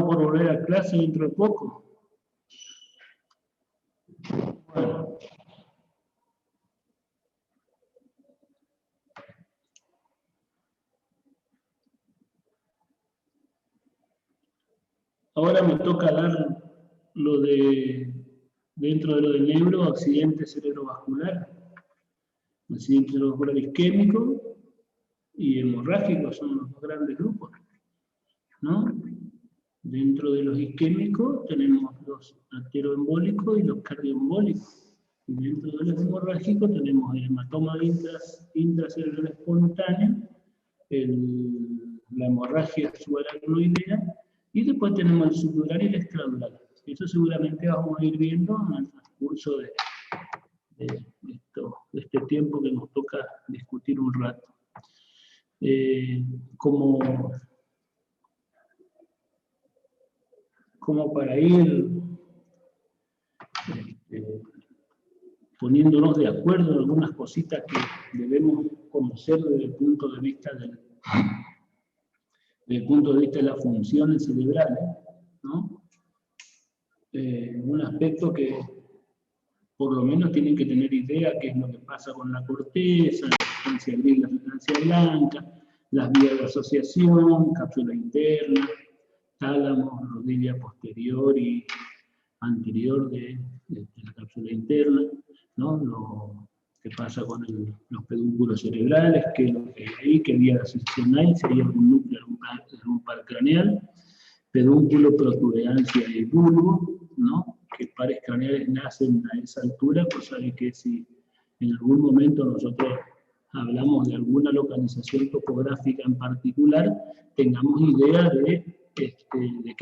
Estamos por volver a clase dentro de poco. Bueno. Ahora me toca dar lo de, dentro de lo del neuro, accidente cerebrovascular. Accidente cerebrovascular isquémico y hemorrágico son los dos grandes grupos, ¿no? Dentro de los isquémicos tenemos los arterioembólicos y los cardioembólicos. Y dentro de los hemorrágicos tenemos el hematoma intracerebral espontáneo, la hemorragia subaracnoidea, y después tenemos el subdural y el extradural. Eso seguramente vamos a ir viendo en el transcurso de este tiempo que nos toca discutir un rato. Como para ir poniéndonos de acuerdo en algunas cositas que debemos conocer desde el punto de vista de las funciones cerebrales, ¿no? Un aspecto que por lo menos tienen que tener idea qué es lo que pasa con la corteza, la sustancia gris, la sustancia blanca, las vías de asociación, cápsula interna, tálamo, rodilla posterior y anterior de la cápsula interna, ¿no? Lo que pasa con los pedúnculos cerebrales, qué es lo que hay ahí, qué vía de asociación hay, si hay algún núcleo, algún par craneal, pedúnculo, protuberancia y bulbo, ¿no? Que pares craneales nacen a esa altura, cosa de que si en algún momento nosotros hablamos de alguna localización topográfica en particular, tengamos idea de qué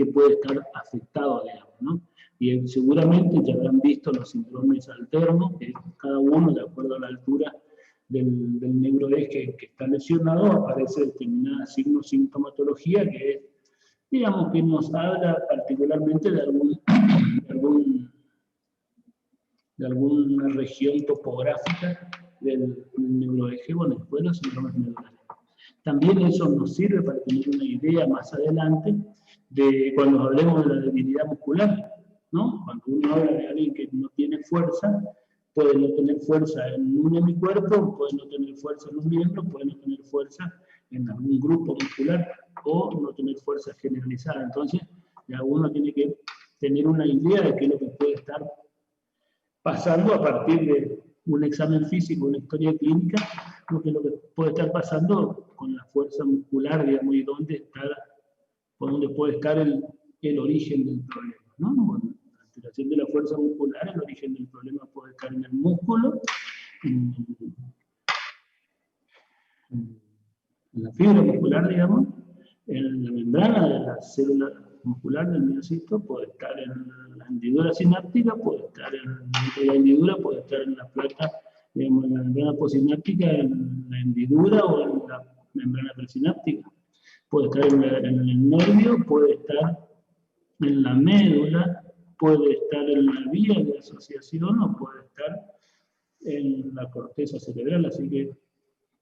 puede estar afectado, digamos, ¿no? Y seguramente ya habrán visto los síndromes alternos, que cada uno, de acuerdo a la altura del neuroeje que está lesionado, aparece determinada signo-sintomatología que es, digamos, que nos habla particularmente de alguna región topográfica del neuroeje, bueno, después los síndromes neurales. También eso nos sirve para tener una idea más adelante de cuando hablemos de la debilidad muscular, ¿no? Cuando uno habla de alguien que no tiene fuerza, puede no tener fuerza en un hemicuerpo, puede no tener fuerza en un miembro, puede no tener fuerza en algún grupo muscular o no tener fuerza generalizada. Entonces, ya uno tiene que tener una idea de qué es lo que puede estar pasando a partir de un examen físico, una historia clínica, lo que puede estar pasando con la fuerza muscular, digamos, y por dónde puede estar el origen del problema, ¿no? Bueno, la alteración de la fuerza muscular, el origen del problema puede estar en el músculo, en la fibra muscular, digamos, en la membrana de la célula muscular del miocito, puede estar en la hendidura sináptica, puede estar dentro de la hendidura, puede estar en la placa, digamos, en la membrana posináptica, en la hendidura o en la membrana presináptica. Puede estar en el nervio, puede estar en la médula, puede estar en la vía de asociación o puede estar en la corteza cerebral. Así que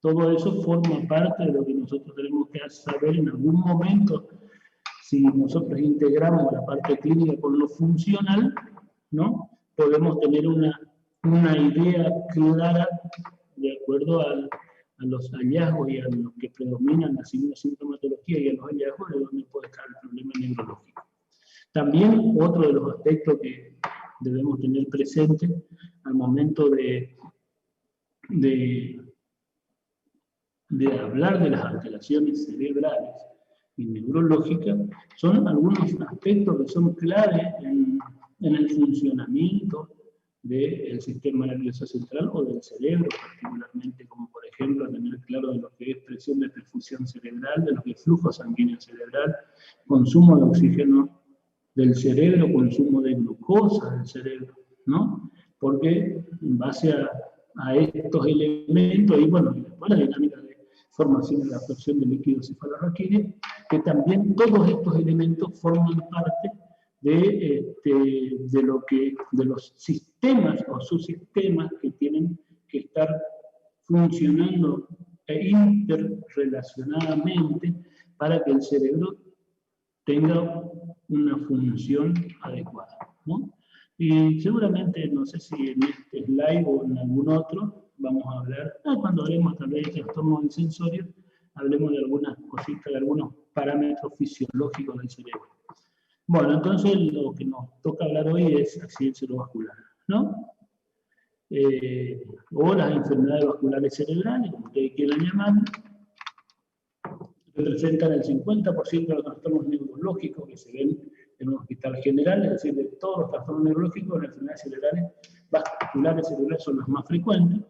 todo eso forma parte de lo que nosotros tenemos que saber en algún momento. Si nosotros integramos la parte clínica con lo funcional, ¿no? Podemos tener una idea clara de acuerdo a los hallazgos y a lo que predominan la sintomatología y a los hallazgos de dónde puede estar el problema neurológico. También otro de los aspectos que debemos tener presente al momento de hablar de las alteraciones cerebrales y neurológicas son algunos aspectos que son clave en el funcionamiento del sistema nervioso central o del cerebro particularmente, como por ejemplo tener claro de lo que es presión de perfusión cerebral, de lo que es flujo sanguíneo cerebral, consumo de oxígeno del cerebro, consumo de glucosa del cerebro, ¿no? Porque en base a estos elementos, y bueno, y después la dinámica de formación y la absorción de líquidos cefalorraquídeos, que también todos estos elementos forman parte de los sistemas o subsistemas que tienen que estar funcionando interrelacionadamente para que el cerebro tenga una función adecuada, ¿no? Y seguramente, no sé si en este slide o en algún otro, vamos a hablar, cuando hablemos tal vez de trastornos del sensorio, hablemos de algunas cositas, de algunos parámetros fisiológicos del cerebro. Bueno, entonces lo que nos toca hablar hoy es accidente cerebrovascular, ¿no? O las enfermedades vasculares cerebrales, como ustedes quieran llamar, representan el 50% de los trastornos neurológicos que se ven en un hospital general, es decir, de todos los trastornos neurológicos, las enfermedades cerebrales, vasculares cerebrales son las más frecuentes.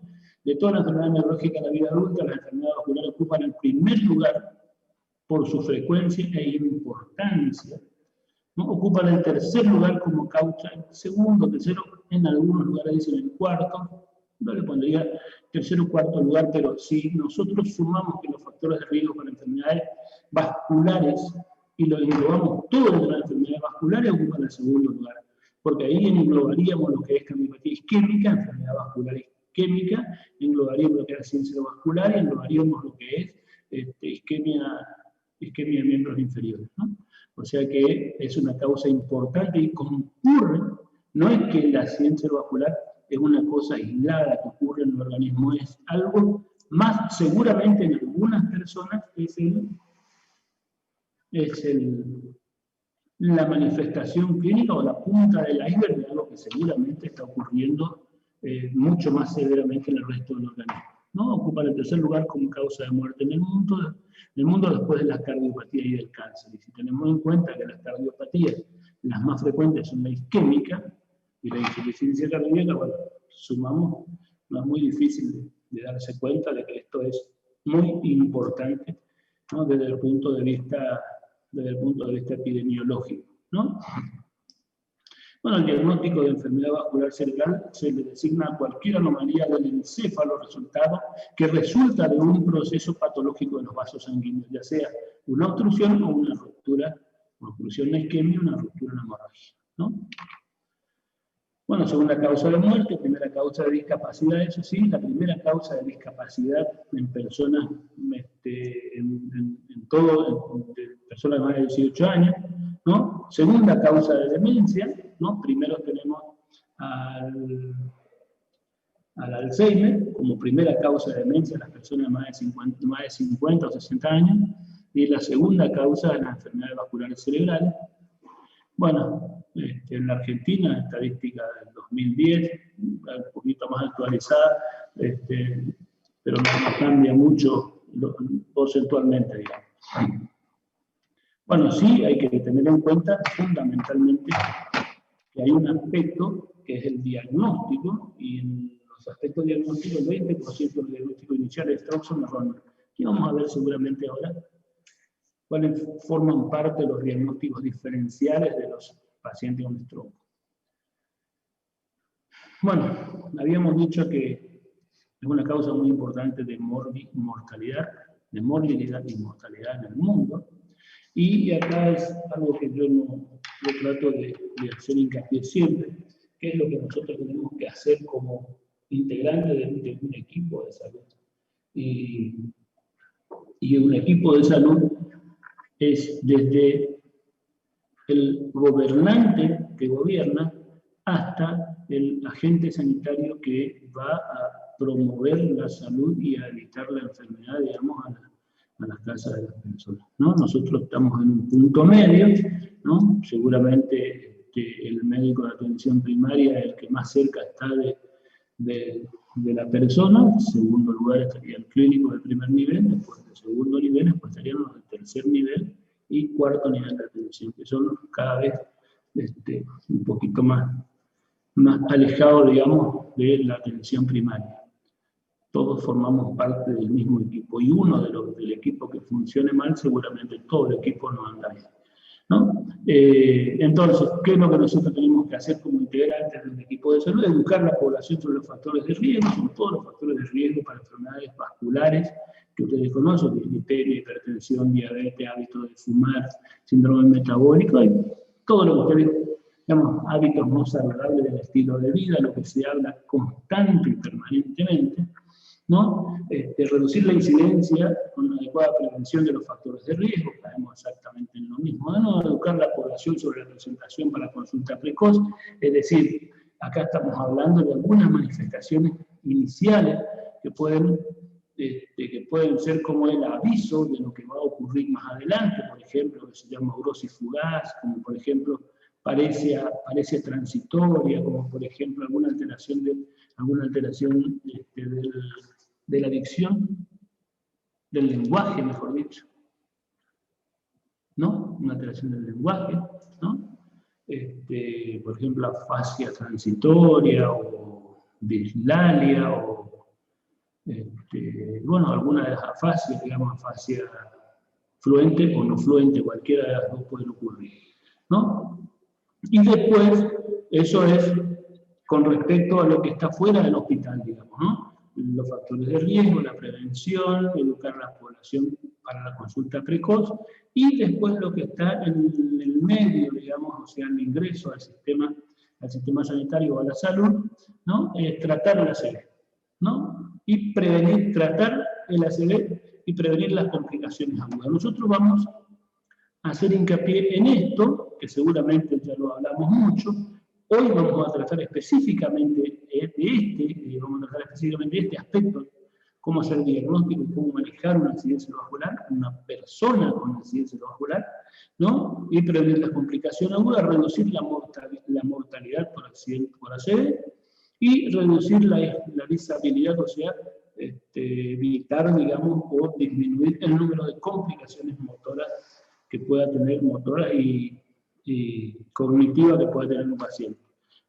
De todas las enfermedades neurológicas en la vida adulta, las enfermedades vasculares ocupan el primer lugar por su frecuencia e importancia, ¿no? Ocupan el tercer lugar como causa, el segundo, tercero, en algunos lugares dicen el cuarto, no le pondría tercer o cuarto lugar, pero si nosotros sumamos que los factores de riesgo para enfermedades vasculares y lo englobamos todo en las enfermedades vasculares, ocupan el segundo lugar, porque ahí englobaríamos lo que es cardiopatía isquémica, enfermedad vascular isquémica, englobaríamos lo que es accidente cerebrovascular y englobaríamos lo que es isquemia de miembros inferiores, ¿no? O sea que es una causa importante y concurre, no es que el accidente cerebrovascular es una cosa aislada que ocurre en el organismo, es algo más, seguramente en algunas personas la manifestación clínica o la punta del iceberg de algo que seguramente está ocurriendo mucho más severamente en el resto del organismo, ¿no? Ocupa el tercer lugar como causa de muerte en el mundo después de la cardiopatía y del cáncer. Y si tenemos en cuenta que las cardiopatías, las más frecuentes son la isquémica y la insuficiencia cardíaca, bueno, sumamos, no es muy difícil de darse cuenta de que esto es muy importante, ¿no? desde el punto de vista epidemiológico, ¿no? Bueno, el diagnóstico de enfermedad vascular cerebral se le designa a cualquier anomalía del encéfalo que resulta de un proceso patológico de los vasos sanguíneos, ya sea una obstrucción o una ruptura, una obstrucción, una isquemia, una ruptura, una hemorragia, ¿no? Bueno, segunda causa de muerte, primera causa de discapacidad, eso sí, la primera causa de discapacidad en personas, personas de más de 18 años, ¿no? Segunda causa de demencia, ¿no? Primero tenemos al Alzheimer como primera causa de demencia en las personas de más de 50 o 60 años, y la segunda causa de las enfermedades vasculares cerebrales. Bueno, en la Argentina, la estadística del 2010, un poquito más actualizada, pero no cambia mucho porcentualmente, digamos. Bueno, sí hay que tener en cuenta fundamentalmente que hay un aspecto que es el diagnóstico, y en los aspectos diagnósticos, el 20% del diagnóstico inicial es Stroke erróneo. Y vamos a ver seguramente ahora cuáles forman parte de los diagnósticos diferenciales de los pacientes con stroke. Bueno, habíamos dicho que es una causa muy importante de morbilidad y mortalidad en el mundo, y acá es algo que yo trato de hacer hincapié siempre, que es lo que nosotros tenemos que hacer como integrantes de un equipo de salud. Y un equipo de salud es desde el gobernante que gobierna hasta el agente sanitario que va a promover la salud y a evitar la enfermedad, digamos, a las casas de las personas, ¿no? Nosotros estamos en un punto medio, ¿no? Seguramente el médico de atención primaria es el que más cerca está de la persona. En segundo lugar estaría el clínico de primer nivel, después del segundo nivel, después estarían los de tercer nivel y cuarto nivel de atención, que son cada vez un poquito más alejados, digamos, de la atención primaria. Todos formamos parte del mismo equipo, y uno del equipo que funcione mal, seguramente todo el equipo no anda bien, ¿no? Entonces, ¿qué es lo que nosotros tenemos que hacer como integrantes del equipo de salud? Educar a la población sobre los factores de riesgo, sobre todos los factores de riesgo para enfermedades vasculares que ustedes conocen: dislipidemia, hipertensión, diabetes, hábitos de fumar, síndrome metabólico, y todo lo que ustedes, digamos, hábitos no saludables del estilo de vida, lo que se habla constante y permanentemente. ¿no? Reducir la incidencia con la adecuada prevención de los factores de riesgo, caemos exactamente en lo mismo, ¿no? Educar a la población sobre la presentación para consulta precoz, es decir, acá estamos hablando de algunas manifestaciones iniciales que pueden ser como el aviso de lo que va a ocurrir más adelante, por ejemplo, que se llama urosis fugaz, como por ejemplo parece transitoria, como por ejemplo alguna alteración de la dicción, del lenguaje, mejor dicho, ¿no? Una alteración del lenguaje, ¿no? Por ejemplo, afasia transitoria o dislalia o bueno, alguna de las afasias, digamos, afasia fluente o no fluente, cualquiera de las dos pueden ocurrir, ¿no? Y después, eso es con respecto a lo que está fuera del hospital, digamos, ¿no? Los factores de riesgo, la prevención, educar a la población para la consulta precoz, y después lo que está en el medio, digamos, o sea, el ingreso al sistema sanitario o a la salud, ¿no? Tratar el ACV, ¿no? Y tratar el ACV y prevenir las complicaciones agudas. Nosotros vamos a hacer hincapié en esto, que seguramente ya lo hablamos mucho. Hoy vamos a tratar específicamente de este aspecto, cómo hacer diagnóstico y cómo manejar un accidente cerebrovascular, una persona con accidente cerebrovascular, ¿no? Y prevenir las complicaciones agudas, reducir la mortalidad por accidente por ACV y reducir la disabilidad, o sea, evitar, digamos, o disminuir el número de complicaciones motoras que pueda tener, motoras y cognitiva que pueda tener un paciente,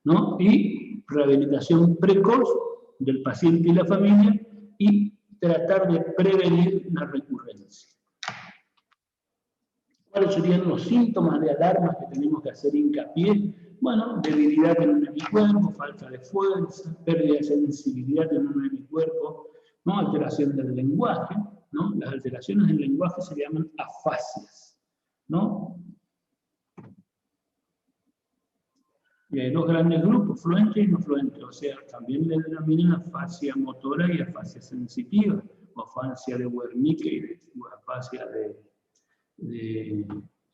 ¿no? Y rehabilitación precoz del paciente y la familia y tratar de prevenir la recurrencia. ¿Cuáles serían los síntomas de alarma que tenemos que hacer hincapié? Bueno, debilidad en un hemicuerpo, falta de fuerza, pérdida de sensibilidad en un hemicuerpo, ¿no? Alteración del lenguaje, ¿no? Las alteraciones del lenguaje se llaman afasias, ¿no? Y hay dos grandes grupos, fluente y no fluente, o sea, también le denominan afasia motora y afasia sensitiva, o afasia de Wernicke, o afasia de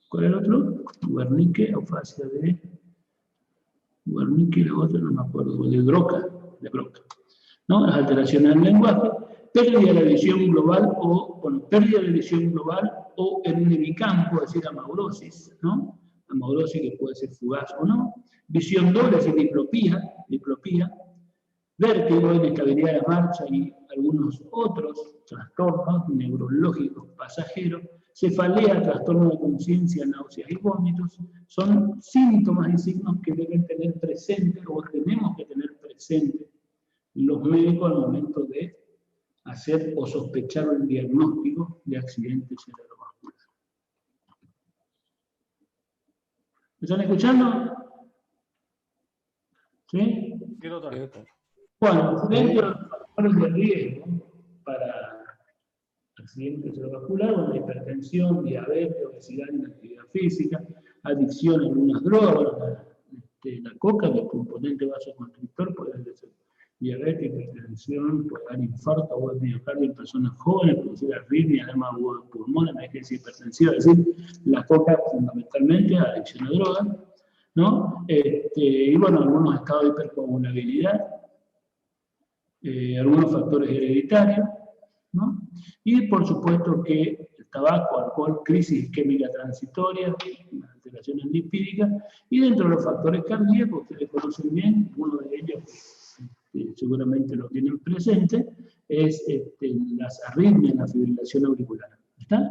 ¿cuál es el otro? Wernicke, afasia de Wernicke, y la otra no me acuerdo, de Broca, ¿no? Las alteraciones del lenguaje, pérdida de la visión global o en un hemicampo, es decir, amaurosis, ¿no? Amaurosis que puede ser fugaz o no, visión doble, es decir, diplopía, vértigo, inestabilidad de la marcha y algunos otros trastornos neurológicos pasajeros, cefalea, trastorno de conciencia, náuseas y vómitos, son síntomas y signos que deben tener presente o tenemos que tener presente los médicos al momento de hacer o sospechar el diagnóstico de accidente cerebrovascular. ¿Me están escuchando? ¿Sí? Sí, doctor. Bueno, dentro de los factores de riesgo para accidente cerebrovascular, bueno, hipertensión, diabetes, obesidad, inactividad física, adicción a algunas drogas, la coca, que es componente vasoconstrictor, puede ser diabetes, hipertensión, puede dar infarto o miocardio en personas jóvenes, producir arritmia, edema agudo de pulmón, emergencia hipertensiva, es decir, la coca fundamentalmente, adicción a drogas, ¿no? Y bueno, algunos estados de hipercoagulabilidad, algunos factores hereditarios, ¿no? Y por supuesto que el tabaco, alcohol, crisis isquémica transitoria, alteraciones lipídicas, y dentro de los factores cardíacos, ustedes conocen bien, uno de ellos seguramente lo tienen presente, es las arritmias, la fibrilación auricular. ¿Está?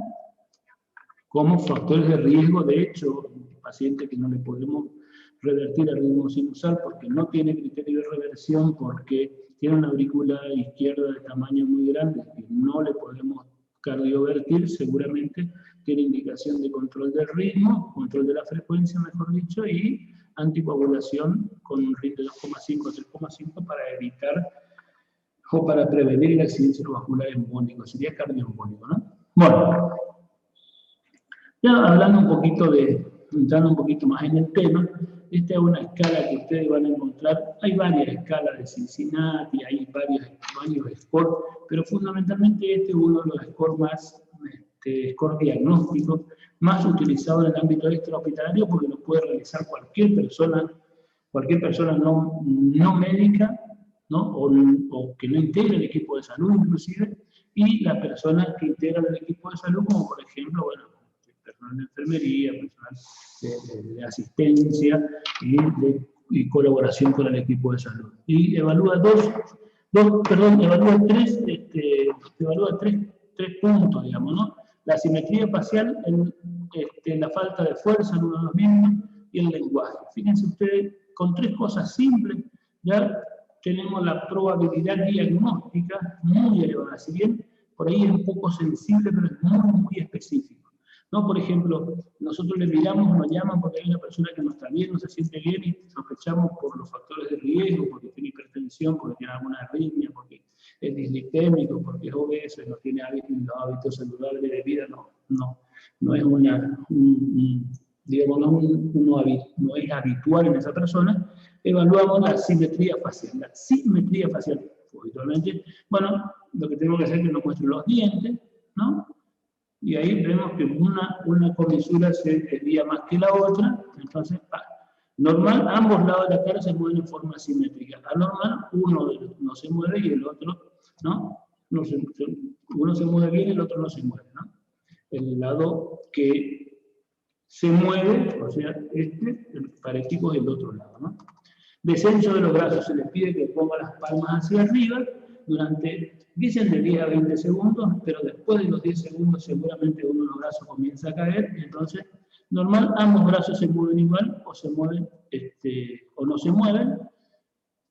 Como factores de riesgo, de hecho, un paciente que no le podemos revertir el ritmo sinusal porque no tiene criterio de reversión, porque tiene una aurícula izquierda de tamaño muy grande que no le podemos cardiovertir, seguramente tiene indicación de control del ritmo, control de la frecuencia, mejor dicho, y anticoagulación con un ritmo de 2,5 a 3,5 para evitar o para prevenir el accidente cerebrovascular embólico, sería cardioembólico, ¿no? Bueno, ya hablando un poquito entrando un poquito más en el tema, esta es una escala que ustedes van a encontrar, hay varias escalas de Cincinnati, hay varios scores pero fundamentalmente este es uno de los scores más, scores diagnósticos más utilizados en el ámbito extrahospitalario porque lo puede realizar cualquier persona no médica, ¿no? O que no integra el equipo de salud inclusive, y las personas que integran el equipo de salud, como por ejemplo, bueno, personal de enfermería, personal de asistencia y colaboración con el equipo de salud. Y evalúa evalúa tres puntos, digamos, ¿no? La simetría facial, la falta de fuerza en uno de los miembros y el lenguaje. Fíjense ustedes, con tres cosas simples ya tenemos la probabilidad diagnóstica muy elevada, si bien por ahí es un poco sensible, pero es muy, muy específico. ¿No? Por ejemplo, nosotros le miramos, nos llaman porque hay una persona que no está bien, no se siente bien y sospechamos por los factores de riesgo, porque tiene hipertensión, porque tiene alguna arritmia, porque es dislipémico, porque es obeso, no tiene hábitos saludables de vida, no es no es habitual en esa persona. Evaluamos la simetría facial. La simetría facial, habitualmente, bueno, lo que tenemos que hacer es que nos muestren los dientes, ¿no? Y ahí vemos que una comisura se desvía más que la otra, entonces, normal, ambos lados de la cara se mueven en forma simétrica. Anormal, uno no se mueve y el otro, ¿no? Uno se mueve bien y el otro no se mueve, ¿no? El lado que se mueve, o sea, el paréntico es el otro lado, ¿no? Descenso de los brazos, se les pide que pongan las palmas hacia arriba durante, dicen de 10 a 20 segundos, pero después de los 10 segundos seguramente uno de los brazos comienza a caer, y entonces, normal, ambos brazos se mueven igual, o se mueven, o no se mueven,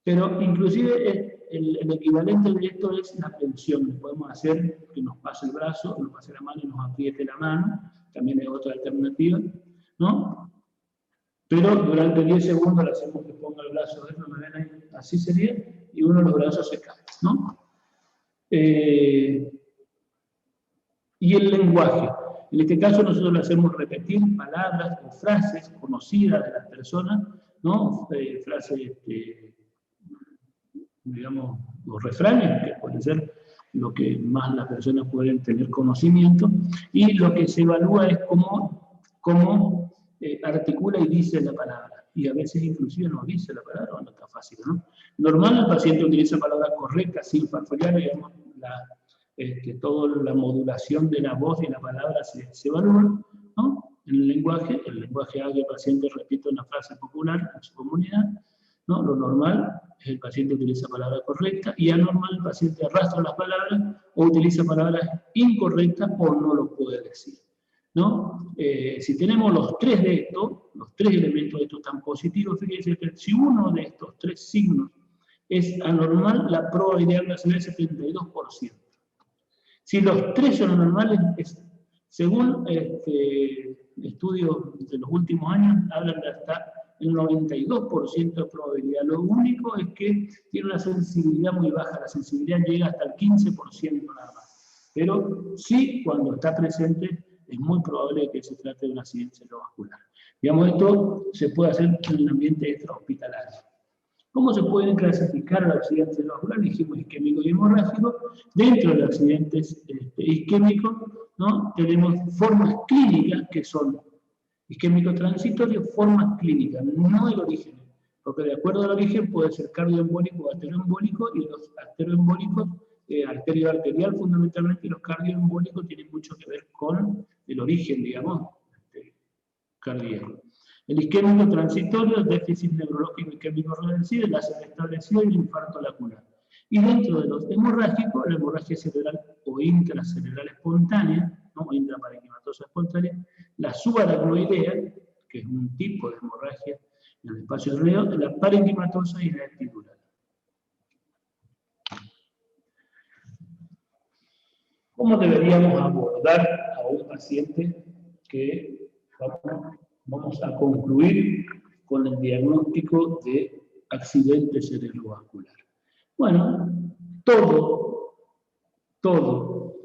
pero inclusive el equivalente de esto es la tensión. Podemos hacer que nos pase el brazo, nos pase la mano y nos apriete la mano, también es otra alternativa, ¿no? Pero durante 10 segundos le hacemos que ponga el brazo dentro, ¿me ven ahí? Así sería, y uno de los brazos se cae, ¿no? Y el lenguaje. En este caso nosotros le hacemos repetir palabras o frases conocidas de las personas, ¿no? Frases, digamos, los refranes, que pueden ser lo que más las personas pueden tener conocimiento, y lo que se evalúa es cómo articula y dice la palabra, y a veces inclusive no dice la palabra, no está fácil, ¿no? Normal, el paciente utiliza palabras correctas, sin farfallar, digamos, toda la modulación de la voz y la palabra se evalúa, ¿no? En el lenguaje hace que el paciente repita una frase popular en su comunidad, ¿no? Lo normal es el paciente utiliza palabras correctas, y anormal el paciente arrastra las palabras o utiliza palabras incorrectas o no lo puede decir, ¿no? Si tenemos los tres elementos de estos tan positivos, fíjense que si uno de estos tres signos es anormal, la probabilidad de ser el 72%. Si los tres son anormales, según estudios de los últimos años, hablan de hasta el 92% de probabilidad. Lo único es que tiene una sensibilidad muy baja, la sensibilidad llega hasta el 15% nada más. Pero sí, cuando está presente, es muy probable que se trate de un accidente cerebrovascular. Digamos, esto se puede hacer en el ambiente extrahospitalario. ¿Cómo se pueden clasificar los accidentes cerebrovasculares? Dijimos isquémico y hemorrágico. Dentro de los accidentes isquémicos, ¿no? Tenemos formas clínicas que son isquémico transitorio, formas clínicas, no el origen. Porque de acuerdo al origen puede ser cardioembólico o arterioembólico, y los arterioembólicos, arterio arterial fundamentalmente, y los cardioembólicos tienen mucho que ver con el origen, digamos, cardíaco. El isquémico transitorio, déficit neurológico isquémico reversible, la establecido y el infarto lacunar. Y dentro de los hemorrágicos, la hemorragia cerebral o intracerebral espontánea, ¿no? O intraparenquimatosa espontánea, la subaracnoidea, que es un tipo de hemorragia en el espacio alrededor, la parenquimatosa y la epidural. ¿Cómo deberíamos abordar a un paciente que vamos a concluir con el diagnóstico de accidente cerebrovascular? Bueno, todo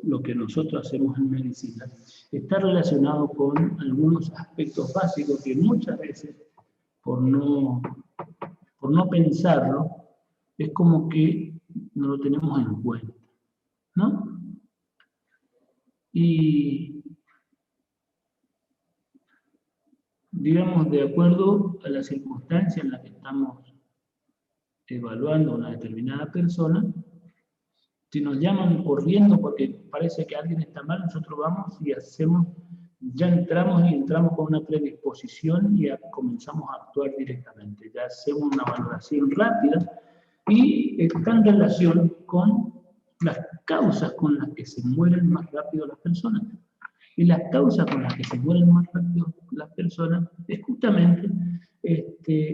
lo que nosotros hacemos en medicina está relacionado con algunos aspectos básicos que muchas veces, por no pensarlo, es como que no lo tenemos en cuenta. ¿no? Y, digamos, de acuerdo a la circunstancia en la que estamos evaluando a una determinada persona, si nos llaman corriendo porque parece que alguien está mal, nosotros vamos y hacemos, ya entramos con una predisposición y comenzamos a actuar directamente. Ya hacemos una valoración rápida y está en relación con las causas con las que se mueren más rápido las personas. Y las causas con las que se mueren más rápido las personas es justamente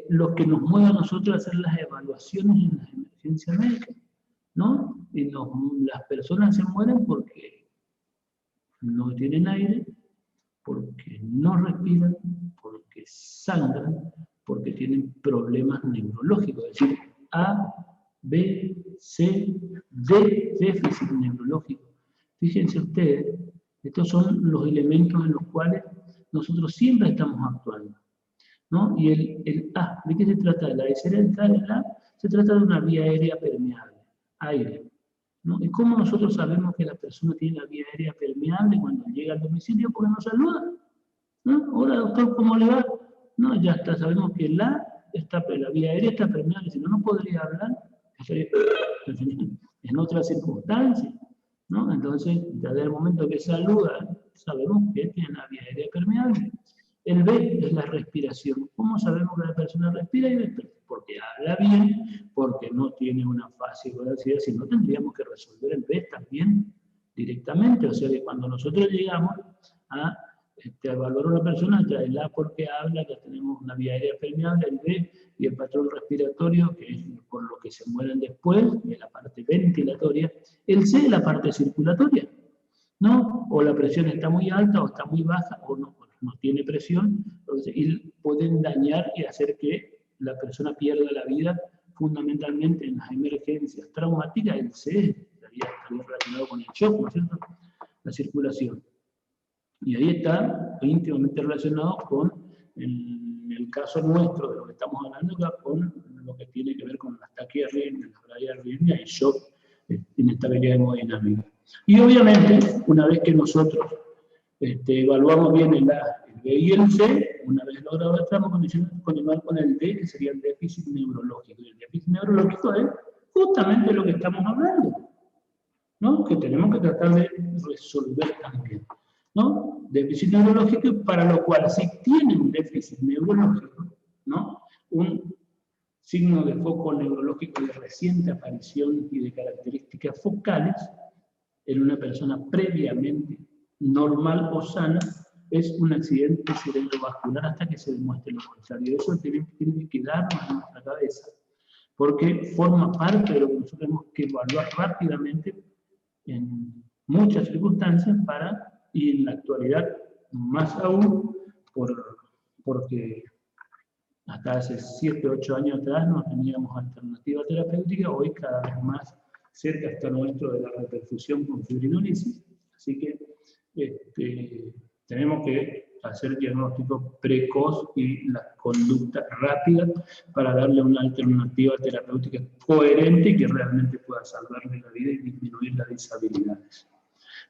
lo que nos mueve a nosotros a hacer las evaluaciones en las emergencias médicas, ¿no? Y las personas se mueren porque no tienen aire, porque no respiran, porque sangran, porque tienen problemas neurológicos, es decir, A, B, C, D, déficit neurológico. Fíjense ustedes, estos son los elementos en los cuales nosotros siempre estamos actuando, ¿no? Y el A, ¿de qué se trata? La desherencia del A se trata de una vía aérea permeable, aire, ¿no? ¿Y cómo nosotros sabemos que la persona tiene la vía aérea permeable cuando llega al domicilio? Porque nos saluda, ¿no? Hola doctor, ¿cómo le va? No, ya está, sabemos que la vía aérea está permeable, si no, no podría hablar, en otras circunstancias, ¿no? Entonces, desde el momento que saluda, sabemos que tiene la vía aérea permeable. El B es la respiración. ¿Cómo sabemos que la persona respira? Porque habla bien, porque no tiene una fácil velocidad, si no tendríamos que resolver el B también directamente. O sea que cuando nosotros llegamos a evaluar a una persona, ya el A porque habla, ya tenemos una vía aérea permeable, el B y el patrón respiratorio, que es por lo que se mueren después, de la parte ventilatoria. El C es la parte circulatoria, ¿no? O la presión está muy alta o está muy baja o no tiene presión, entonces, y pueden dañar y hacer que la persona pierda la vida, fundamentalmente en las emergencias traumáticas. El C estaría relacionado con el shock, ¿no es cierto? La circulación. Y ahí está íntimamente relacionado con, en el caso nuestro, de lo que estamos hablando acá, con lo que tiene que ver con las taquiarritmias, las bradiarritmias y shock, inestabilidad hemodinámica. Y obviamente, una vez que nosotros evaluamos bien el A, el B y el C, una vez logrado estamos continuar con el D, que sería el déficit neurológico. Y el déficit neurológico es justamente lo que estamos hablando, ¿no? Que tenemos que tratar de resolver también, ¿no? Déficit neurológico, para lo cual, si tiene un déficit neurológico, ¿no? Un signo de foco neurológico de reciente aparición y de características focales en una persona previamente normal o sana, es un accidente cerebrovascular hasta que se demuestre lo contrario. Eso tiene que quedarnos en nuestra cabeza, porque forma parte de lo que nosotros tenemos que evaluar rápidamente en muchas circunstancias y en la actualidad más aún, porque hasta hace 7, 8 años atrás no teníamos alternativa terapéutica, hoy cada vez más cerca está nuestro de la reperfusión con fibrinolisis, así que tenemos que hacer diagnóstico precoz y la conducta rápida para darle una alternativa terapéutica coherente y que realmente pueda salvarle la vida y disminuir las disabilidades.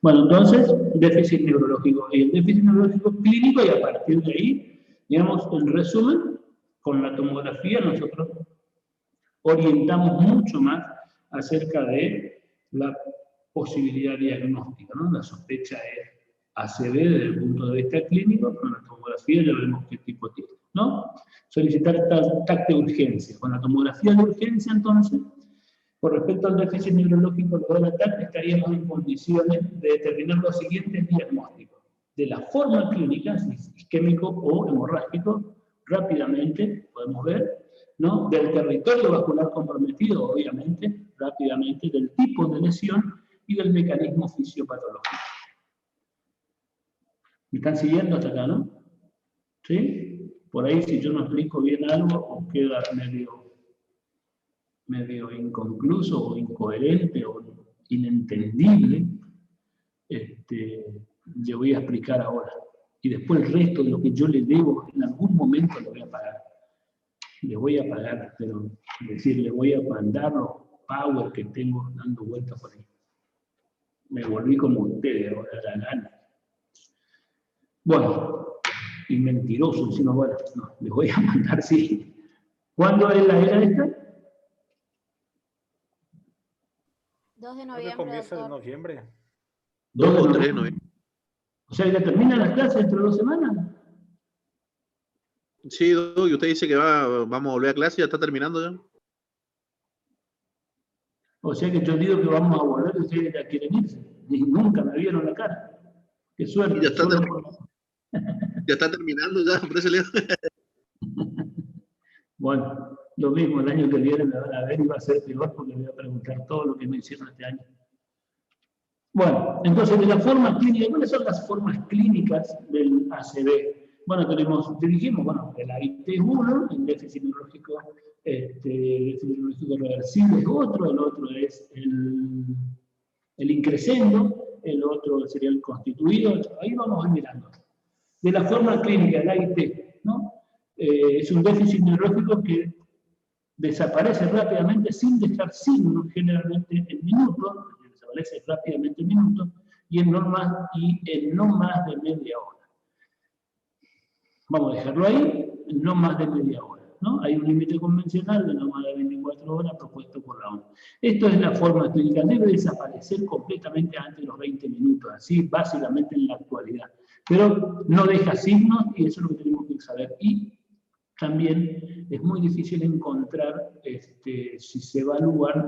Bueno, entonces, déficit neurológico. Y el déficit neurológico clínico, y a partir de ahí, digamos, en resumen, con la tomografía nosotros orientamos mucho más acerca de la posibilidad diagnóstica, ¿no? La sospecha es ACV desde el punto de vista clínico, con la tomografía ya vemos qué tipo tiene, ¿no? Solicitar TAC de urgencia. Con la tomografía de urgencia, entonces, con respecto al déficit neurológico luego del TAC, estaríamos en condiciones de determinar los siguientes diagnósticos. De la forma clínica, si es isquémico o hemorrágico, rápidamente podemos ver, ¿no? Del territorio vascular comprometido, obviamente, rápidamente, del tipo de lesión y del mecanismo fisiopatológico. ¿Me están siguiendo hasta acá, no? ¿Sí? Por ahí, si yo no explico bien algo, o queda medio inconcluso, o incoherente, o inentendible, le voy a explicar ahora. Y después el resto de lo que yo le debo, en algún momento lo voy a pagar. Le voy a pagar, pero es decir, le voy a mandar los power que tengo dando vueltas por ahí. Me volví como ustedes, ahora la gana. Bueno, y mentiroso, encima, bueno, no, les voy a mandar, sí. ¿Cuándo es la era esta? 2 de Creo que noviembre, comienza en doctor. noviembre. 2 o de 3 de noviembre. noviembre. O sea, ¿ya terminan las clases dentro de 2 semanas? Sí, Doc, y usted dice que vamos a volver a clase y ya está terminando ya. O sea que yo digo que vamos a volver y ustedes ya quieren irse. Y nunca me vieron la cara. Qué suerte. Y ya está, Solo por... ya está terminando ya, por eso le digo. Bueno, lo mismo, el año que viene me van a ver y va a ser peor porque voy a preguntar todo lo que me hicieron este año. Bueno, entonces de la forma clínica, ¿cuáles son las formas clínicas del ACV? Bueno, dijimos, bueno, el AIT es uno, el déficit neurológico, reversible es otro, el otro es el increscendo, el otro sería el constituido, ahí vamos a ir mirando. De la forma clínica del AIT, ¿no? Es un déficit neurológico que desaparece rápidamente sin dejar signos, generalmente en minutos, desaparece rápidamente en minutos, y en no más de media hora. Vamos a dejarlo ahí, en no más de media hora, ¿no? Hay un límite convencional de no más de 24 horas propuesto por la ONU. Esto es la forma clínica, debe desaparecer completamente antes de los 20 minutos, así básicamente en la actualidad. Pero no deja signos y eso es lo que tenemos que saber. Y también es muy difícil encontrar si se evalúan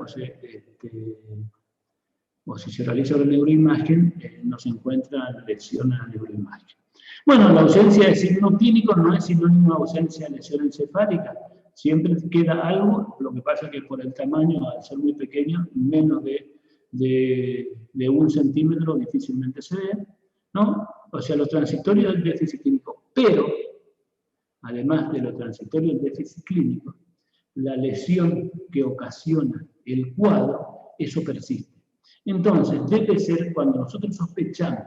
o si se realiza la neuroimagen, no se encuentra lesión a la neuroimagen. Bueno, la ausencia de signo clínico no es sinónimo de ausencia de lesión encefálica. Siempre queda algo, lo que pasa es que por el tamaño, al ser muy pequeño, menos de 1 centímetro difícilmente se ve, ¿no? O sea, lo transitorio del déficit clínico. Pero, además de lo transitorio del déficit clínico, la lesión que ocasiona el cuadro, eso persiste. Entonces, debe ser cuando nosotros sospechamos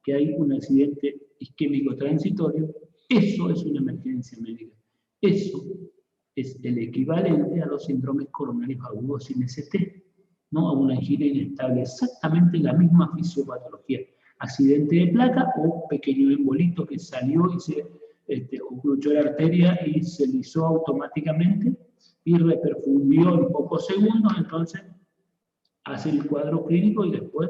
que hay un accidente isquémico transitorio, eso es una emergencia médica. Eso es el equivalente a los síndromes coronarios agudos sin ST, ¿no? A una angina inestable, exactamente la misma fisiopatología. Accidente de placa o pequeño embolito que salió y se ocluyó la arteria y se lisó automáticamente y reperfundió en pocos segundos, entonces hace el cuadro clínico y después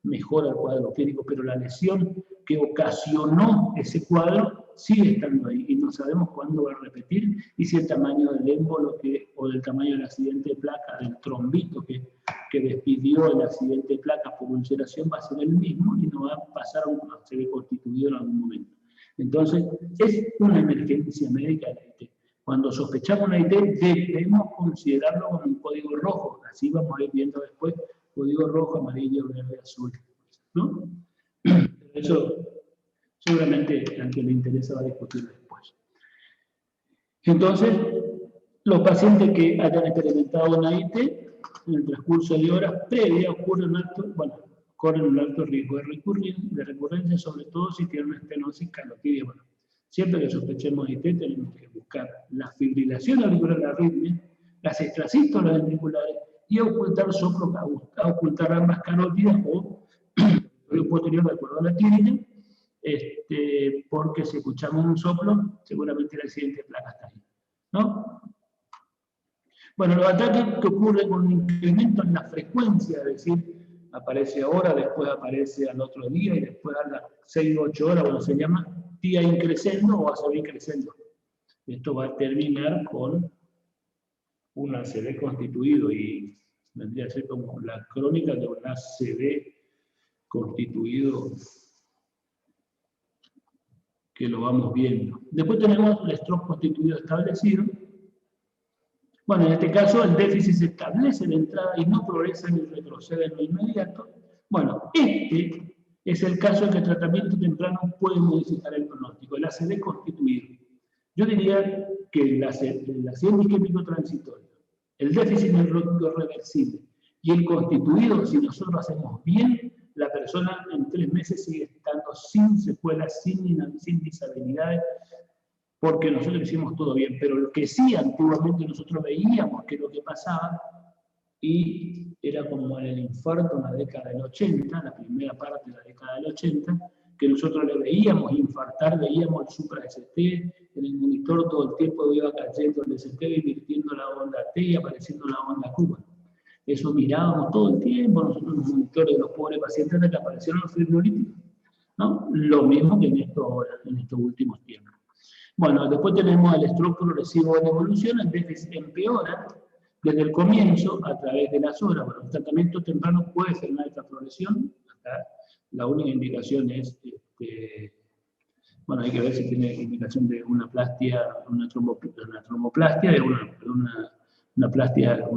mejora el cuadro clínico, pero la lesión que ocasionó ese cuadro sigue estando ahí y no sabemos cuándo va a repetir y si el tamaño del émbolo o del tamaño del accidente de placa, del trombito que despidió el accidente de placa por ulceración va a ser el mismo y no va a pasar a se ve constituido en algún momento. Entonces, es una emergencia médica el AIT. Cuando sospechamos un AIT, debemos considerarlo como un código rojo. Así vamos a ir viendo después, código rojo, amarillo, verde, azul, ¿no? Eso seguramente al que le interesa va a discutir después. Entonces, los pacientes que hayan experimentado un AIT, en el transcurso de horas previas corren un alto riesgo de recurrencia, sobre todo si tienen una estenosis calotidia. Bueno, siempre que sospechemos AIT tenemos que buscar la fibrilación auricular, la arritmia, las extrasístolas ventriculares y ocultar soplos, ocultar ambas carótidas o posterior de acuerdo a la clínica, porque si escuchamos un soplo, seguramente el accidente de placa está ahí, ¿no? Bueno, los ataques que ocurren con un incremento en la frecuencia, es decir, aparece ahora, después aparece al otro día y después a las 6 o 8 horas, bueno, se llama día increscendo o ACV increscendo. Esto va a terminar con un ACV constituido y vendría a ser como la crónica de un ACV constituido que lo vamos viendo. Después tenemos el stroke constituido establecido. Bueno, en este caso el déficit se establece de entrada y no progresa ni retrocede en lo inmediato. Bueno, este es el caso en que el tratamiento temprano puede modificar el pronóstico, el ACV constituido. Yo diría que el accidente isquémico transitorio, el déficit neurológico reversible y el constituido, si nosotros hacemos bien, la persona en 3 meses sigue estando sin secuelas, sin disabilidades, porque nosotros hicimos todo bien. Pero lo que sí antiguamente nosotros veíamos que lo que pasaba y era como el infarto en la década del 80, la primera parte de la década del 80, que nosotros le veíamos infartar, veíamos el supra-ST, en el monitor todo el tiempo iba cayendo el ST, invirtiendo la onda T y apareciendo la onda Q. Eso mirábamos todo el tiempo, nosotros en los monitores de los pobres pacientes hasta que aparecieron los fibrinolíticos, ¿no? Lo mismo que en esto ahora, en estos últimos tiempos. Bueno, después tenemos el stroke progresivo en evolución, el déficit empeora desde el comienzo a través de las horas. Bueno, el tratamiento temprano puede frenar esta progresión. Acá la única indicación es, bueno, hay que ver si tiene indicación de una plastia, una tromboplastia, de una plastia,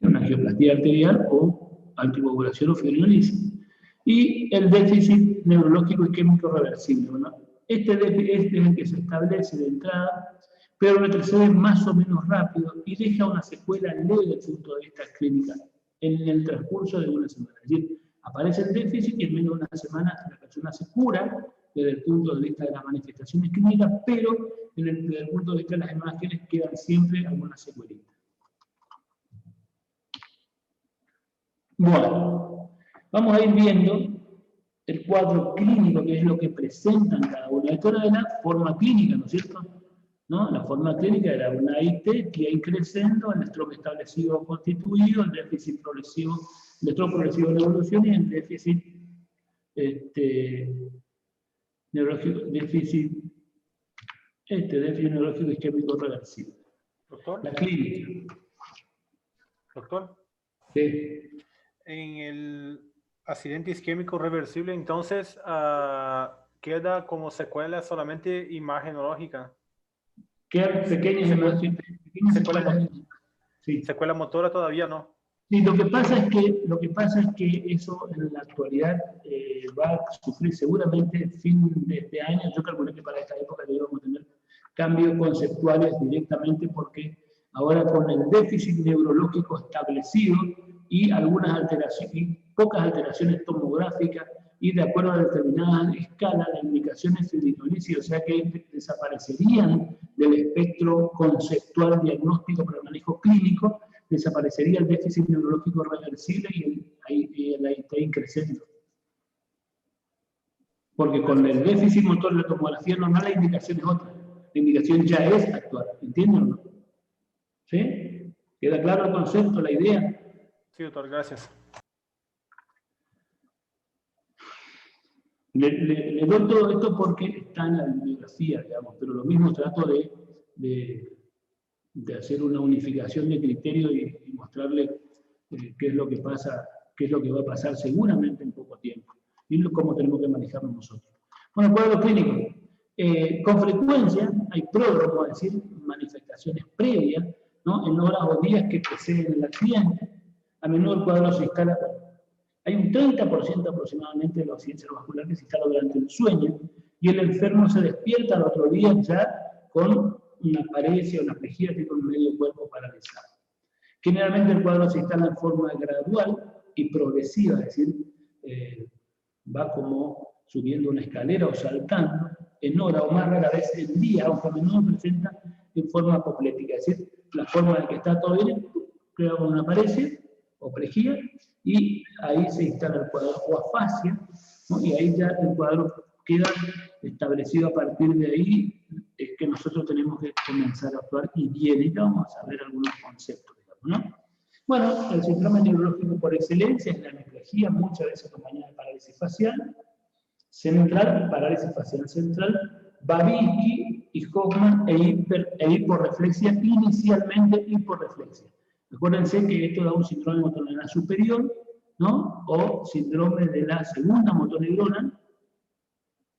una angioplastia arterial o anticoagulación o fibrinolisis. Y el déficit neurológico isquémico reversible, ¿no? Este es el que se establece de entrada, pero retrocede más o menos rápido y deja una secuela leve desde el punto de vista clínico en el transcurso de una semana. Es decir, aparece el déficit y en menos de una semana la persona se cura desde el punto de vista de las manifestaciones clínicas, pero desde el punto de vista de las imágenes quedan siempre algunas secuelitas. Bueno, vamos a ir viendo el cuadro clínico, que es lo que presentan cada uno. Esto era de la forma clínica, ¿no es cierto? ¿No? La forma clínica era una IT que iba creciendo, el stroke establecido o constituido, el déficit progresivo, el stroke progresivo de evolución y el déficit neurológico, déficit neurológico isquémico reversible. Doctor. La clínica. Doctor. Sí. En el accidente isquémico reversible, entonces, queda como secuela solamente imagenológica. Quedan pequeñas secuelas. Sí. Secuela motora todavía no. Sí, lo que pasa es que eso en la actualidad va a sufrir seguramente fin de este año. Yo calculé que para esta época debíamos tener cambios conceptuales directamente porque ahora con el déficit neurológico establecido y algunas alteraciones, y pocas alteraciones tomográficas y de acuerdo a determinadas escalas de indicaciones fibrinolisis, o sea que desaparecerían del espectro conceptual diagnóstico para el manejo clínico, desaparecería el déficit neurológico reversible y el AIT creciendo. Porque con el déficit motor de la tomografía normal la indicación es otra. La indicación ya es actuar. ¿Entienden o no? ¿Sí? ¿Queda claro el concepto, la idea? Sí, doctor, gracias. Le doy todo esto porque está en la bibliografía, digamos, pero lo mismo trato de hacer una unificación de criterios y mostrarle qué es lo que pasa, qué es lo que va a pasar seguramente en poco tiempo y cómo tenemos que manejarnos nosotros. Bueno, cuadro clínico. Con frecuencia hay pródromo, es decir, manifestaciones previas, ¿no? En horas o días que preceden el accidente. A menudo el cuadro se instala. Hay un 30% aproximadamente de los accidentes cerebrovasculares que se instala durante el sueño y el enfermo se despierta al otro día ya con una paresia, una plejía, que con medio cuerpo paralizado. Generalmente el cuadro se instala en forma gradual y progresiva, es decir, va como subiendo una escalera o saltando en hora o más rara vez en día, aunque a menudo presenta en forma apoplética, es decir, la forma en que está todo bien, crea una paresia o plejía y ahí se instala el cuadro o afasia, ¿no? Y ahí ya el cuadro queda establecido. A partir de ahí es que nosotros tenemos que comenzar a actuar y bien, y vamos a ver algunos conceptos, digamos, ¿no? Bueno, el síndrome neurológico por excelencia es la hemiplegia, muchas veces acompañada de parálisis facial central, parálisis facial central, Babinski y Hoffman e hiporreflexia, inicialmente hiporreflexia. Acuérdense que esto da un síndrome motoneuronal superior, ¿no? O síndrome de la segunda motoneurona,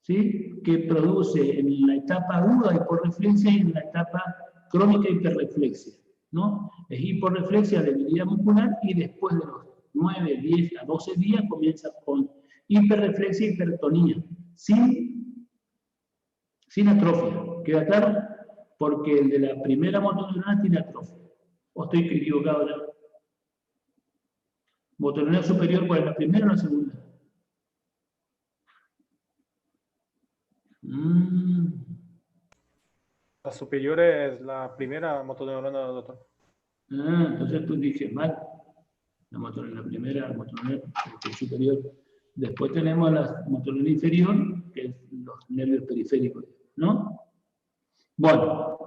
¿sí? Que produce en la etapa aguda hiporreflexia y en la etapa crónica hiperreflexia, ¿no? Es hiporreflexia, debilidad muscular, y después de los 9, 10 a 12 días comienza con hiperreflexia y hipertonía, sin atrofia. ¿Queda claro? Porque el de la primera motoneuronal tiene atrofia. ¿O estoy equivocado ya? Motoneuronal superior, ¿cuál es la primera o la segunda? La superior es la primera motoneurona, doctor. Entonces tú dije mal. La motoneural primera, la motoneural superior. Después tenemos la motoneural inferior, que es los nervios periféricos, ¿no? Bueno.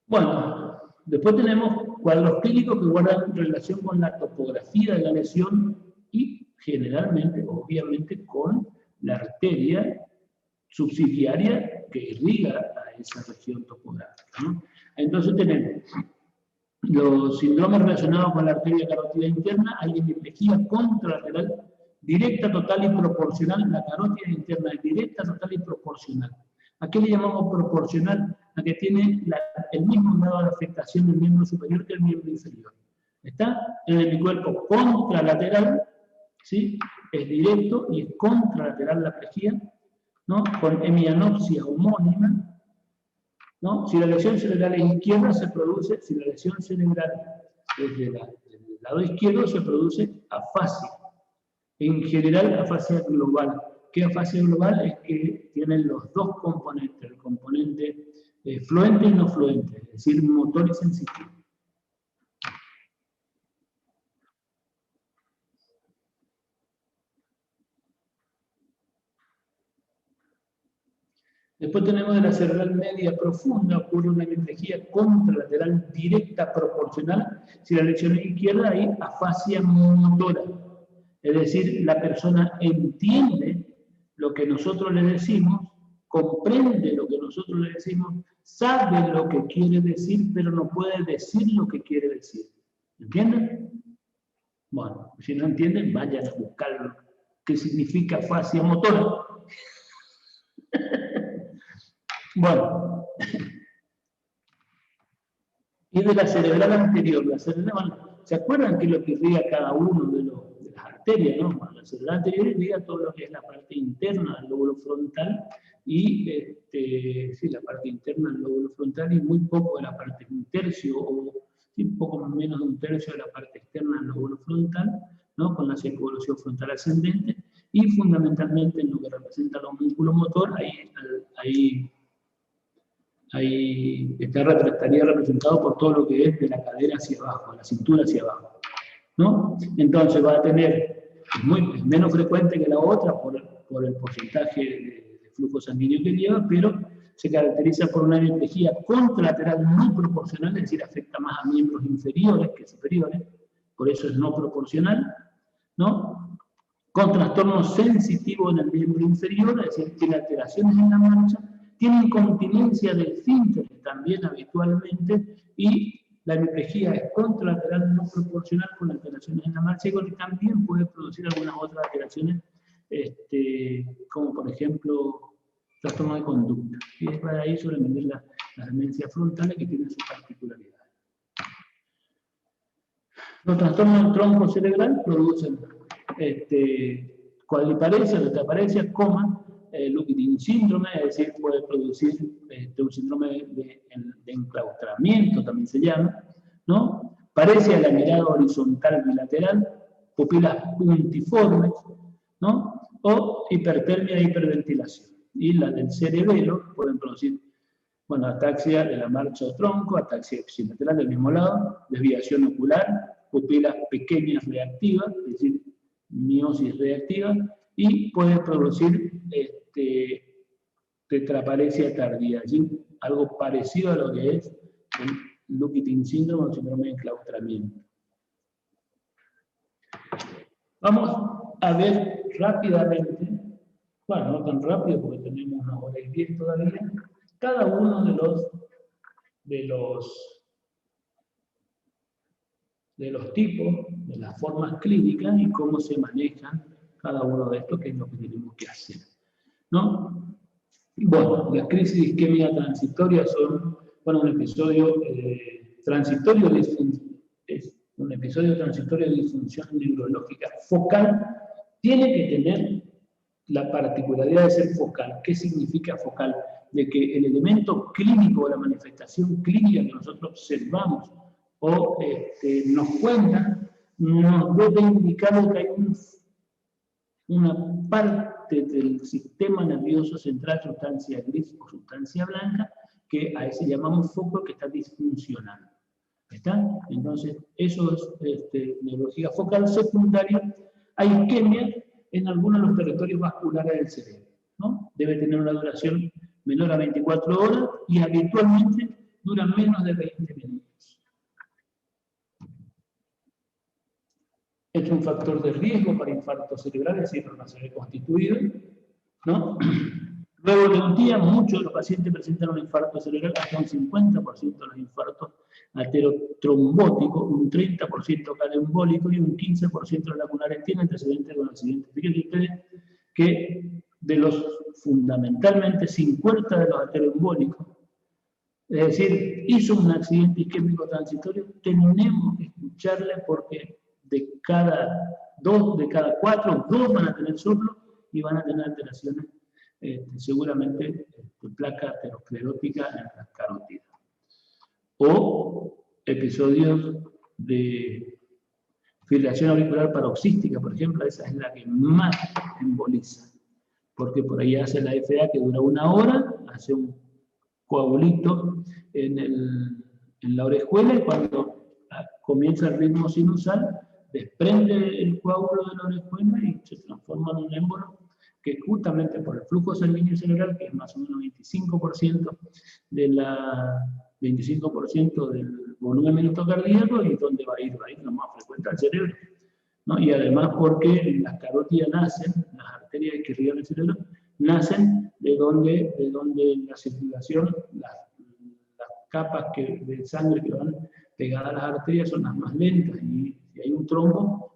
Bueno, después tenemos cuadros clínicos que guardan relación con la topografía de la lesión y generalmente, obviamente, con la arteria subsidiaria que irriga a esa región topográfica, ¿no? Entonces tenemos los síndromes relacionados con la arteria carótida interna, hay hemiplegia contralateral directa, total y proporcional. La carótida interna es directa, total y proporcional. ¿A qué le llamamos proporcional? A que tiene el mismo grado de afectación del miembro superior que el miembro inferior. Está en el cuerpo contralateral, ¿sí? Es directo y es contralateral la plejía, ¿no? Con hemianopsia homónima, ¿no? Si la lesión cerebral es izquierda, se produce, si la lesión cerebral es del lado izquierdo, se produce afasia. En general, afasia global. ¿Qué afasia global? Es que tienen los dos componentes, el componente fluente y no fluente, es decir, motor y sensitivo. Después tenemos de la cerebral media profunda, ocurre una hemiplegia contralateral directa proporcional. Si la lesión es izquierda, hay afasia motora. Es decir, la persona entiende lo que nosotros le decimos, comprende lo que nosotros le decimos, sabe lo que quiere decir, pero no puede decir lo que quiere decir. ¿Entienden? Bueno, si no entienden, vayan a buscarlo. ¿Qué significa afasia motora? Bueno, y de la cerebral anterior, ¿se acuerdan que lo que irriga cada uno de las arterias, ¿no? Bueno, la cerebral anterior irriga todo lo que es la parte interna del lóbulo frontal y sí, la parte interna del lóbulo frontal y muy poco de la parte, un tercio o sí, un poco menos de un tercio de la parte externa del lóbulo frontal, ¿no? Con la circunvalación frontal ascendente y fundamentalmente en lo que representa el músculo motor, ahí estaría representado por todo lo que es de la cadera hacia abajo, de la cintura hacia abajo, ¿no? Entonces va a tener, es menos frecuente que la otra por el porcentaje de flujo sanguíneo que lleva, pero se caracteriza por una hemiplegia contralateral no proporcional, es decir, afecta más a miembros inferiores que superiores, por eso es no proporcional, ¿no? Con trastorno sensitivo en el miembro inferior, es decir, tiene alteraciones en la marcha, tiene incontinencia de esfínteres también habitualmente, y la hemiplegia es contralateral no proporcional con alteraciones en la marcha, y también puede producir algunas otras alteraciones, como por ejemplo trastorno de conducta. Y es para ahí suelen venir las demencias frontales que tienen sus particularidades. Los trastornos del tronco cerebral producen cuadriparesia, tetraparesia, coma, Lupin síndrome, es decir, puede producir un síndrome de enclaustramiento, también se llama, ¿no? Parecia de la mirada horizontal bilateral, pupilas puntiformes, ¿no? O hipertermia e hiperventilación. Y la del cerebelo pueden producir, bueno, ataxia de la marcha o tronco, ataxia epilateral del mismo lado, desviación ocular, pupilas pequeñas reactivas, es decir, miosis reactiva, y puede producir tetraparesia tardía, ¿sí? Algo parecido a lo que es el Lupin síndrome o síndrome de enclaustramiento. Vamos a ver rápidamente, bueno, no tan rápido porque tenemos 1:10 todavía, cada uno de los tipos, de las formas clínicas y cómo se manejan cada uno de estos, que es lo que tenemos que hacer, ¿no? Bueno, las crisis de isquemia transitoria son, bueno, un episodio transitorio de disfunción neurológica focal. Tiene que tener la particularidad de ser focal. ¿Qué significa focal? De que el elemento clínico o la manifestación clínica que nosotros observamos o nos cuentan, nos debe indicar que hay una parte del sistema nervioso central, sustancia gris o sustancia blanca, que a ese llamamos foco que está disfuncionando. ¿Está? Entonces, eso es neurología focal secundaria a isquemia en algunos de los territorios vasculares del cerebro, ¿no? Debe tener una duración menor a 24 horas y habitualmente dura menos de 20 minutos. Es un factor de riesgo para infartos cerebrales y hipertensión constituido, ¿no? Luego de un día, muchos de los pacientes presentan un infarto cerebral, hasta un 50% de los infartos aterotrombóticos, un 30% cardioembólico y un 15% de los laculares tienen antecedentes de un accidente. Fíjense ustedes que de los fundamentalmente 50 de los ateroembólicos, es decir, hizo un accidente isquémico transitorio, tenemos que escucharle porque de cada 4, 2 van a tener soplo y van a tener alteraciones seguramente placa aterosclerótica en las carótidas. O episodios de fibrilación auricular paroxística, por ejemplo, esa es la que más emboliza, porque por ahí hace la FA que dura 1 hora, hace un coagulito en la orejuela y cuando comienza el ritmo sinusal, desprende el coágulo de la orejuela y se transforma en un émbolo que justamente por el flujo sanguíneo cerebral, que es más o menos 25% del volumen minuto cardíaco, y donde va a ir lo más frecuente al cerebro, ¿no? Y además porque las carótidas nacen, las arterias que irrigan el cerebro, nacen de donde la circulación, las capas de sangre que van pegadas a las arterias son las más lentas, y si hay un trombo,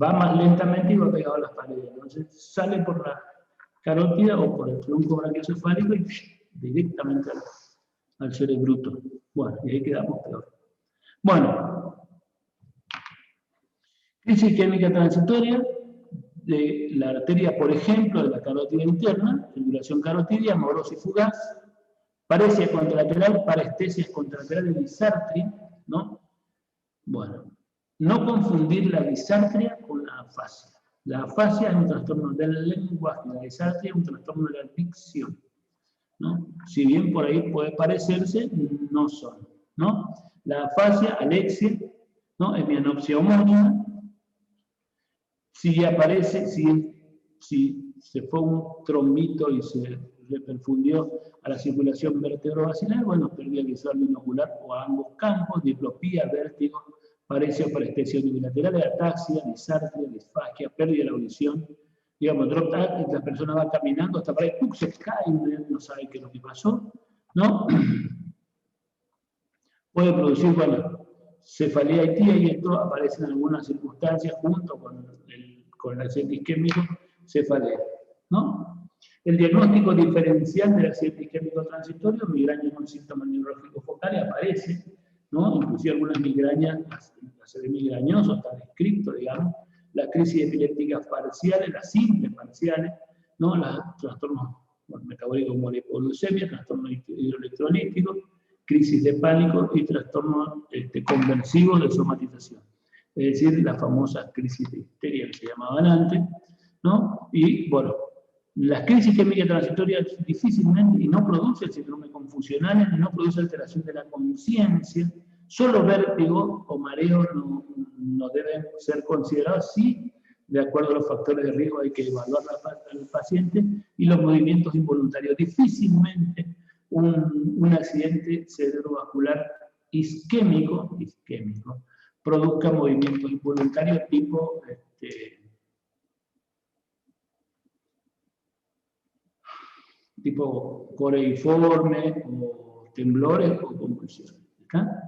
va más lentamente y va pegado a las paredes. Entonces sale por la carótida o por el tronco brachiocefálico y directamente al cerebruto. Bueno, y ahí quedamos peor. Bueno, crisis isquémica transitoria de la arteria, por ejemplo, de la carótida interna, fibrilación carotidia, amorosa y fugaz, paresia contralateral, parestesia contralateral de disartria, ¿no? Bueno, no confundir la disartria con la afasia. La afasia es un trastorno del lenguaje, la disartria es un trastorno de la dicción, ¿no? Si bien por ahí puede parecerse, no son, ¿no? La afasia, alexia, ¿no? Hemianopsia homónima. Si aparece, si se fue un trombito y se reperfundió a la circulación vertebrovascular, bueno, pérdida visual binocular o a ambos campos, diplopía, vértigo, paresia o parestesia unilateral, ataxia, disartria, disfagia, pérdida de la audición. Digamos, drop tag, la persona va caminando hasta para ahí, se cae, no sabe qué es lo que pasó, ¿no? Puede producir, bueno, cefalea y tía, y esto aparece en algunas circunstancias junto con el accidente isquémico, cefalea, ¿no? El diagnóstico diferencial del accidente isquémico transitorio, migraña con síntomas neurológicos focales, aparece, ¿no? Inclusive algunas migrañas, se ve migrañoso, está descrito, digamos, las crisis epilépticas parciales, las simples parciales, ¿no? Los trastornos metabólicos como la hipoglucemia, trastornos hidroelectrolíticos, crisis de pánico y trastornos conversivos de somatización. Es decir, la famosa crisis de histeria que se llamaban antes, ¿no? Y bueno, las crisis isquémicas transitorias difícilmente, y no produce síndrome confusionales, no produce alteración de la conciencia, solo vértigo o mareo no deben ser considerados, sí, de acuerdo a los factores de riesgo hay que evaluar al paciente, y los movimientos involuntarios. Difícilmente un accidente cerebrovascular isquémico produzca movimientos involuntarios tipo coreiforme o temblores o convulsiones. ¿Está?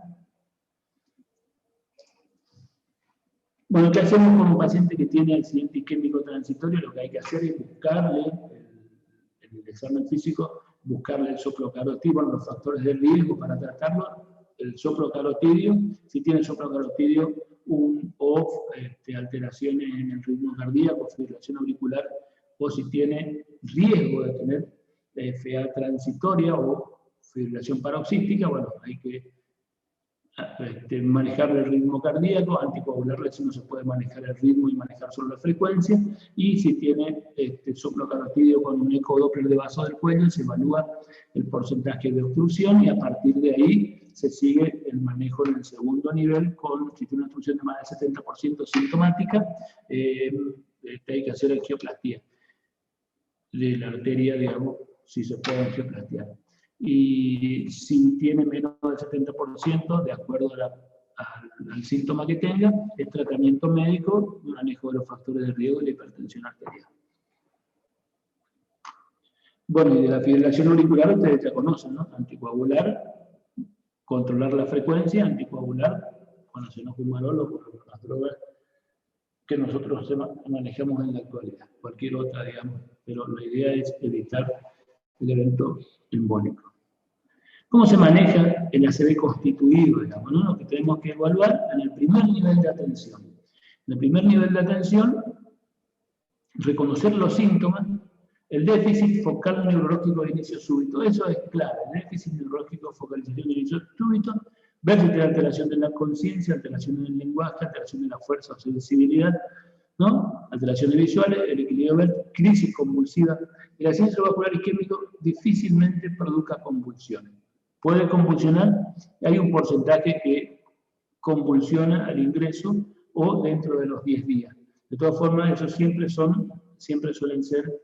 Bueno, ¿qué hacemos con un paciente que tiene accidente isquémico transitorio? Lo que hay que hacer es buscarle, en el examen físico, buscarle el soplo carotidio, los factores de riesgo para tratarlo, el soplo carotidio, si tiene soplo carotidio, alteraciones en el ritmo cardíaco, fibrilación auricular, o si tiene riesgo de tener FA transitoria o fibrilación paroxística, bueno, hay que manejar el ritmo cardíaco, anticoagularle si no se puede manejar el ritmo y manejar solo la frecuencia, y si tiene soplo carotídeo con un ecodoppler de vaso del cuello, se evalúa el porcentaje de obstrucción y a partir de ahí se sigue el manejo en el segundo nivel con, si tiene una obstrucción de más del 70% sintomática, hay que hacer angioplastía de la arteria, digamos, si se puede angioplastiar. Y si tiene menos del 70%, de acuerdo al síntoma que tenga, el tratamiento médico, manejo de los factores de riesgo y la hipertensión arterial. Bueno, y de la fibrilación auricular ustedes ya conocen, ¿no? Anticoagular, controlar la frecuencia, anticoagular, cuando se nos fumarol o por las drogas que nosotros manejamos en la actualidad, cualquier otra, digamos, pero la idea es evitar el evento embólico. ¿Cómo se maneja el ACV constituido, digamos, ¿no? Lo que tenemos que evaluar en el primer nivel de atención. En el primer nivel de atención, reconocer los síntomas, el déficit focal neurológico de inicio súbito, eso es clave, el déficit neurológico focalización de inicio súbito, ver si tiene alteración de la conciencia, alteración del lenguaje, alteración de la fuerza o sensibilidad, ¿no? Alteraciones visuales, el equilibrio, crisis convulsiva. El accidente cerebrovascular isquémico difícilmente produzca convulsiones. Puede convulsionar, hay un porcentaje que convulsiona al ingreso o dentro de los 10 días. De todas formas, esos siempre suelen ser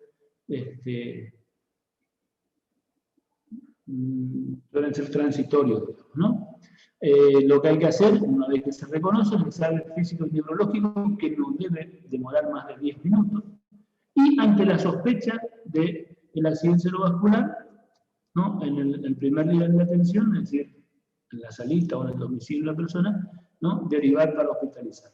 transitorios, ¿no? Lo que hay que hacer, una vez que se reconoce, es el examen físico y neurológico, que no debe demorar más de 10 minutos, y ante la sospecha del accidente cerebrovascular, ¿no? En el primer nivel de atención, es decir, en la salita o en el domicilio de la persona, ¿no? Derivar para hospitalizar.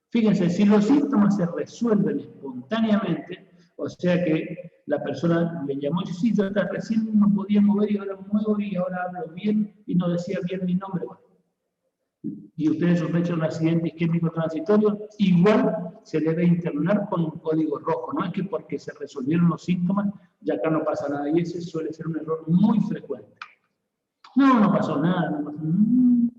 Fíjense, si los síntomas se resuelven espontáneamente, o sea que la persona le llamó y dice, sí, yo hasta recién no podía mover y ahora muevo y ahora hablo bien y no decía bien mi nombre. Bueno, y ustedes sospechan un accidente isquémico transitorio, igual se debe internar con un código rojo. No es que porque se resolvieron los síntomas, ya acá no pasa nada. Y ese suele ser un error muy frecuente. No pasó nada. No pasó nada.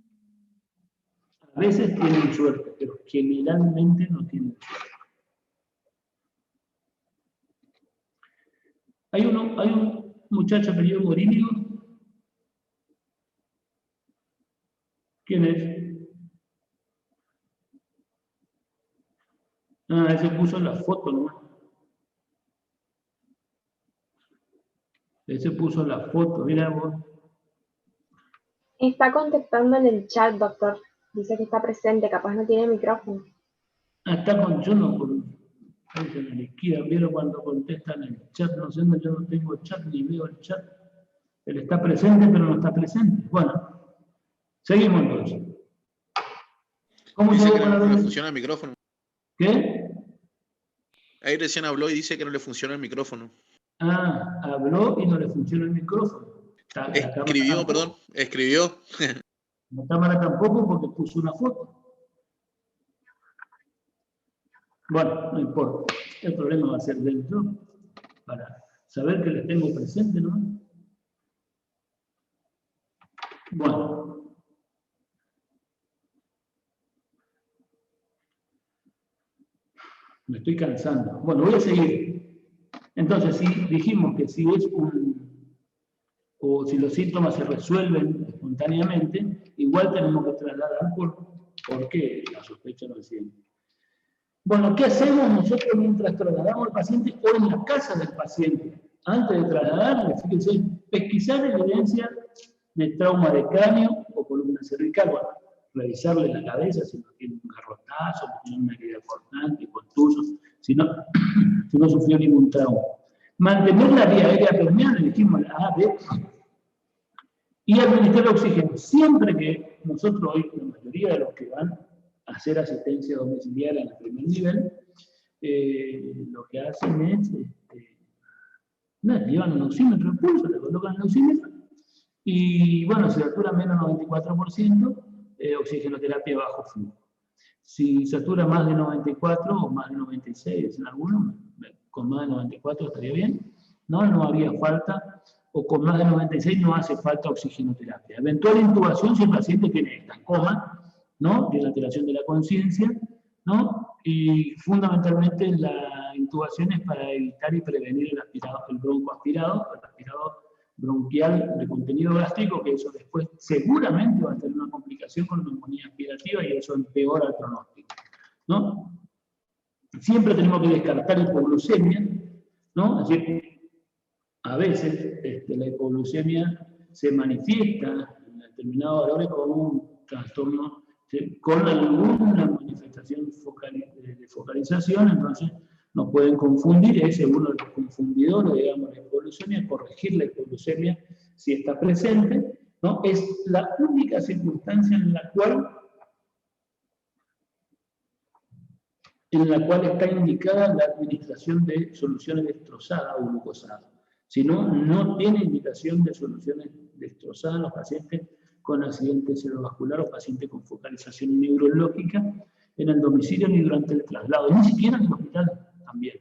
A veces tienen suerte, pero generalmente no tienen suerte. Hay un muchacho apellido Morínigo. ¿Quién es? Ah, ese puso la foto nomás. Ese puso la foto, mira vos. Está contestando en el chat, doctor. Dice que está presente, capaz no tiene micrófono. Ah, está con yo no, ahí se me liquida, vieron cuando contestan en el chat, no sé, yo no tengo chat ni veo el chat. Él está presente, pero no está presente. Bueno, seguimos entonces. ¿Cómo dice se que no llama? le funciona el micrófono. ¿Qué? Ahí recién habló y dice que no le funciona el micrófono. Ah, habló y no le funciona el micrófono. Escribió, perdón, escribió. La cámara tampoco porque puso una foto. Bueno, no importa. El problema va a ser dentro, para saber que les tengo presente, ¿no? Bueno. Me estoy cansando. Bueno, voy a seguir. Entonces, si dijimos que si es o si los síntomas se resuelven espontáneamente, igual tenemos que trasladar porque la sospecha no es siempre. Bueno, ¿qué hacemos nosotros mientras trasladamos al paciente o en la casa del paciente? Antes de trasladarle, fíjense, pesquisar evidencia de trauma de cráneo o columna cervical. Bueno, revisarle la cabeza si no tiene un garrotazo, si no tiene una herida cortante, contuso, si no sufrió ningún trauma. Mantener la vía aérea permeable, dijimos la AB, y administrar oxígeno. Siempre que nosotros hoy, la mayoría de los que van a hacer asistencia domiciliaria en el primer nivel, lo que hacen es, llevan un oxímetro de pulso, le colocan el oxímetro, y bueno, si satura menos 94%, oxigenoterapia bajo flujo. Si satura más de 94 o más de 96 en algunos, con más de 94 estaría bien, no había falta o con más de 96 no hace falta oxigenoterapia. Eventual intubación si el paciente tiene coma, ¿no? Tiene alteración de la conciencia, ¿no? Y fundamentalmente la intubación es para evitar y prevenir el bronco aspirado, el aspirado bronquial de contenido gástrico, que eso después seguramente va a tener una complicación con neumonía aspirativa y eso empeora el pronóstico, ¿no? Siempre tenemos que descartar hipoglucemia, ¿no? Es decir, a veces la hipoglucemia se manifiesta en determinados valores con un trastorno, con alguna manifestación de focalización, entonces nos pueden confundir, es uno de los confundidores, digamos, la hipoglucemia, corregir la hipoglucemia si está presente, ¿no? Es la única circunstancia en la cual está indicada la administración de soluciones destrozadas o glucosadas. Si no, no tiene indicación de soluciones destrozadas en los pacientes con accidente cerebrovascular o pacientes con focalización neurológica en el domicilio ni durante el traslado, ni siquiera en el hospital también.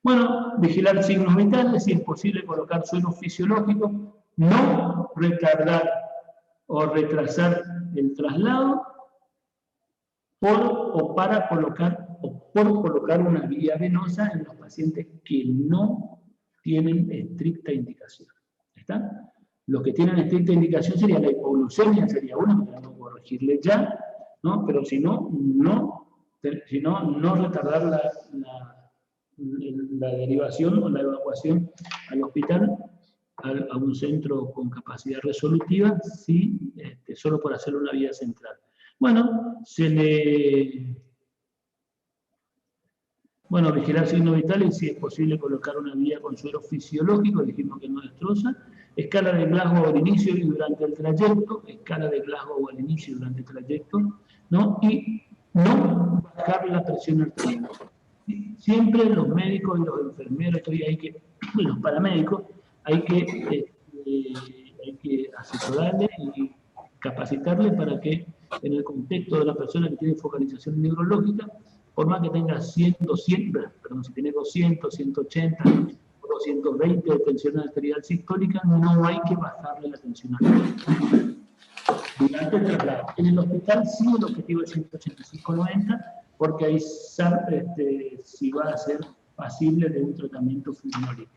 Bueno, vigilar signos vitales, si es posible colocar sueros fisiológicos, no retardar o retrasar el traslado por colocar una vía venosa en los pacientes que no tienen estricta indicación. ¿Está? Los que tienen estricta indicación sería la hipoglucemia, sería uno que tenemos que corregirle ya, ¿no? Pero si no, no retardar la derivación o la evacuación al hospital, a un centro con capacidad resolutiva, sí, solo por hacer una vía central. Bueno, vigilar signos vitales, si es posible colocar una vía con suero fisiológico, dijimos que no destroza. Escala de Glasgow al inicio y durante el trayecto, escala de Glasgow al inicio y durante el trayecto, ¿no? Y no bajar la presión arterial. Siempre los médicos y los enfermeros, los paramédicos, hay que asesorarles y capacitarles para que en el contexto de la persona que tiene focalización neurológica, por más que tenga 100, 200, perdón, si tiene 200, 180 o 220 de tensión arterial sistólica, no hay que bajarle la tensión arterial. Durante el traslado. En el hospital sí el objetivo es 185-90, porque ahí si va a ser pasible de un tratamiento fibrinolítico.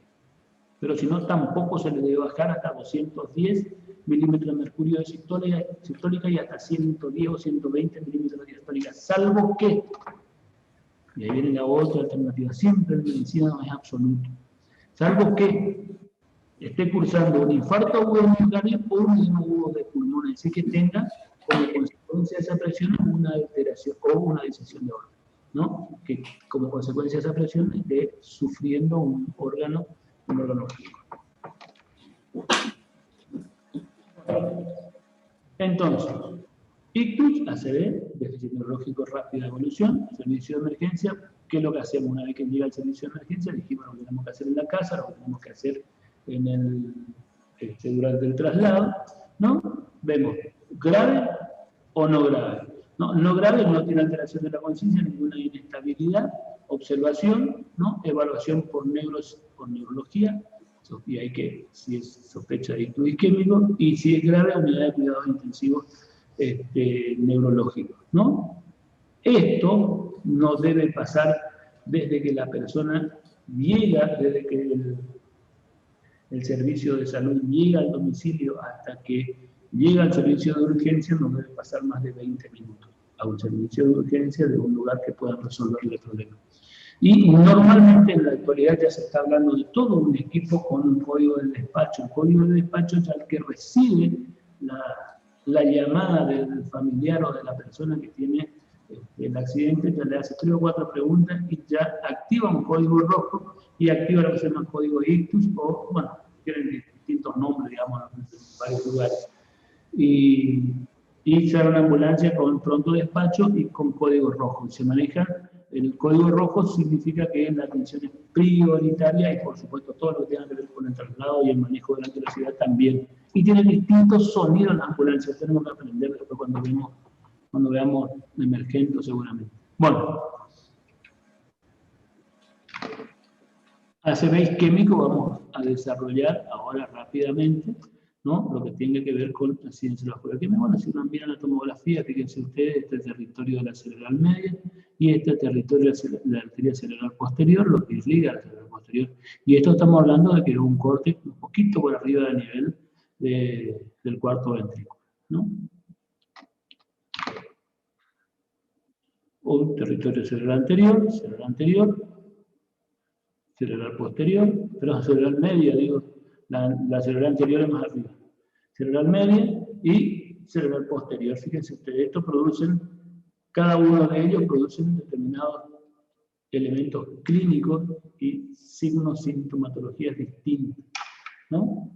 Pero si no, tampoco se le debe bajar hasta 210 milímetros de mercurio de sistólica y hasta 110 o 120 milímetros de diastólica, salvo que, y ahí viene la otra alternativa, siempre en medicina no es absoluto, salvo que esté cursando un infarto agudo de miocardio o un edema agudo de pulmón, es decir, que tenga como consecuencia de esa presión una alteración o una disección de órgano, ¿no? Que como consecuencia de esa presión esté sufriendo un órgano físico. Entonces, ictus, ACV, déficit neurológico rápida evolución, servicio de emergencia. ¿Qué es lo que hacemos una vez que llega el servicio de emergencia? Dijimos lo que tenemos que hacer en la casa, lo que tenemos que hacer durante el traslado, ¿no? Vemos grave o no grave. No grave, no tiene alteración de la conciencia, ninguna inestabilidad, observación, ¿no? Evaluación por neurología, y hay que, si es sospecha de ictus isquémico, y si es grave, unidad de cuidados intensivos neurológicos, ¿no? Esto no debe pasar desde que la persona llega, desde que el servicio de salud llega al domicilio hasta que llega al servicio de urgencia, no debe pasar más de 20 minutos a un servicio de urgencia de un lugar que pueda resolverle el problema. Y normalmente en la actualidad ya se está hablando de todo un equipo con un código de despacho. El código de despacho es el que recibe la llamada del familiar o de la persona que tiene el accidente, ya le hace 3 o 4 preguntas y ya activa un código rojo y activa lo que se llama código ictus, o bueno, tienen distintos nombres, digamos, en varios lugares. Y se da una ambulancia con pronto despacho y con código rojo. Se maneja, el código rojo significa que la atención es prioritaria y por supuesto todo lo que tenga que ver con el traslado y el manejo de la velocidad también. Y tiene distintos sonidos en las ambulancias, tenemos que aprender después cuando veamos emergentes seguramente. Bueno. ACV isquémico vamos a desarrollar ahora rápidamente, ¿no? Lo que tiene que ver con la ciencia vascular. Bueno, si uno mira la tomografía, fíjense ustedes, este es el territorio de la cerebral media y este es el territorio de la arteria cerebral posterior, lo que irriga a la cerebral posterior. Y esto estamos hablando de que es un corte un poquito por arriba del nivel del cuarto ventrículo, ¿no? Un territorio cerebral anterior, cerebral posterior, pero cerebral media, digo, la cerebral anterior es más arriba. Cerebral media y cerebral posterior. Fíjense ustedes, estos producen, cada uno de ellos producen determinados elementos clínicos y signos, sintomatologías distintas, ¿no?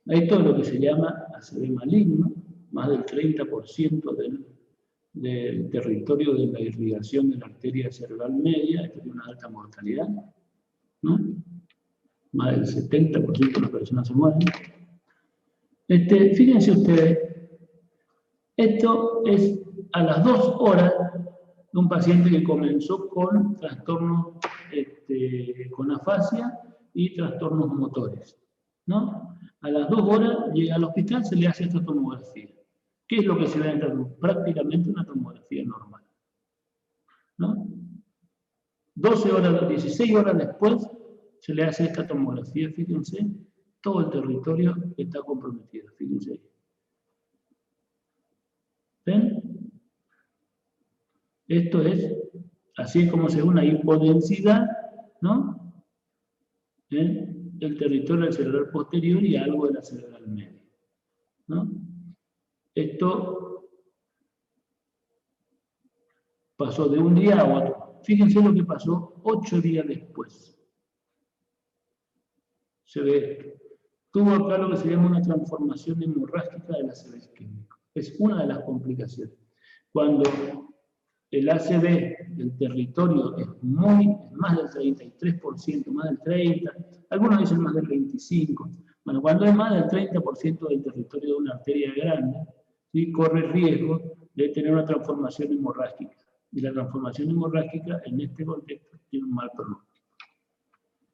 Esto es lo que se llama ACV maligno, más del 30% del territorio de la irrigación de la arteria cerebral media, esto tiene una alta mortalidad, ¿no? Más del 70% de las personas se mueren. Fíjense ustedes, esto es a las 2 horas de un paciente que comenzó con trastornos, con afasia y trastornos motores, ¿no? A las 2 horas llega al hospital, se le hace esta tomografía. ¿Qué es lo que se ve en el? Prácticamente una tomografía normal, ¿no? 12 horas, 16 horas después, se le hace esta tomografía, fíjense, todo el territorio está comprometido, fíjense. ¿Ven? Esto es, así como según una hipodensidad, ¿no? En el territorio del cerebral posterior y algo de la cerebral media, ¿no? Esto pasó de un día a otro. Fíjense lo que pasó 8 días después. Se ve esto. Tuvo acá lo que se llama una transformación hemorrágica del ACV isquémico. Es una de las complicaciones. Cuando el ACV del territorio es más del 33%, más del 30%, algunos dicen más del 25%. Bueno, cuando es más del 30% del territorio de una arteria grande, ¿sí? Corre riesgo de tener una transformación hemorrágica. Y la transformación hemorrágica en este contexto tiene un mal pronóstico.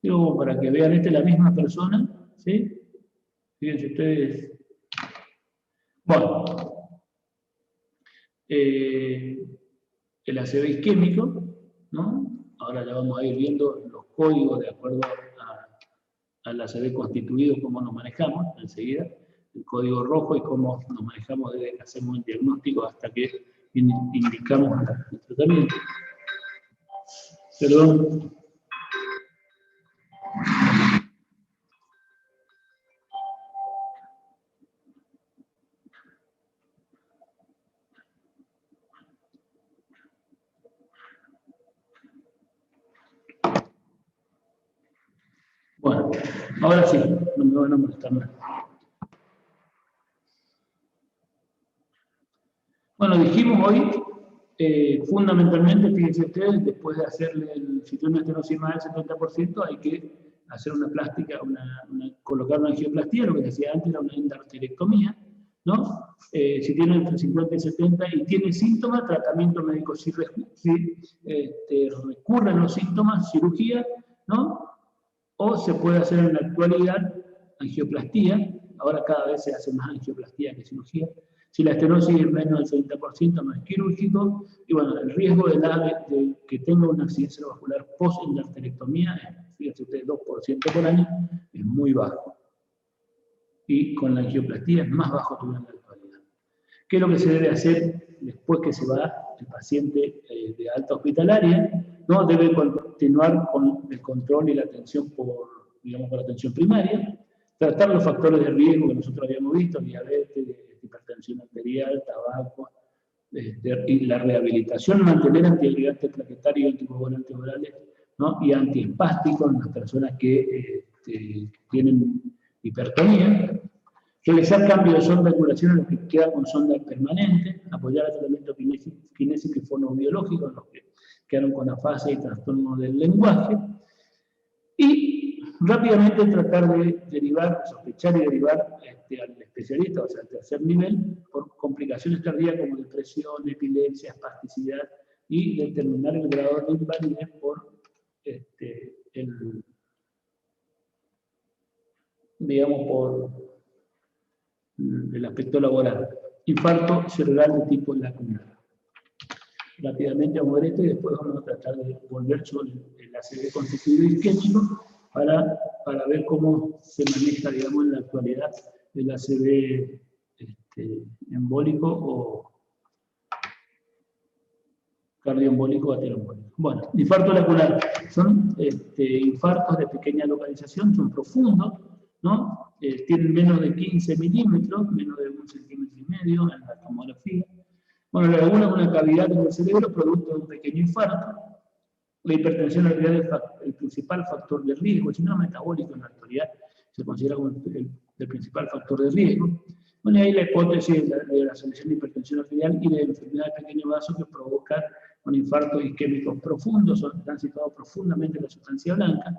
Digo, para que vean, esta es la misma persona, ¿sí? Fíjense ustedes. Bueno, el ACV isquémico, ¿no? Ahora ya vamos a ir viendo los códigos de acuerdo al ACV constituido, cómo nos manejamos enseguida. El código rojo y cómo nos manejamos desde que hacemos el diagnóstico hasta que indicamos el tratamiento. Perdón. Bueno, ahora sí, no me van a molestar más. Bueno, dijimos hoy, fundamentalmente, fíjense ustedes, después de hacerle el citrón de estenosis más del 70%, hay que hacer una plástica, colocar una angioplastía, lo que se hacía antes era una endarterectomía, ¿no? Si tiene entre 50 y 70 y tiene síntomas, tratamiento médico. Si recurren los síntomas, cirugía, ¿no? O se puede hacer en la actualidad angioplastía, ahora cada vez se hace más angioplastía que cirugía. Si la estenosis es menos del 60% no es quirúrgico, y bueno, el riesgo de que tenga un accidente cerebrovascular post-endarterectomía, fíjense ustedes, 2% por año, es muy bajo. Y con la angioplastía es más bajo todavía en la actualidad. ¿Qué es lo que se debe hacer después que se va el paciente de alta hospitalaria? ¿No? Debe continuar con el control y la atención por la atención primaria, tratar los factores de riesgo que nosotros habíamos visto, diabetes, hipertensión arterial, tabaco, y la rehabilitación, mantener antiagregantes plaquetarios, anticoagulantes orales, ¿no? Y antiespásticos en las personas que tienen hipertonía, realizar cambio de sonda de curación en los que quedan con sonda permanente, apoyar el tratamiento kinésico y fonobiológico en los que quedaron con afasia y trastorno del lenguaje, y rápidamente tratar de derivar, sospechar y derivar al especialista, o sea, al tercer nivel, por complicaciones cardíacas como depresión, epilepsia, espasticidad, y determinar el grado de invalidez por el aspecto laboral. Infarto cerebral de tipo lacunar. Rápidamente vamos a ver esto y después vamos a tratar de volver sobre el ACV constituido isquémico para ver cómo se maneja, digamos, en la actualidad el ACV embólico o cardioembólico o ateroembólico. Bueno, infarto lacunar son infartos de pequeña localización, son profundos, ¿no? Tienen menos de 15 milímetros, menos de 1,5 centímetros en la tomografía. Bueno, la laguna es una cavidad en el cerebro producto de un pequeño infarto. La hipertensión arterial es el principal factor de riesgo, el síndrome metabólico en la actualidad se considera como el principal factor de riesgo. Bueno, y hay la hipótesis de la asociación de hipertensión arterial y de enfermedad de pequeño vaso que provocan un infarto isquémicos profundos, están situados profundamente en la sustancia blanca,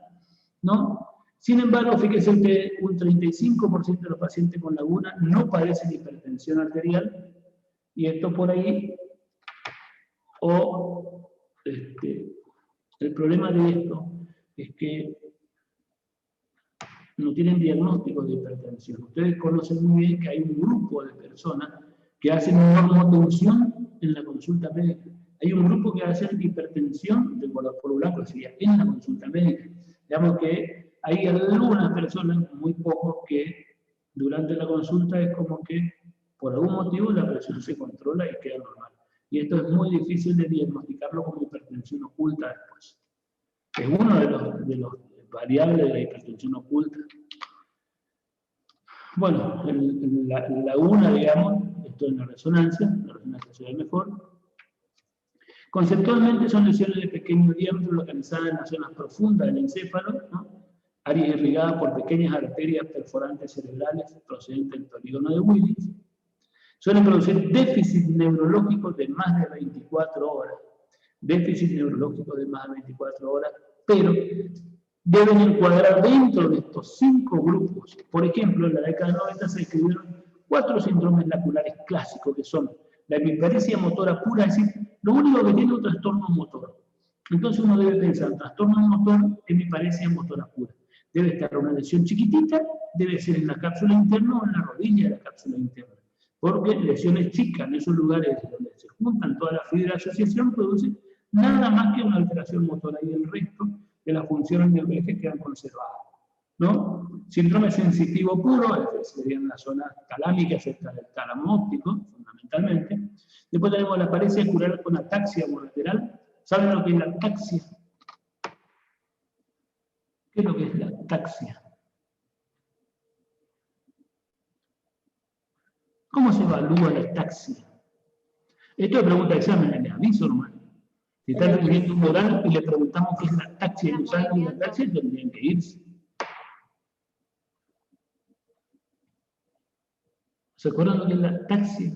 ¿no? Sin embargo, fíjese que un 35% de los pacientes con laguna no padecen hipertensión arterial, y esto por ahí, el problema de esto es que no tienen diagnóstico de hipertensión. Ustedes conocen muy bien que hay un grupo de personas que hacen normotensión en la consulta médica. Hay un grupo que hace hipertensión del polvo blanco, sería en la consulta médica. Digamos que hay algunas personas, muy pocos, que durante la consulta es como que por algún motivo la presión se controla y queda normal. Y esto es muy difícil de diagnosticarlo como hipertensión oculta después. Es uno de los variables de la hipertensión oculta. Bueno, la laguna, digamos, esto es la resonancia se ve mejor. Conceptualmente son lesiones de pequeño diámetro localizadas en las zonas profundas del encéfalo, ¿no? Áreas irrigadas por pequeñas arterias perforantes cerebrales procedentes del polígono de Willis. Suelen producir déficit neurológico de más de 24 horas. Déficit neurológico de más de 24 horas, pero deben encuadrar dentro de estos 5 grupos. Por ejemplo, en la década de 90 se describieron 4 síndromes laculares clásicos, que son la hemiparesia motora pura, es decir, lo único que tiene es un trastorno motor. Entonces uno debe pensar, trastorno motor, hemiparesia motora pura. Debe estar una lesión chiquitita, debe ser en la cápsula interna o en la rodilla de la cápsula interna. Porque lesiones chicas en esos lugares donde se juntan todas las fibras de asociación producen nada más que una alteración motora y el resto de las funciones neurológicas quedan conservadas, ¿no? Síndrome sensitivo puro, sería en la zona talámica, cerca del tálamo óptico, fundamentalmente. Después tenemos la paresia ocular con ataxia lateral. ¿Saben lo que es la ataxia? ¿Qué es lo que es la ataxia? ¿Cómo se evalúa la ataxia? Esto es pregunta de examen, le aviso, hermano. Si está recibiendo un oral y le preguntamos qué es la ataxia y no saben la ataxia, tendrían que irse. ¿Se acuerdan lo que es la ataxia?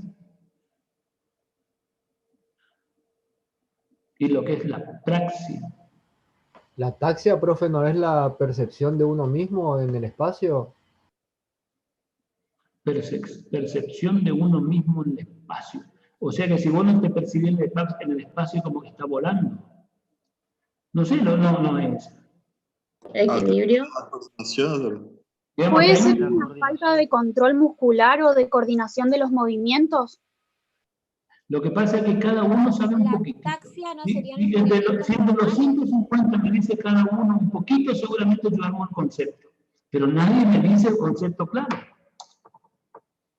Y lo que es la praxia. La ataxia, profe, ¿no es la percepción de uno mismo en el espacio? Percepción de uno mismo en el espacio. O sea que si vos no te percibís en el espacio como que está volando. No sé, no es. Equilibrio. ¿Puede ser una falta de control muscular o de coordinación de los movimientos? Lo que pasa es que cada uno sabe un La poquito. ataxia no Si serían entre los los 150 me dice cada uno un poquito, seguramente yo armo el concepto. Pero nadie me dice el concepto claro.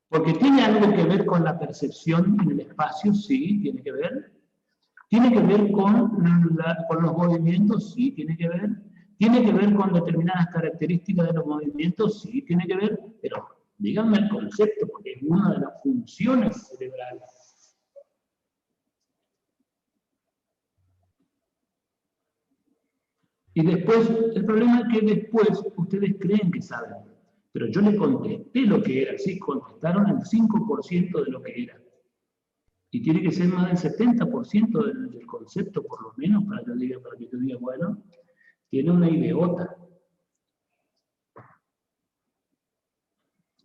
Porque tiene algo que ver con la percepción en el espacio, sí, tiene que ver. Tiene que ver con los movimientos, sí, tiene que ver. Tiene que ver con determinadas características de los movimientos, sí, tiene que ver. Pero díganme el concepto, porque es una de las funciones cerebrales. Y después, el problema es que después ustedes creen que saben. Pero yo le contesté lo que era, sí, contestaron el 5% de lo que era. Y tiene que ser más del 70% del concepto, por lo menos, para que yo diga, bueno, tiene una ideota.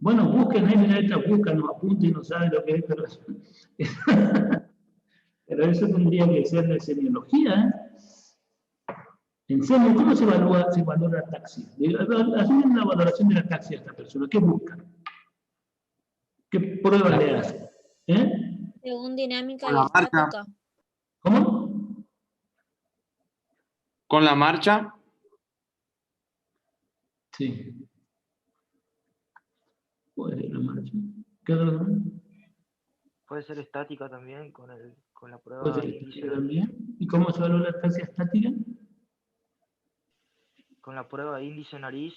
Bueno, busquen ahí, buscan, nos apunten y no saben lo que es, pero eso tendría que ser de semiología, ¿eh? En serio, ¿cómo se valora la ataxia? Hacen una valoración de la ataxia a esta persona. ¿Qué buscan? ¿Qué pruebas le hacen? Según dinámica Con y la marcha. estática. ¿Cómo? Con la marcha. Sí. Puede ser la marcha. ¿Qué otro? Puede ser estática también con la prueba Puede ser índice estática nariz. también. ¿Y cómo se valora la ataxia estática? Con la prueba índice nariz.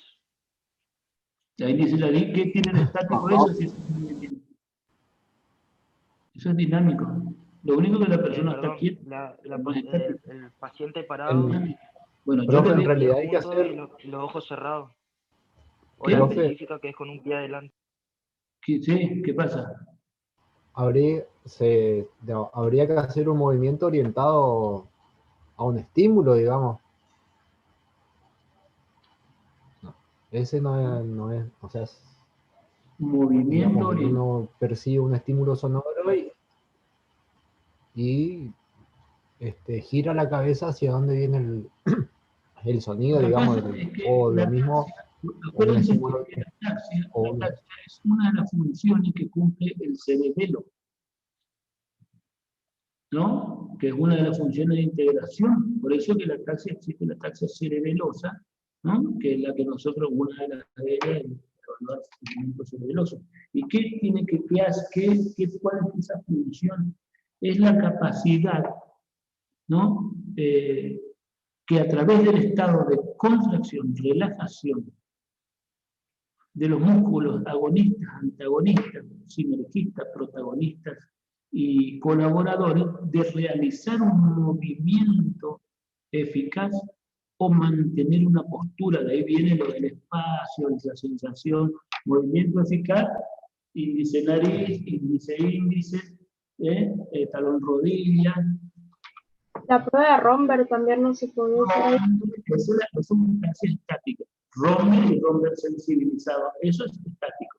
Ahí dice la ley, ¿qué tiene de estático eso? Si eso es dinámico. Lo único que la persona está quieta. El paciente parado. Bueno, Profe, yo en realidad hay que junto hacer... y los ojos cerrados. O ¿Qué? la Profe. específica que es con un pie adelante. Sí, ¿qué pasa? habría que hacer un movimiento orientado a un estímulo, digamos. No, ese no es, o sea, Movimiento digamos, orientado. uno percibe un estímulo sonoro y gira la cabeza hacia donde viene el sonido, Lo que digamos, pasa es que o la lo mismo, ataxia, acuérdense estímulo que la ataxia o un- es una de las funciones que cumple el cerebelo, ¿no? Que es una de las funciones de integración. Por eso que la ataxia existe, la ataxia cerebelosa, ¿no? Que es la que nosotros, una de las de ellas, es evaluar el funcionamiento cerebeloso. ¿Y qué tiene cuál es esa función? Es la capacidad, ¿no? Que a través del estado de contracción, relajación de los músculos agonistas, antagonistas, sinergistas, protagonistas y colaboradores, de realizar un movimiento eficaz o mantener una postura. De ahí viene lo del espacio, la sensación, movimiento eficaz, índice nariz, índice, talón rodilla. La prueba de Romberg también no se puede hacer ahí. Eso es una instancia estática. Romberg y Romberg sensibilizado, eso es estático.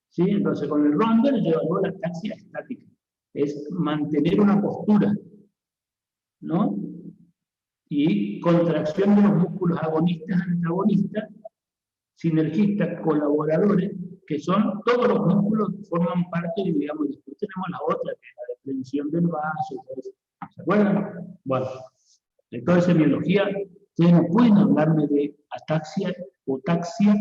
¿Sí? Entonces, con el Romberg yo evalúo la ataxia estática. Es mantener una postura, ¿no? Y contracción de los músculos agonistas, antagonistas, sinergistas, colaboradores, que son todos los músculos que forman parte, digamos, después tenemos la otra, que es la deflexión del vaso, y todo eso. ¿Se acuerdan? Bueno, de toda esa biología, ustedes no pueden hablarme de ataxia o taxia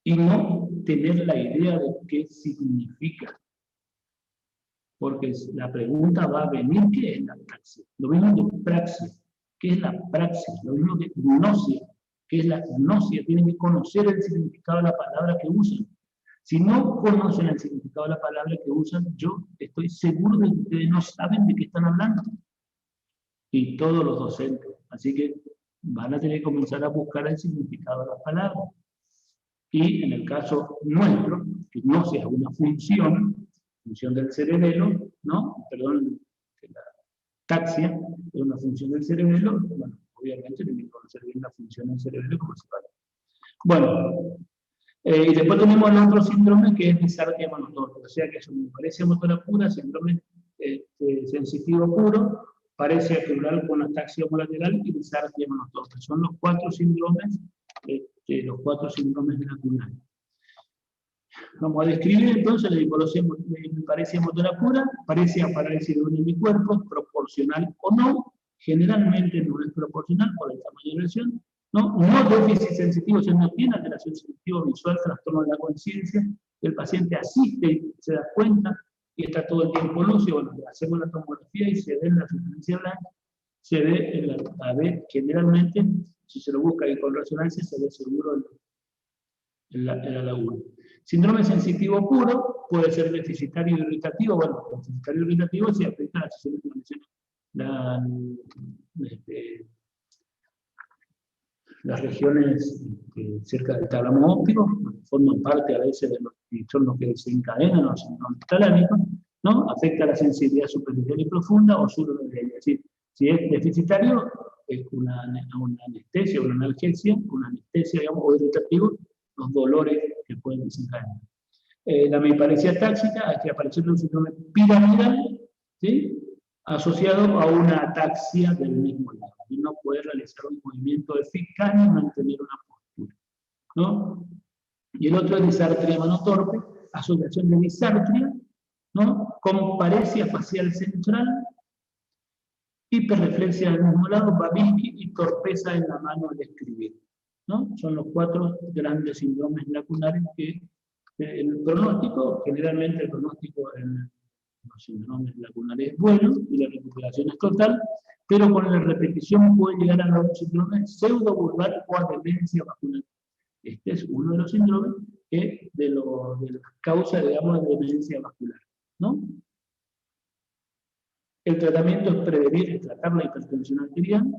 y no tener la idea de qué significa. Porque la pregunta va a venir, ¿qué es la taxia? Lo mismo que praxis, ¿qué es la praxis? Lo mismo que gnosia, ¿qué es la gnosia? Tienen que conocer el significado de la palabra que usan. Si no conocen el significado de la palabra que usan, yo estoy seguro de que ustedes no saben de qué están hablando. Y todos los docentes. Así que van a tener que comenzar a buscar el significado de las palabras. Y en el caso nuestro, que no sea una función del cerebelo, ¿no? Perdón, la taxia es una función del cerebelo, bueno, obviamente tienen que conocer bien la función del cerebelo como se vale. Bueno, y después tenemos el otro síndrome que es disarquia monotónica, o sea que es una paresia motora pura, síndrome sensitivo puro, paresia plural con ataxia homolateral y disarquia monotónica. Son los cuatro síndromes de la cunal. Vamos a describir entonces la paresia motora pura, paresia parálisis de un hemicuerpo, proporcional o no, generalmente no es proporcional por el tamaño de la lesión, no déficit sensitivo, o sea, no tiene alteración sensitiva visual, trastorno de la conciencia, el paciente asiste y se da cuenta y está todo el tiempo lúcido. Bueno, hacemos la tomografía y se ve en la sustancia blanca, se ve generalmente, si se lo busca ahí con resonancia, se ve seguro en la laguna. Síndrome sensitivo puro puede ser deficitario irritativo. Bueno, deficitario irritativo se afecta a las sesiones que las regiones cerca del tálamo óptico, forman parte a veces de los que son los que desencadenan los síndromes talámicos, ¿no? Afecta a la sensibilidad superficial y profunda o suroorbital. Es decir, si es deficitario, es una anestesia, una analgesia, digamos, o irritativo, los dolores que pueden desencadenar. La hemiparesia táxica, aquí aparece un síndrome piramidal, ¿sí? Asociado a una ataxia del mismo lado, y no puede realizar un movimiento eficaz ni mantener una postura, ¿no? Y el otro es disartria mano torpe, asociación de disartria, ¿no? Con paresia facial central, hiperreflexia del mismo lado, Babinski, y torpeza en la mano al escribir, ¿no? Son los 4 grandes síndromes lacunares que el pronóstico, generalmente el pronóstico en los síndromes lacunares es bueno y la recuperación es total, pero con la repetición puede llegar a los síndromes pseudovulvar o a demencia vascular. Este es uno de los síndromes que de las causas, digamos, de demencia vascular, ¿no? El tratamiento es prevenir, es tratar la hipertensión arterial,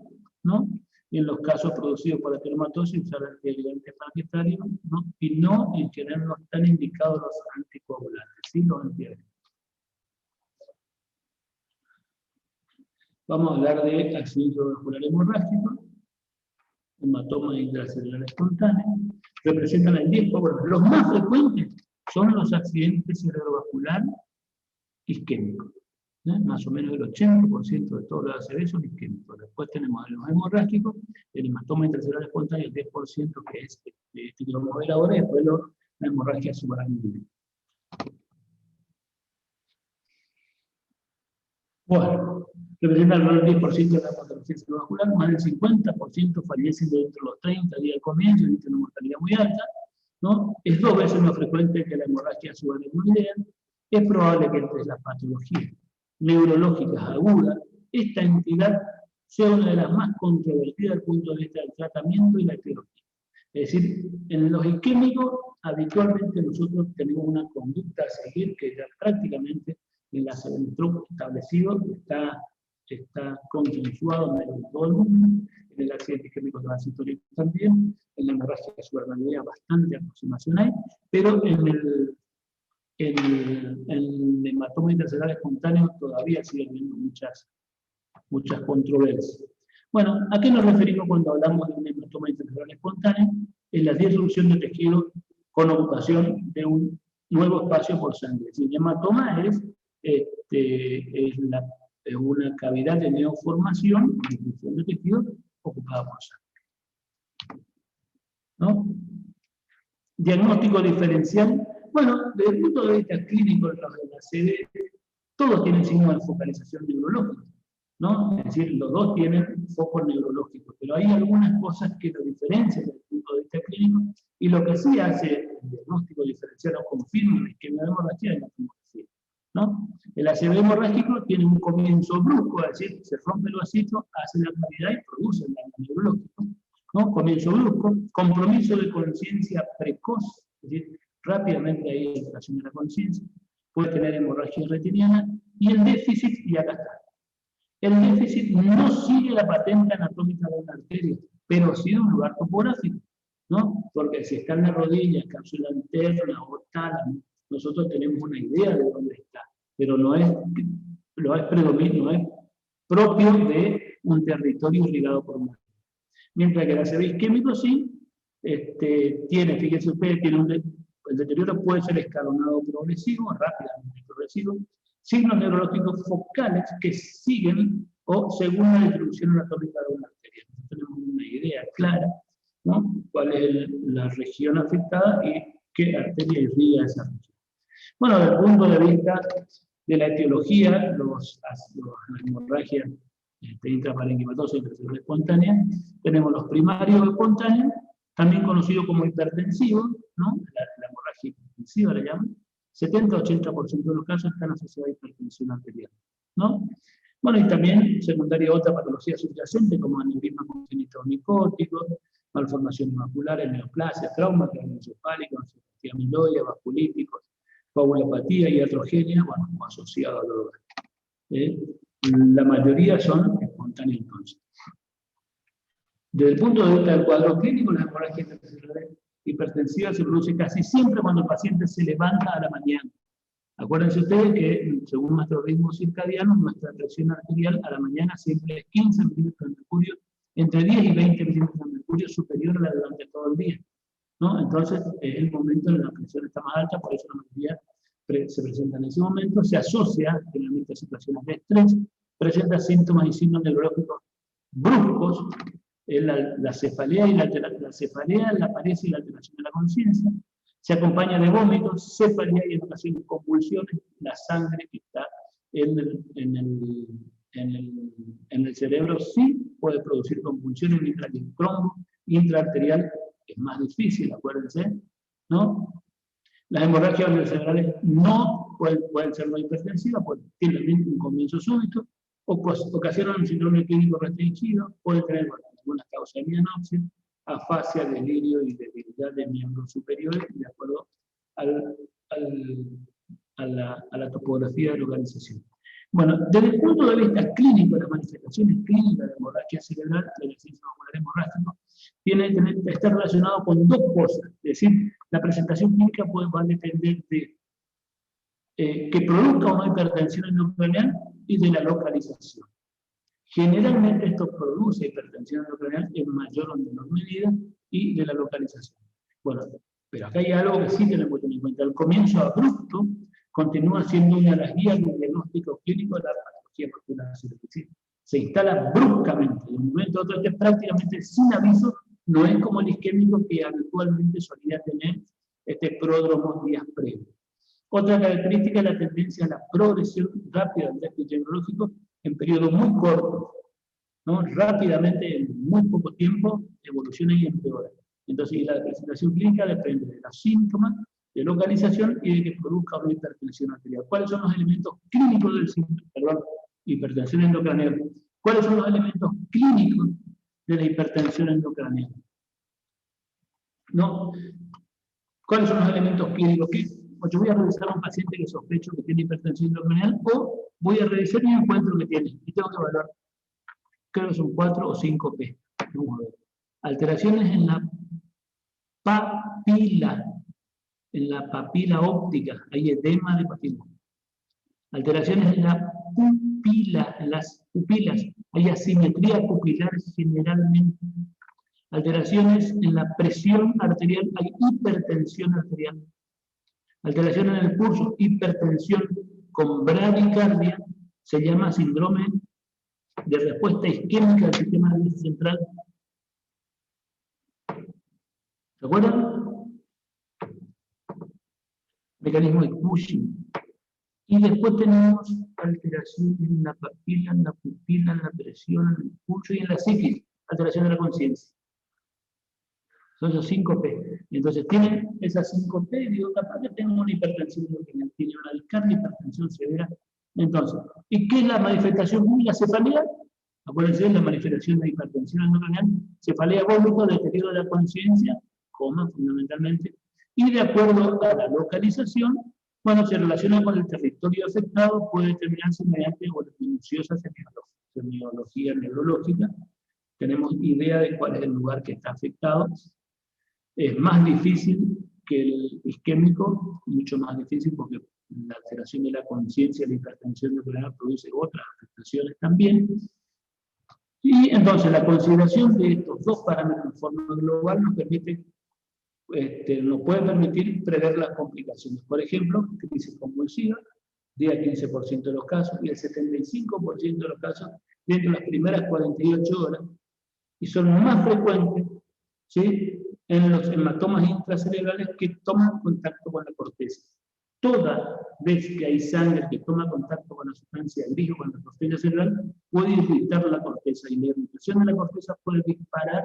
¿no? Y en los casos producidos por la dermatosis, usar antiagregantes plaquetarios, ¿no? Y no, en general, no están indicados los anticoagulantes, ¿sí? Los antiagregantes. Vamos a hablar de accidente vascular hemorrágico, hematoma intracelular espontáneo, representan el 10%, bueno, los más frecuentes son los accidentes cerebrovascular isquémicos. Más o menos el 80% de todos los ACV son isquémicos. Después tenemos los hemorrágicos, el hematoma intracelular espontáneo, el 10% que es este que vamos a ver ahora, y después la hemorragia subaracnoidea. Bueno, representan el 10% de la patología cerebrovascular, más del 50% fallecen dentro de los 30 días al comienzo, y tiene una mortalidad muy alta, ¿no? Es 2 veces más frecuente que la hemorragia subaracnoidea. Es probable que entre las patologías neurológicas agudas, esta entidad sea una de las más controvertidas desde el punto de vista del tratamiento y la etiología. Es decir, en los isquémicos, habitualmente nosotros tenemos una conducta a seguir que ya prácticamente en la CEDENTROP establecido, está consensuado en todo el mundo, en el accidente isquémico transitorio también, en la hemorragia subaracnoidea bastante aproximación hay, pero en el hematoma intracelular espontáneo todavía sigue habiendo muchas controversias. Bueno, ¿a qué nos referimos cuando hablamos de un hematoma intracelular espontáneo? Es la disrupción de tejido con ocupación de un nuevo espacio por sangre. Es decir, el hematoma es una cavidad de neoformación, disrupción de tejido ocupada por sangre, ¿no? Diagnóstico diferencial. Bueno, desde el punto de vista clínico de la ACV, todos tienen signos de focalización neurológica, ¿no? Es decir, los dos tienen focos neurológicos, pero hay algunas cosas que lo diferencian desde el punto de vista clínico, y lo que sí hace el diagnóstico diferencial o confirma la isquemia de hemorragia es la tomografía, ¿no? El ACV hemorrágico tiene un comienzo brusco, es decir, se rompe el vasito, hace la cavidad y produce el daño neurológico, ¿no? Comienzo brusco, compromiso de conciencia precoz, es decir, rápidamente hay alteración de la conciencia, puede tener hemorragia retiniana, y el déficit, y acá está. El déficit no sigue la patente anatómica de una arteria, pero sí de un lugar topográfico, ¿no? Porque si está en la rodilla, cápsula interna o tálamo, nosotros tenemos una idea de dónde está, pero no es propio de un territorio irrigado por una. Mientras que el ACV isquémico sí, tiene, fíjense ustedes, el deterioro puede ser escalonado progresivo, rápidamente progresivo, signos neurológicos focales que siguen o según la distribución anatómica de una arteria. Tenemos una idea clara, ¿no? Cuál es la región afectada y qué arteria irriga esa región. Bueno, desde el punto de vista de la etiología, la hemorragia intraparenquimatosa intracelular espontánea, tenemos los primarios espontáneos, también conocido como hipertensivo, ¿no? La hemorragia hipertensiva la llaman. 70-80% de los casos están asociados a hipertensión arterial, ¿no? Bueno, y también secundaria otra patología subyacente como aneurisma congénito micótico, malformaciones maculares, neoplasia, trauma craneoencefálico, encefalopatía amiloide, vasculíticos, coagulopatía y iatrogenia, bueno, como asociado a drogas. La mayoría son espontáneos entonces. Desde el punto de vista del cuadro clínico, la hemorragia intracelular hipertensiva se produce casi siempre cuando el paciente se levanta a la mañana. Acuérdense ustedes que, según nuestro ritmo circadiano, nuestra presión arterial a la mañana siempre es 15 milímetros de mercurio, entre 10 y 20 milímetros de mercurio superior a la durante todo el día, ¿no? Entonces, es el momento en que la presión está más alta, por eso la mayoría se presenta en ese momento, se asocia generalmente a situaciones de estrés, presenta síntomas y signos neurológicos bruscos, la cefalea y la cefalea, la paresia y la alteración de la conciencia, se acompaña de vómitos, cefalea y en ocasiones convulsiones, la sangre que está en el cerebro sí puede producir convulsiones, mientras que el trombo intraarterial es más difícil, acuérdense, ¿no? Las hemorragias cerebrales no pueden ser no hipertensivas, porque tienen un comienzo súbito, ocasionan un síndrome clínico restringido, pueden tener algunas causas de mianopsia, afasia, delirio y debilidad de miembros superiores, de acuerdo a la topografía de localización. Bueno, desde el punto de vista clínico, las manifestaciones clínicas de hemorragia cerebral, del acceso vascular hemorrágico, está relacionado con dos cosas. Es decir, la presentación clínica va a depender de que produzca o no hipertensión endocranial y de la localización. Generalmente esto produce hipertensión endocranial en mayor o menor medida y de la localización. Bueno, pero acá hay algo que sí tenemos que tener en cuenta. El comienzo abrupto continúa siendo una de las guías del diagnóstico clínico de la patología vascular cerebral. Se instala bruscamente, de un momento a otro, que prácticamente sin aviso, no es como el isquémico que habitualmente solía tener pródromos días previos. Otra característica es la tendencia a la progresión rápida del déficit neurológico en periodos muy cortos, ¿no? Rápidamente, en muy poco tiempo, evoluciona y empeora. Entonces, la presentación clínica depende de los síntomas, de localización y de que produzca una hipertensión arterial. ¿Cuáles son los elementos clínicos del síntoma? Perdón, hipertensión endocranial. ¿Cuáles son los elementos clínicos de la hipertensión endocranial? ¿No? ¿Cuáles son los elementos clínicos? Yo voy a revisar a un paciente que sospecho que tiene hipertensión endocranial o voy a revisar y encuentro que tiene. Y tengo que evaluar, creo que son 4 o 5 P. Vamos a ver. Alteraciones en la papila óptica, hay edema de papila. Alteraciones en la pupila, en las pupilas, hay asimetría pupilar generalmente. Alteraciones en la presión arterial, hay hipertensión arterial. Alteración en el pulso, hipertensión con bradicardia, se llama síndrome de respuesta isquémica del sistema nervioso central. ¿Se acuerdan? Mecanismo de Cushing. Y después tenemos alteración en la papila, en la pupila, en la presión, en el pulso y en la psiquis, alteración de la conciencia. Son esos 5 P. Entonces tienen esas 5 P, y otra parte tengo una hipertensión endocranial, tiene una discardia, hipertensión severa. Entonces, ¿y qué es la manifestación clínica? Cefalea. Acuérdense de la manifestación de hipertensión endocranial, cefalea, vómito, deterioro de la conciencia, coma fundamentalmente, y de acuerdo a la localización, cuando se relaciona con el territorio afectado, puede determinarse mediante una minuciosa semiología neurológica. Tenemos idea de cuál es el lugar que está afectado. Es más difícil que el isquémico, mucho más difícil porque la alteración de la conciencia, la hipertensión endocranial produce otras afectaciones también. Y entonces la consideración de estos dos parámetros en forma global nos puede permitir prever las complicaciones. Por ejemplo, crisis convulsiva, 10 a 15% de los casos, y el 75% de los casos dentro de las primeras 48 horas, y son más frecuentes, ¿sí?, en los hematomas intracerebrales que toman contacto con la corteza. Toda vez que hay sangre que toma contacto con la sustancia gris o con la corteza cerebral, puede irritar la corteza, y la irritación de la corteza puede disparar,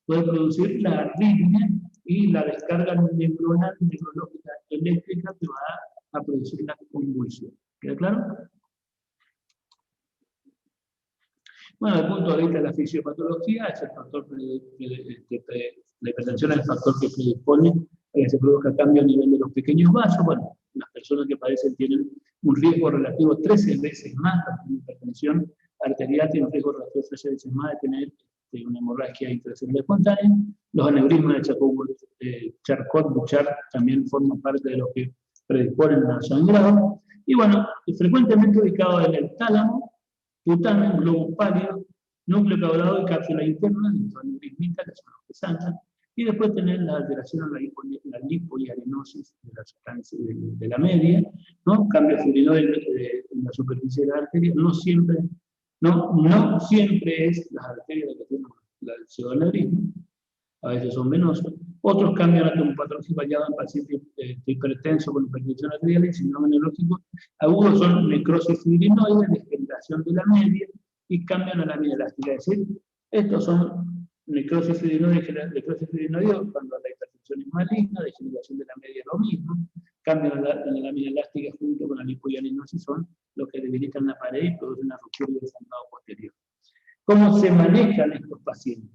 puede producir la arritmia y la descarga neuronal, neurológica eléctrica que va a producir la convulsión. ¿Queda claro? Bueno, desde el punto de vista de la fisiopatología, es el factor la hipertensión es el factor que predispone a que se produzca cambio a nivel de los pequeños vasos. Bueno, las personas que padecen tienen un riesgo relativo 13 veces más de hipertensión arterial, tienen un riesgo relativo 13 veces más de tener una hemorragia intracerebral espontánea. Los aneurismas de Charcot-Bouchard también forman parte de los que predisponen al sangrado. Y bueno, frecuentemente ubicado en el tálamo, putano, globo pálido, núcleo caudado y cápsula interna, aneurismita, que son los que sangran. Y después tener la alteración en la lipohialinosis de la sustancia de la media, ¿no? Cambio fibrinoide en la superficie de la arteria, no siempre es las arterias las que tienen el pseudoaneurisma, a veces son venosos. Otros cambian la tumopatología variada en pacientes hipertensos con hipertensión arterial y síndrome neurológico. Algunos son necrosis fibrinoide, degeneración de la media, y cambian a la media elástica. Es decir, estos son necrosis fibrinoide cuando la hipertensión es maligna, degeneración de la media es lo mismo, cambian a la media elástica junto con la lipohialinosis son los que debilitan la pared y producen una ruptura del sangrado posterior. ¿Cómo se manejan estos pacientes?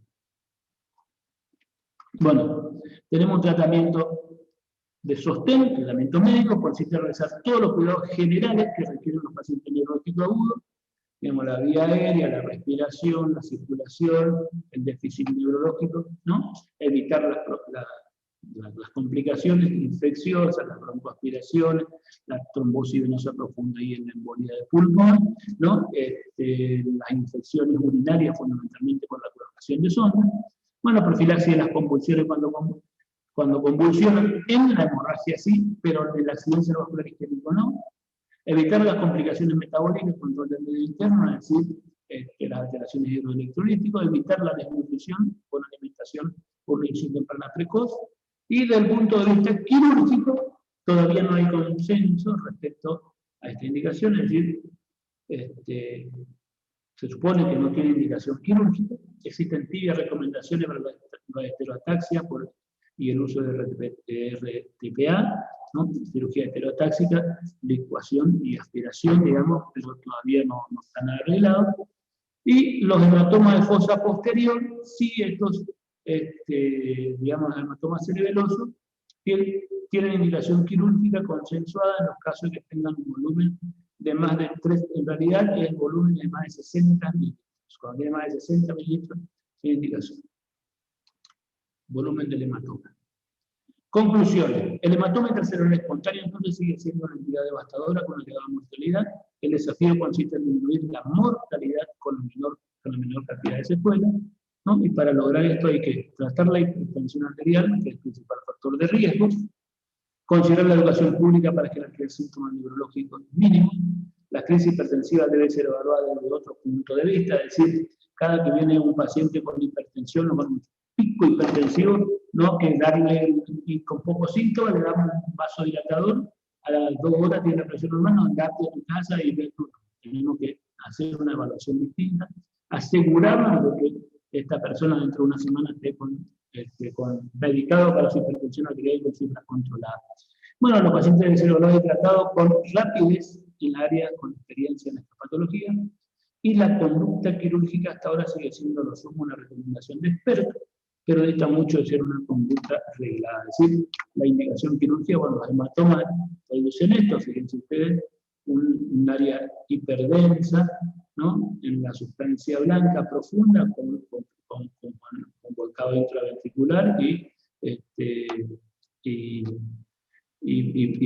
Bueno, tenemos un tratamiento de sostén, tratamiento médico, consiste en realizar todos los cuidados generales que requieren los pacientes neurológicos agudos, digamos, la vía aérea, la respiración, la circulación, el déficit neurológico, ¿no? Evitar las complicaciones infecciosas, las broncoaspiraciones, la trombosis venosa profunda y en la embolia de pulmón, ¿no? Las infecciones urinarias, fundamentalmente por la colocación de sondas. Bueno, profilaxis de las convulsiones cuando convulsionan, en la hemorragia sí, pero en el accidente cerebrovascular isquémico no. Evitar las complicaciones metabólicas, control del medio interno, es decir, las alteraciones hidroelectrolíticas, evitar la desnutrición con alimentación por una insulina temprana precoz. Y desde el punto de vista quirúrgico, todavía no hay consenso respecto a esta indicación, es decir, se supone que no tiene indicación quirúrgica. Existen tibias recomendaciones para la estereotaxia y el uso de RTPA, ¿no? Cirugía estereotáxica, licuación y aspiración, digamos, pero todavía no están arreglados. Y los hematomas de fosa posterior, sí, estos, digamos, hematomas cerebelosos, tienen indicación quirúrgica consensuada en los casos que tengan un volumen de más de 3, en realidad el volumen de más de 60 mililitros. Cuando tiene más de 60 mililitros, tiene indicación. Volumen del hematoma. Conclusiones. El hematoma intracelular espontáneo entonces sigue siendo una entidad devastadora con elevada mortalidad. El desafío consiste en disminuir la mortalidad con la menor cantidad de secuelas, ¿no? Y para lograr esto hay que tratar la hipertensión arterial, que es el principal factor de riesgo, considerar la educación pública para que el síntomas neurológicos mínimos. La crisis hipertensiva debe ser evaluada desde otro punto de vista, es decir, cada que viene un paciente con hipertensión o con un pico hipertensivo, no que darle, y con pocos síntomas, le damos un vasodilatador, a las 2 horas tiene la presión normal, no, andate a tu casa y ve tú. Tenemos que hacer una evaluación distinta, asegurarnos de que esta persona dentro de una semana esté medicado para su hipertensión arterial y con cifras controladas. Bueno, los pacientes deben ser evaluados y tratados con rapidez en el área con experiencia en esta patología, y la conducta quirúrgica hasta ahora sigue siendo lo sumo una recomendación de expertos, pero dista mucho de ser una conducta reglada. Es decir, la indicación quirúrgica, bueno, los hematomas producen esto, fíjense ustedes, un área hiperdensa, ¿no? En la sustancia blanca profunda con volcado intraventricular y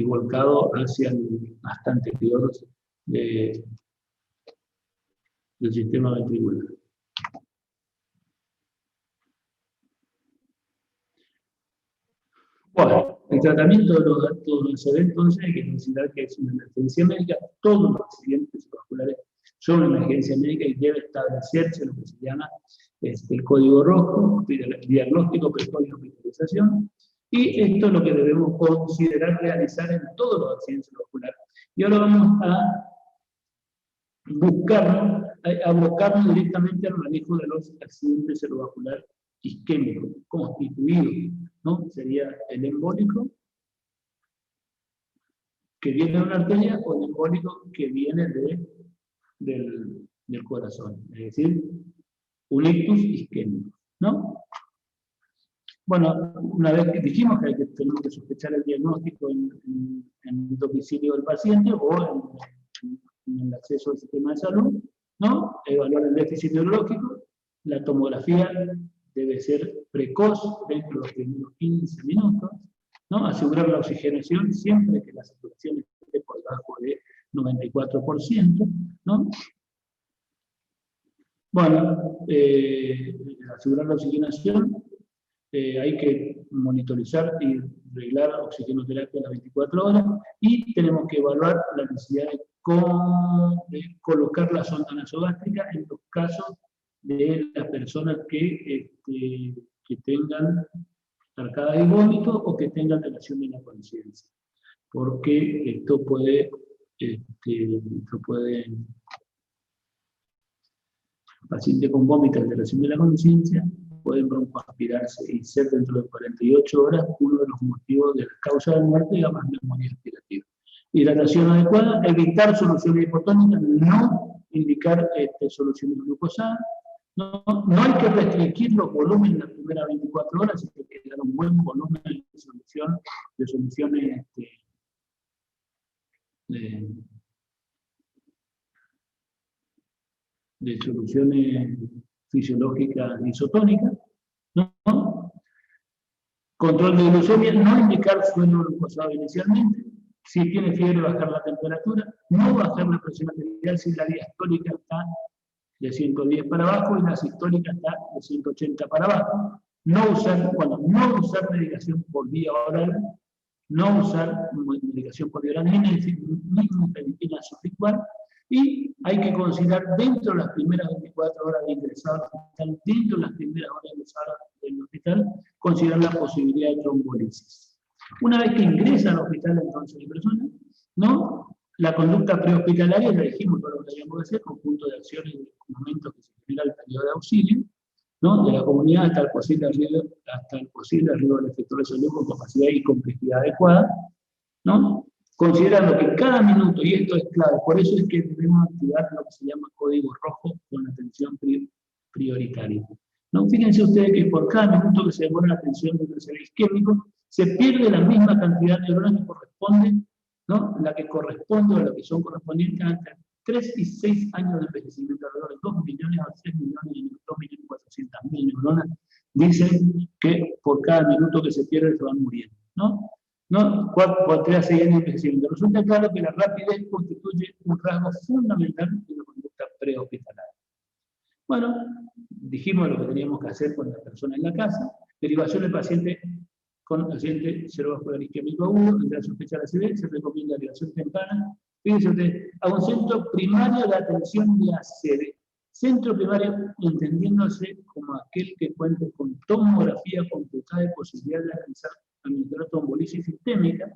volcado hacia el bastante peor del sistema ventricular. Bueno, el tratamiento de los datos se ve entonces, hay que considerar que es una emergencia médica. Todos los accidentes cerebrovasculares son una emergencia médica y debe establecerse lo que se llama el código rojo, diagnóstico precoz y hospitalización. Y esto es lo que debemos considerar realizar en todos los accidentes cerebrovasculares. Y ahora vamos a abocarnos directamente al manejo de los accidentes cerebrovasculares isquémicos, constituidos, ¿no? Sería el embólico, que viene de una arteria, o el embólico que viene del corazón, es decir, un ictus isquémico, ¿no? Bueno, una vez que dijimos que tenemos que sospechar el diagnóstico en el domicilio del paciente o en el acceso al sistema de salud, ¿no? Evaluar el déficit neurológico, la tomografía debe ser precoz dentro de los primeros 15 minutos, ¿no? Asegurar la oxigenación siempre que la saturación esté por debajo de 94%, ¿no? Bueno, asegurar la oxigenación, hay que monitorizar y reglar oxigenoterapia a las 24 horas, y tenemos que evaluar la necesidad de colocar la sonda nasogástrica en los casos de las personas que tengan arcadas y vómito o que tengan alteración de la conciencia, porque esto puede paciente con vómito, alteración de la conciencia, pueden broncoaspirarse y ser dentro de 48 horas uno de los motivos de la causa de muerte y además neumonía aspirativa. Hidratación adecuada, evitar soluciones hipotónicas, no indicar soluciones glucosadas. No hay que restringir los volúmenes en las primeras 24 horas, sino que dar un buen volumen de soluciones de soluciones fisiológicas isotónicas, ¿no? Control de glucemia, no indicar suelo glucosado inicialmente. Si tiene fiebre, bajar la temperatura, no bajar la presión arterial si la diastólica está de 110 para abajo y la sistólica está de 180 para abajo. No usar medicación por vía oral, no usar medicación por vía oral, ni nifedipina sublingual, y hay que considerar dentro de las primeras 24 horas de ingresar al hospital, dentro de las primeras horas de ingresar al hospital, considerar la posibilidad de trombolisis. Una vez que ingresa al hospital, entonces la persona, ¿no? La conducta prehospitalaria, ya dijimos todo lo que habíamos de hacer, conjunto de acciones y documentos que se genera el periodo de auxilio, ¿no? De la comunidad hasta el posible arribo del efector de salud con capacidad y complejidad adecuada, ¿no? Considerando que cada minuto, y esto es clave, por eso es que debemos activar lo que se llama código rojo con atención prioritaria. ¿No? Fíjense ustedes que por cada minuto que se demora la atención del tercer isquémico, se pierde la misma cantidad de neuronas que corresponde, ¿no? La que corresponde o la que son correspondientes entre 3 y 6 años de envejecimiento, alrededor de 2 millones a 3 millones, 2.400.000 neuronas, dicen que por cada minuto que se pierde se van muriendo, ¿no? Por 3 a 6 años de envejecimiento. Resulta claro que la rapidez constituye un rasgo fundamental de la conducta prehospitalaria. Bueno, dijimos lo que teníamos que hacer con la persona en la casa, derivación del paciente con paciente cerebrovascular isquémico agudo, entre la sospecha de ACV, se recomienda derivación temprana. Fíjense ustedes, a un centro primario de atención de ACV. Centro primario entendiéndose como aquel que cuente con tomografía computada y posibilidad de administrar trombolisis sistémica,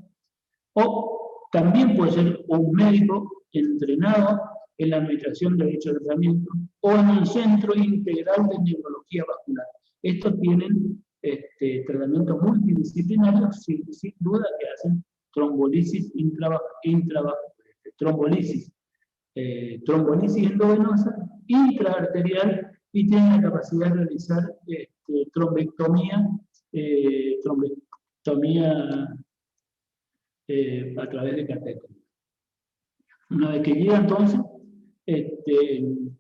o también puede ser un médico entrenado en la administración de dicho tratamiento, o en un centro integral de neurología vascular. Estos tienen tratamientos multidisciplinarios, sin duda, que hacen trombolisis trombolisis endovenosa, intraarterial, y tienen la capacidad de realizar trombectomía a través de catéter. Una vez que llega, entonces,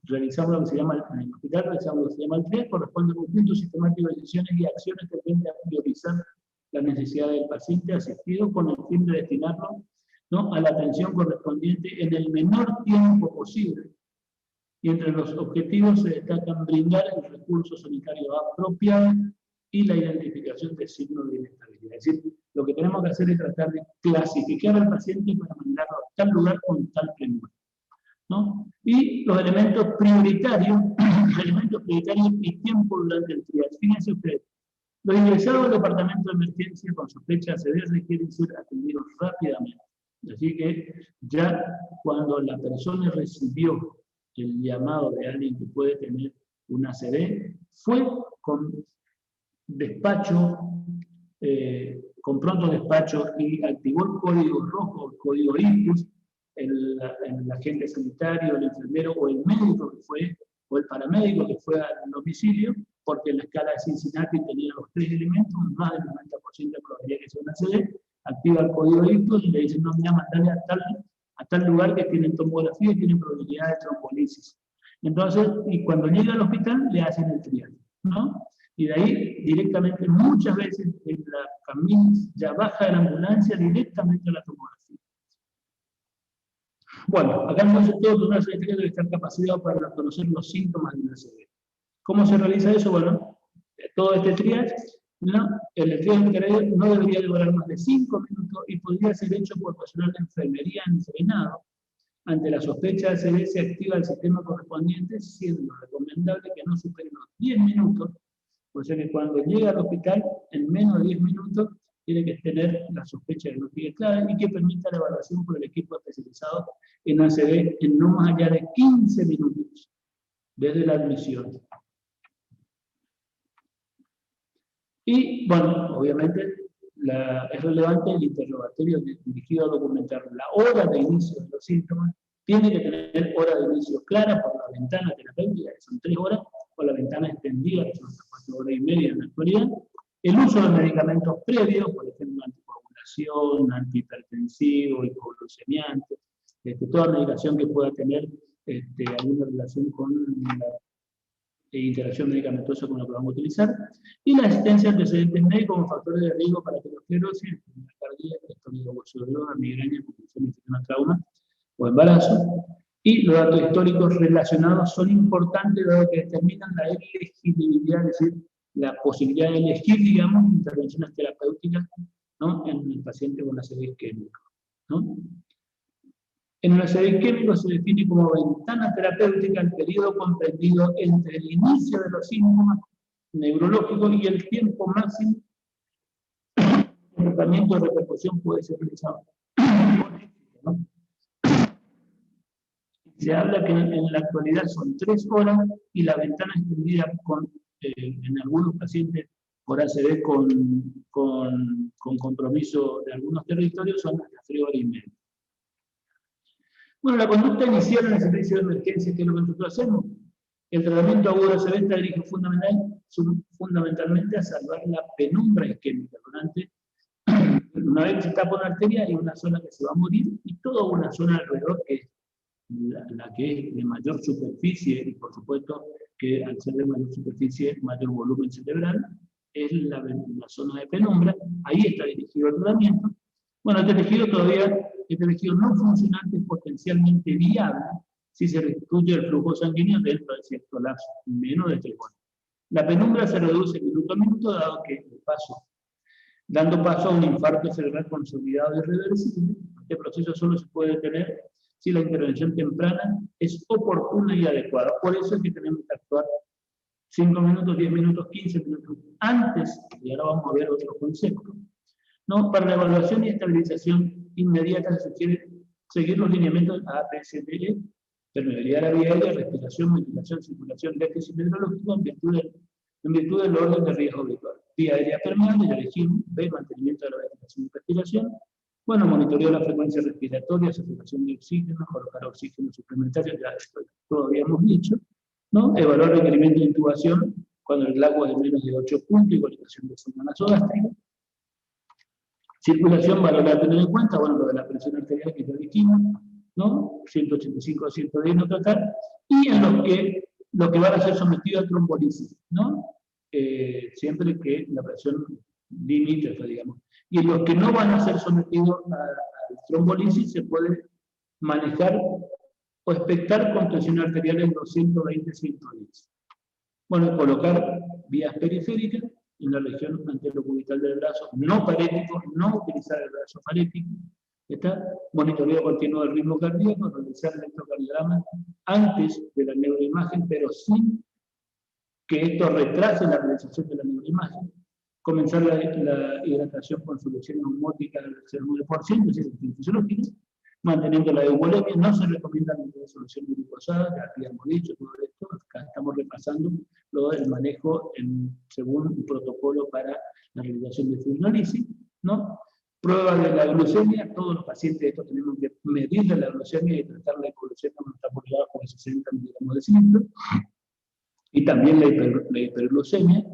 realizamos lo que se llama, en el hospital realizamos lo que se llama el TRIAD, corresponde a un conjunto sistemático de decisiones y acciones que tienden a priorizar la necesidad del paciente asistido con el fin de destinarlo, ¿no?, a la atención correspondiente en el menor tiempo posible. Y entre los objetivos se destacan brindar el recurso sanitario apropiado y la identificación de signos de inestabilidad. Es decir, lo que tenemos que hacer es tratar de clasificar al paciente para mandarlo a tal lugar con tal premura, ¿no? Y los elementos prioritarios y tiempo durante el triage. Fíjense ustedes, los ingresados al departamento de emergencia con sospecha de ACV requieren ser atendidos rápidamente. Así que ya cuando la persona recibió el llamado de alguien que puede tener un ACV, fue con despacho, con pronto despacho, y activó el código rojo, el código ICUS, el agente sanitario, el enfermero o el médico que fue, o el paramédico que fue al domicilio, porque en la escala de Cincinnati tenía los 3 elementos, más del 90% de probabilidad que sea un ACV, activa el código ICUS y le dicen, no, mira, mandale a tal lugar que tienen tomografía y tienen probabilidad de trombolisis. Entonces, y cuando llega al hospital, le hacen el triaje, ¿no? Y de ahí, directamente, muchas veces, en la camino, ya baja de la ambulancia directamente a la tomografía. Bueno, acá entonces todo el personal sanitario debe estar capacitado para reconocer los síntomas de una ACV. ¿Cómo se realiza eso? Bueno, todo este triage No, el estudio de cardio no debería durar más de 5 minutos y podría ser hecho por personal de enfermería entrenado. Ante la sospecha de ACV se activa el sistema correspondiente, siendo recomendable que no supere los 10 minutos, o sea que cuando llega al hospital, en menos de 10 minutos, tiene que tener la sospecha diagnóstica clara y que permita la evaluación por el equipo especializado en ACV en no más allá de 15 minutos desde la admisión. Y, bueno, obviamente, es relevante el interrogatorio dirigido a documentar la hora de inicio de los síntomas. Tiene que tener hora de inicio clara por la ventana terapéutica, que son 3 horas, o la ventana extendida, que son 4 horas y media en la actualidad. El uso de medicamentos previos, por ejemplo, anticoagulación, antihipertensivo, hipoglucemiante, toda medicación que pueda tener alguna relación con la interacción medicamentosa con la que vamos a utilizar, y la asistencia de antecedentes médicos como factores de riesgo para aterosclerosis, enfermedad cardíaca, estómago hueso migraña, confusión infección, trauma o embarazo, y los datos históricos relacionados son importantes dado que determinan la elegibilidad, es decir, la posibilidad de elegir, digamos, intervenciones terapéuticas, ¿no?, en el paciente con ACV isquémico, ¿no? En el ACV isquémico se define como ventana terapéutica el periodo comprendido entre el inicio de los síntomas neurológicos y el tiempo máximo el tratamiento de repercusión puede ser realizado. ¿No? Se habla que en la actualidad son 3 horas y la ventana extendida en algunos pacientes por ACV con compromiso de algunos territorios son hasta 3 horas y media. Bueno, la conducta inicial en el servicio de emergencia, ¿qué es lo que nosotros hacemos? El tratamiento agudo de ACV está dirigido fundamentalmente a salvar la penumbra isquémica. Una vez que se tapa una arteria, hay una zona que se va a morir y toda una zona alrededor que es la que es de mayor superficie, y por supuesto que al ser de mayor superficie, mayor volumen cerebral, es la zona de penumbra. Ahí está dirigido el tratamiento. Bueno, este tejido no funcionante es potencialmente viable si se restituye el flujo sanguíneo dentro de cierto lapso, menos de 3 horas. La penumbra se reduce minuto a minuto, dando paso a un infarto cerebral consolidado y irreversible. Este proceso solo se puede detener si la intervención temprana es oportuna y adecuada. Por eso es que tenemos que actuar 5 minutos, 10 minutos, 15 minutos antes, y ahora vamos a ver otro concepto. ¿No? Para la evaluación y estabilización inmediata se sugiere seguir los lineamientos APCTE, permeabilidad de la vía aérea, respiración, ventilación, circulación, déficit hidrológico en virtud del orden de riesgo habitual. Vía aérea permeable, ya dijimos, B, mantenimiento de la ventilación y respiración. Bueno, monitoreo la frecuencia respiratoria, saturación de oxígeno, colocar oxígeno suplementario, ya esto lo habíamos dicho, ¿no? Evaluar el requerimiento de intubación cuando el GLACO es de menos de 8 puntos, igualización de zona nasogástrica. Circulación, valorar a tener en cuenta, bueno, lo de la presión arterial que ya dijimos, ¿no? 185 a 110 no tratar, y en los que van a ser sometidos a trombolisis, ¿no? Siempre que la presión limítrofa, digamos. Y en los que no van a ser sometidos a trombolisis se puede manejar o expectar con tensión arterial en 220-110. Bueno, colocar vías periféricas en la región anterocubital del brazo, no parético, no utilizar el brazo parético. Está monitoreo continuo del ritmo cardíaco, realizar el electrocardiograma antes de la neuroimagen, pero sin que esto retrase la realización de la neuroimagen. Comenzar la hidratación con solución osmótica del 0,9%, es decir, fisiológica, manteniendo la eubolemia. No se recomienda ninguna solución glucosada, ya habíamos dicho todo esto. Acá estamos repasando el manejo según un protocolo para la realización de fibrinolisis, ¿no? Prueba de la glucemia, todos los pacientes de estos tenemos que medir la glucemia y tratar la hipoglucemia cuando está por debajo de 60 miligramos de cilindro. Y también la hiperglucemia,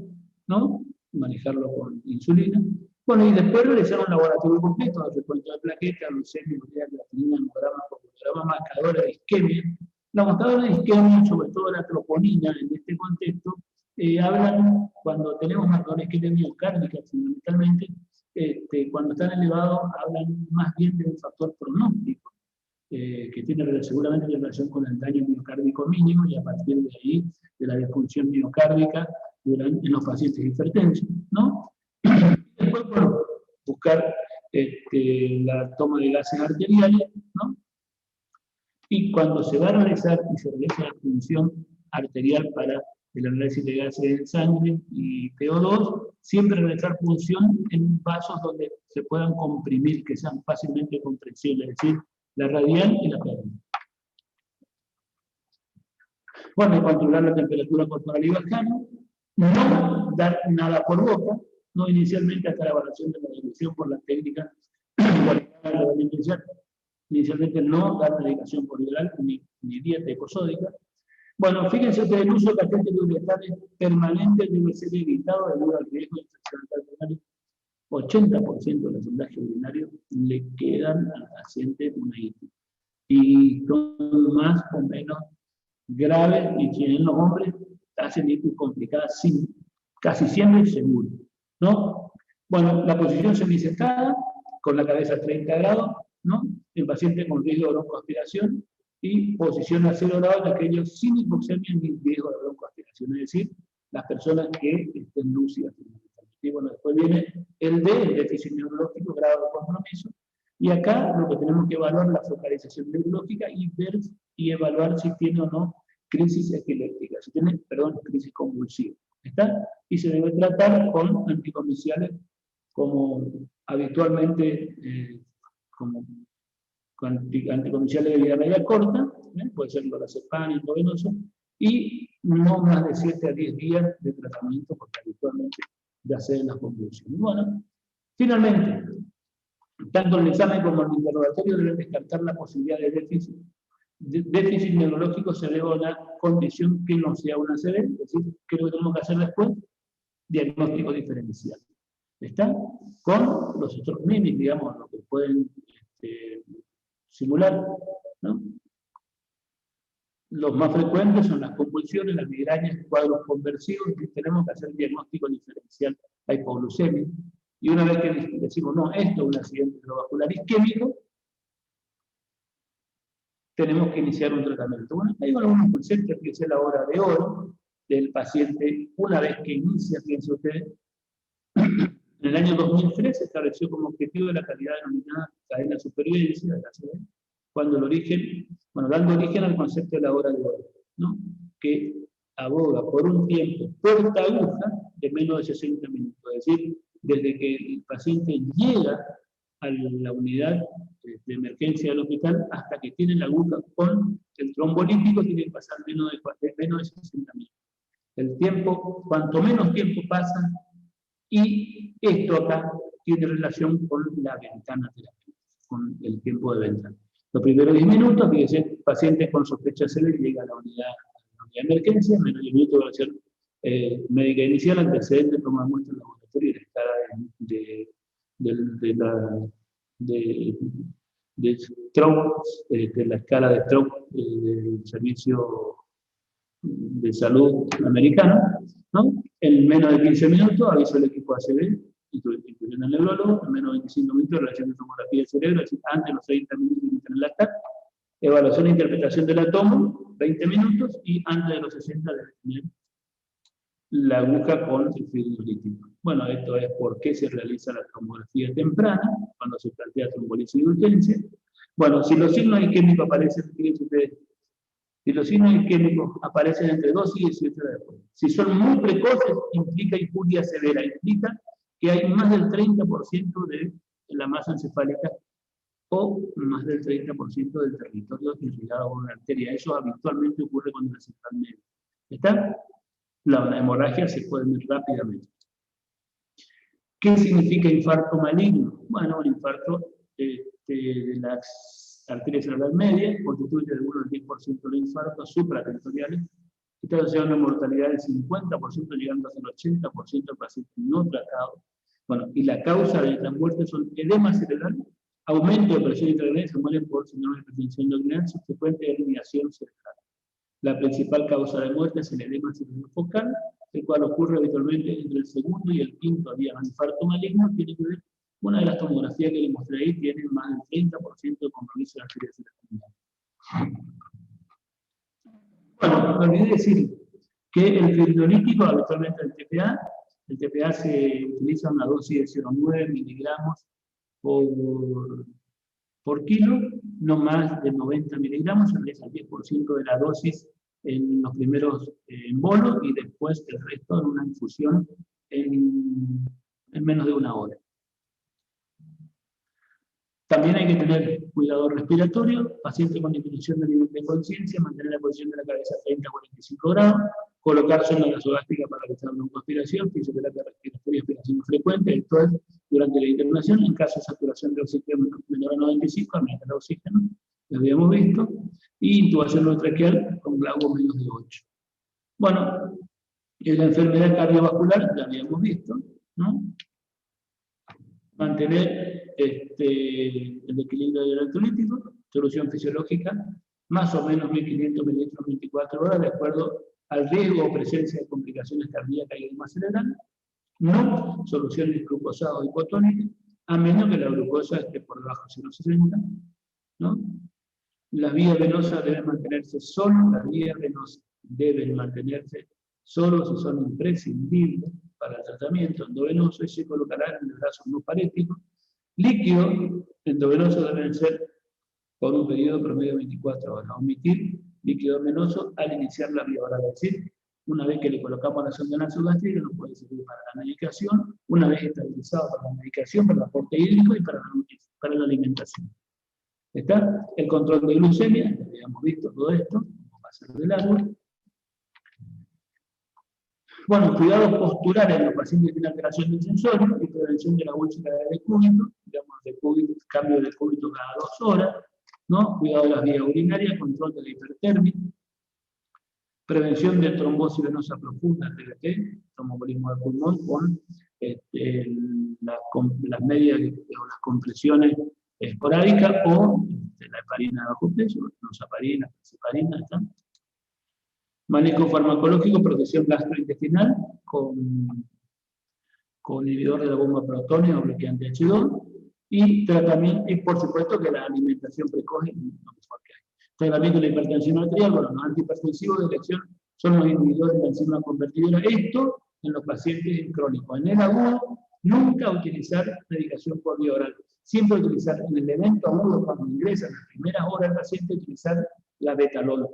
¿no? Manejarlo con insulina. Bueno, y después realizar un laboratorio completo, de recuento de plaquetas, glucemia, urea, creatinina, hemograma, marcadores de isquemia. Los marcadores de isquemia, sobre todo la troponina, en este contexto, hablan, cuando tenemos marcadores de isquemia miocárdica, fundamentalmente, cuando están elevados, hablan más bien de un factor pronóstico, que tiene seguramente relación con el daño miocárdico mínimo, y a partir de ahí, de la disfunción miocárdica en los pacientes hipertensos, ¿no? después, bueno, buscar la toma de gases arteriales, ¿no? Y cuando se va a realizar y se realiza la función arterial para el análisis de gases en sangre y PO2, siempre realizar función en vasos donde se puedan comprimir, que sean fácilmente comprensibles, es decir, la radial y la perna. Bueno, controlar la temperatura corporal y vaginal, no dar nada por boca, no inicialmente hasta la evaluación de la medicación por la técnica inicialmente no dar medicación por oral ni dieta hiposódica. Bueno, fíjense ustedes, el uso de agentes diuretales permanentes debe ser evitado debido al riesgo de infección urinaria. 80% de los sondajes urinarios le quedan al paciente una ITI. Y son más o menos graves, y tienen los hombres hacen ITI complicadas casi siempre seguro, ¿no? Bueno, la posición semisentada, con la cabeza a 30 grados, ¿no? El paciente con riesgo de broncoaspiración, y posición a 0 grados en aquellos sin hipoxemia ni riesgo de broncoaspiración, es decir, las personas que estén lúcidas. Y bueno, después viene el D, el déficit neurológico, grado de compromiso, y acá lo que tenemos que evaluar es la focalización neurológica y ver y evaluar si tiene o no crisis epiléptica, si tiene, perdón, crisis convulsiva. ¿Está? Y se debe tratar con anticomerciales como habitualmente, como anticomerciales de vida media corta, puede ser lorazepam, intravenoso, y no más de 7 a 10 días de tratamiento, porque habitualmente ya se den las convulsiones. Bueno, finalmente, tanto el examen como el interrogatorio deben descartar la posibilidad de déficit. Déficit neurológico se debe a una condición que no sea una ACV, es decir, ¿qué es lo que tenemos que hacer después? Diagnóstico diferencial. ¿Está? Con los otros mimics, digamos, lo que pueden simular, ¿no? Los más frecuentes son las convulsiones, las migrañas, cuadros conversivos, y tenemos que hacer diagnóstico diferencial a hipoglucemia. Y una vez que decimos, no, esto es un accidente cerebrovascular isquémico, tenemos que iniciar un tratamiento. Bueno, hay algunos conceptos que es la hora de oro del paciente. Una vez que inicia, fíjense ustedes, en el año 2003 se estableció como objetivo de la calidad denominada cadena de supervivencia de la ACV, cuando el origen, bueno, dando origen al concepto de la hora de oro, ¿no? Que aboga por un tiempo puerta aguja de menos de 60 minutos, es decir, desde que el paciente llega a la unidad de emergencia del hospital hasta que tiene la aguja con el trombolítico, tiene que pasar menos de 60 minutos. El tiempo, cuanto menos tiempo pasa, y esto acá tiene relación con la ventana terapéutica, con el tiempo de ventana. Los primeros 10 minutos, fíjense, pacientes con sospecha severa llega a la unidad de emergencia, menos de 10 minutos de evaluación médica inicial, antecedente, toma muestra en laboratorio y la escala de stroke, la escala de stroke del servicio de salud americano, ¿no? En menos de 15 minutos aviso al equipo ACV, incluyendo el neurólogo, en menos de 25 minutos relación de tomografía del cerebro, es decir, antes de los 30 minutos de enlactar, evaluación e interpretación del átomo, 20 minutos, y antes de los 60 debe tener la aguja con el fibrolítico. Bueno, esto es por qué se realiza la tomografía temprana, cuando se plantea trombolisis de urgencia. Bueno, si los signos isquémicos aparecen, fíjense ustedes, si los signos isquémicos aparecen entre 2 y 18 horas después. Si son muy precoces, implica hipoxia severa, implica que hay más del 30% de la masa encefálica o más del 30% del territorio irrigado por una arteria. Eso habitualmente ocurre con el central medio. ¿Está? La hemorragia se puede ver rápidamente. ¿Qué significa infarto maligno? Bueno, un infarto de las arterias cerebrales medias constituye del 1 al 10% de infartos supratentoriales, y está asociado a una mortalidad del 50%, llegando hasta el 80% de pacientes no tratados. Bueno, y la causa de estas muertes son edema cerebral, aumento de presión intracraniana, se mueren por síndrome de hipertensión endocrinal subsecuente de eliminación cerebral. La principal causa de muerte es el edema cerebral focal, el cual ocurre habitualmente entre el segundo y el quinto día. El infarto maligno tiene que ver, una de las tomografías que les mostré ahí tiene más del 30% de compromiso de arterias cerebrales. Bueno, me olvidé decir que el fibrolítico, habitualmente el TPA, El TPA se utiliza una dosis de 0,9 miligramos por kilo, no más de 90 miligramos, se realiza el 10% de la dosis en los primeros bolos y después el resto en una infusión en menos de 1 hora. También hay que tener cuidado respiratorio, paciente con disminución del nivel de conciencia, mantener la posición de la cabeza 30 a 45 grados, colocar sonda nasogástrica para realizar la broncoaspiración, fisioterapia respiratoria y aspiración frecuente, esto es durante la internación, en caso de saturación de oxígeno menor a 95, administrar oxígeno, lo habíamos visto, y intubación no traqueal con glauco menos de 8. Bueno, en la enfermedad cardiovascular la habíamos visto, ¿no? Mantener el equilibrio electrolítico, solución fisiológica, más o menos 1500 mililitros 24 horas, de acuerdo al riesgo o presencia de complicaciones cardíacas y edema cerebral. No soluciones glucosadas o hipotónicas, a menos que la glucosa esté por debajo de 0,60, ¿no? Las vías venosas deben mantenerse solo, las vías venosas deben mantenerse solo si son imprescindibles para el tratamiento endovenoso y se colocará en el brazo no parético. Líquidos endovenosos deben ser por un periodo promedio de 24 horas. Omitir líquido venoso al iniciar la vía oral, es decir, una vez que le colocamos la sonda nasogástrica nos puede servir para la medicación, una vez estabilizado para la medicación, para el aporte hídrico y para la alimentación. ¿Está? El control de glucemia, ya habíamos visto todo esto, como va a ser de largo. Bueno, cuidados posturales en los pacientes que tienen alteración del sensorio y prevención de la úlcera de decúbito, digamos, cambio de decúbito cada 2 horas, ¿no? Cuidado de las vías urinarias, control de la hipertermia, prevención de trombosis venosa profunda, TBP, tromboembolismo de pulmón, con las medias o las compresiones esporádicas o la heparina de bajo peso, nosaparina, heparina, ¿está? Manejo farmacológico, protección gastrointestinal con inhibidor de la bomba protónica o bloqueante H2 y tratamiento, y por supuesto que la alimentación precoz es lo mejor que hay. Tratamiento de la hipertensión arterial, bueno, los antihipertensivos de elección son los inhibidores de la enzima convertidora. Esto en los pacientes crónicos. En el agudo, nunca utilizar medicación por vía oral. Siempre utilizar en el evento agudo, cuando ingresa en las primeras horas el paciente, utilizar la betalol.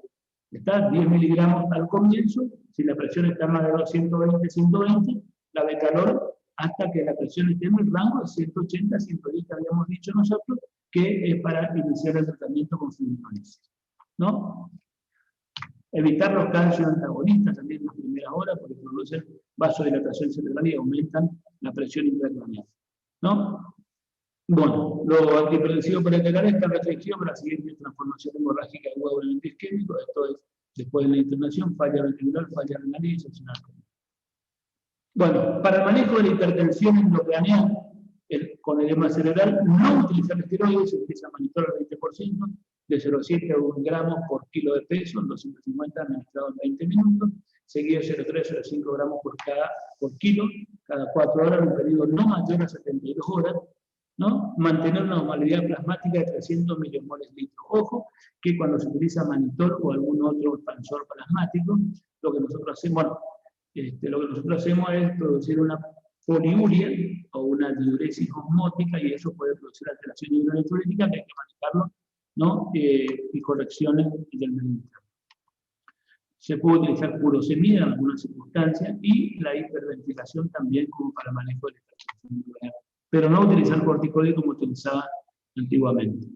Está 10 miligramos al comienzo, si la presión está más de 120, la betalol, hasta que la presión esté en el rango de 180, 110 que habíamos dicho nosotros, que es para iniciar el tratamiento con fluidolisis, ¿no? Evitar los calcios antagonistas también en las primeras horas, porque producen vasodilatación cerebral y aumentan la presión intracraneal, ¿no? Bueno, lo antihipertensivo para atacar esta restricción para la siguiente transformación hemorrágica de coágulo isquémico, esto es, después de la internación, falla ventricular, falla renal y disfunción cardíaca. Bueno, para el manejo de la hipertensión endocraneal con edema cerebral, no utilizar esteroides, se utiliza mannitol al 20%, de 0,7 a 1 gramos por kilo de peso, en 250 administrado en 20 minutos, seguido 0,3 a 0,5 gramos por kilo, cada 4 horas, en un periodo no mayor a 72 horas, ¿no? Mantener una osmolaridad plasmática de 300 milimoles litro. Ojo, que cuando se utiliza mannitol o algún otro expansor plasmático, lo que nosotros hacemos, es producir una poliuria o una diuresis osmótica, y eso puede producir alteración hidroelectrolítica que hay que manejarlo, ¿no? Y correcciones del medicamento. Se puede utilizar furosemida en algunas circunstancias y la hiperventilación también como para manejo de la hipertensión nuclear. Pero no utilizar corticoides como utilizaba antiguamente,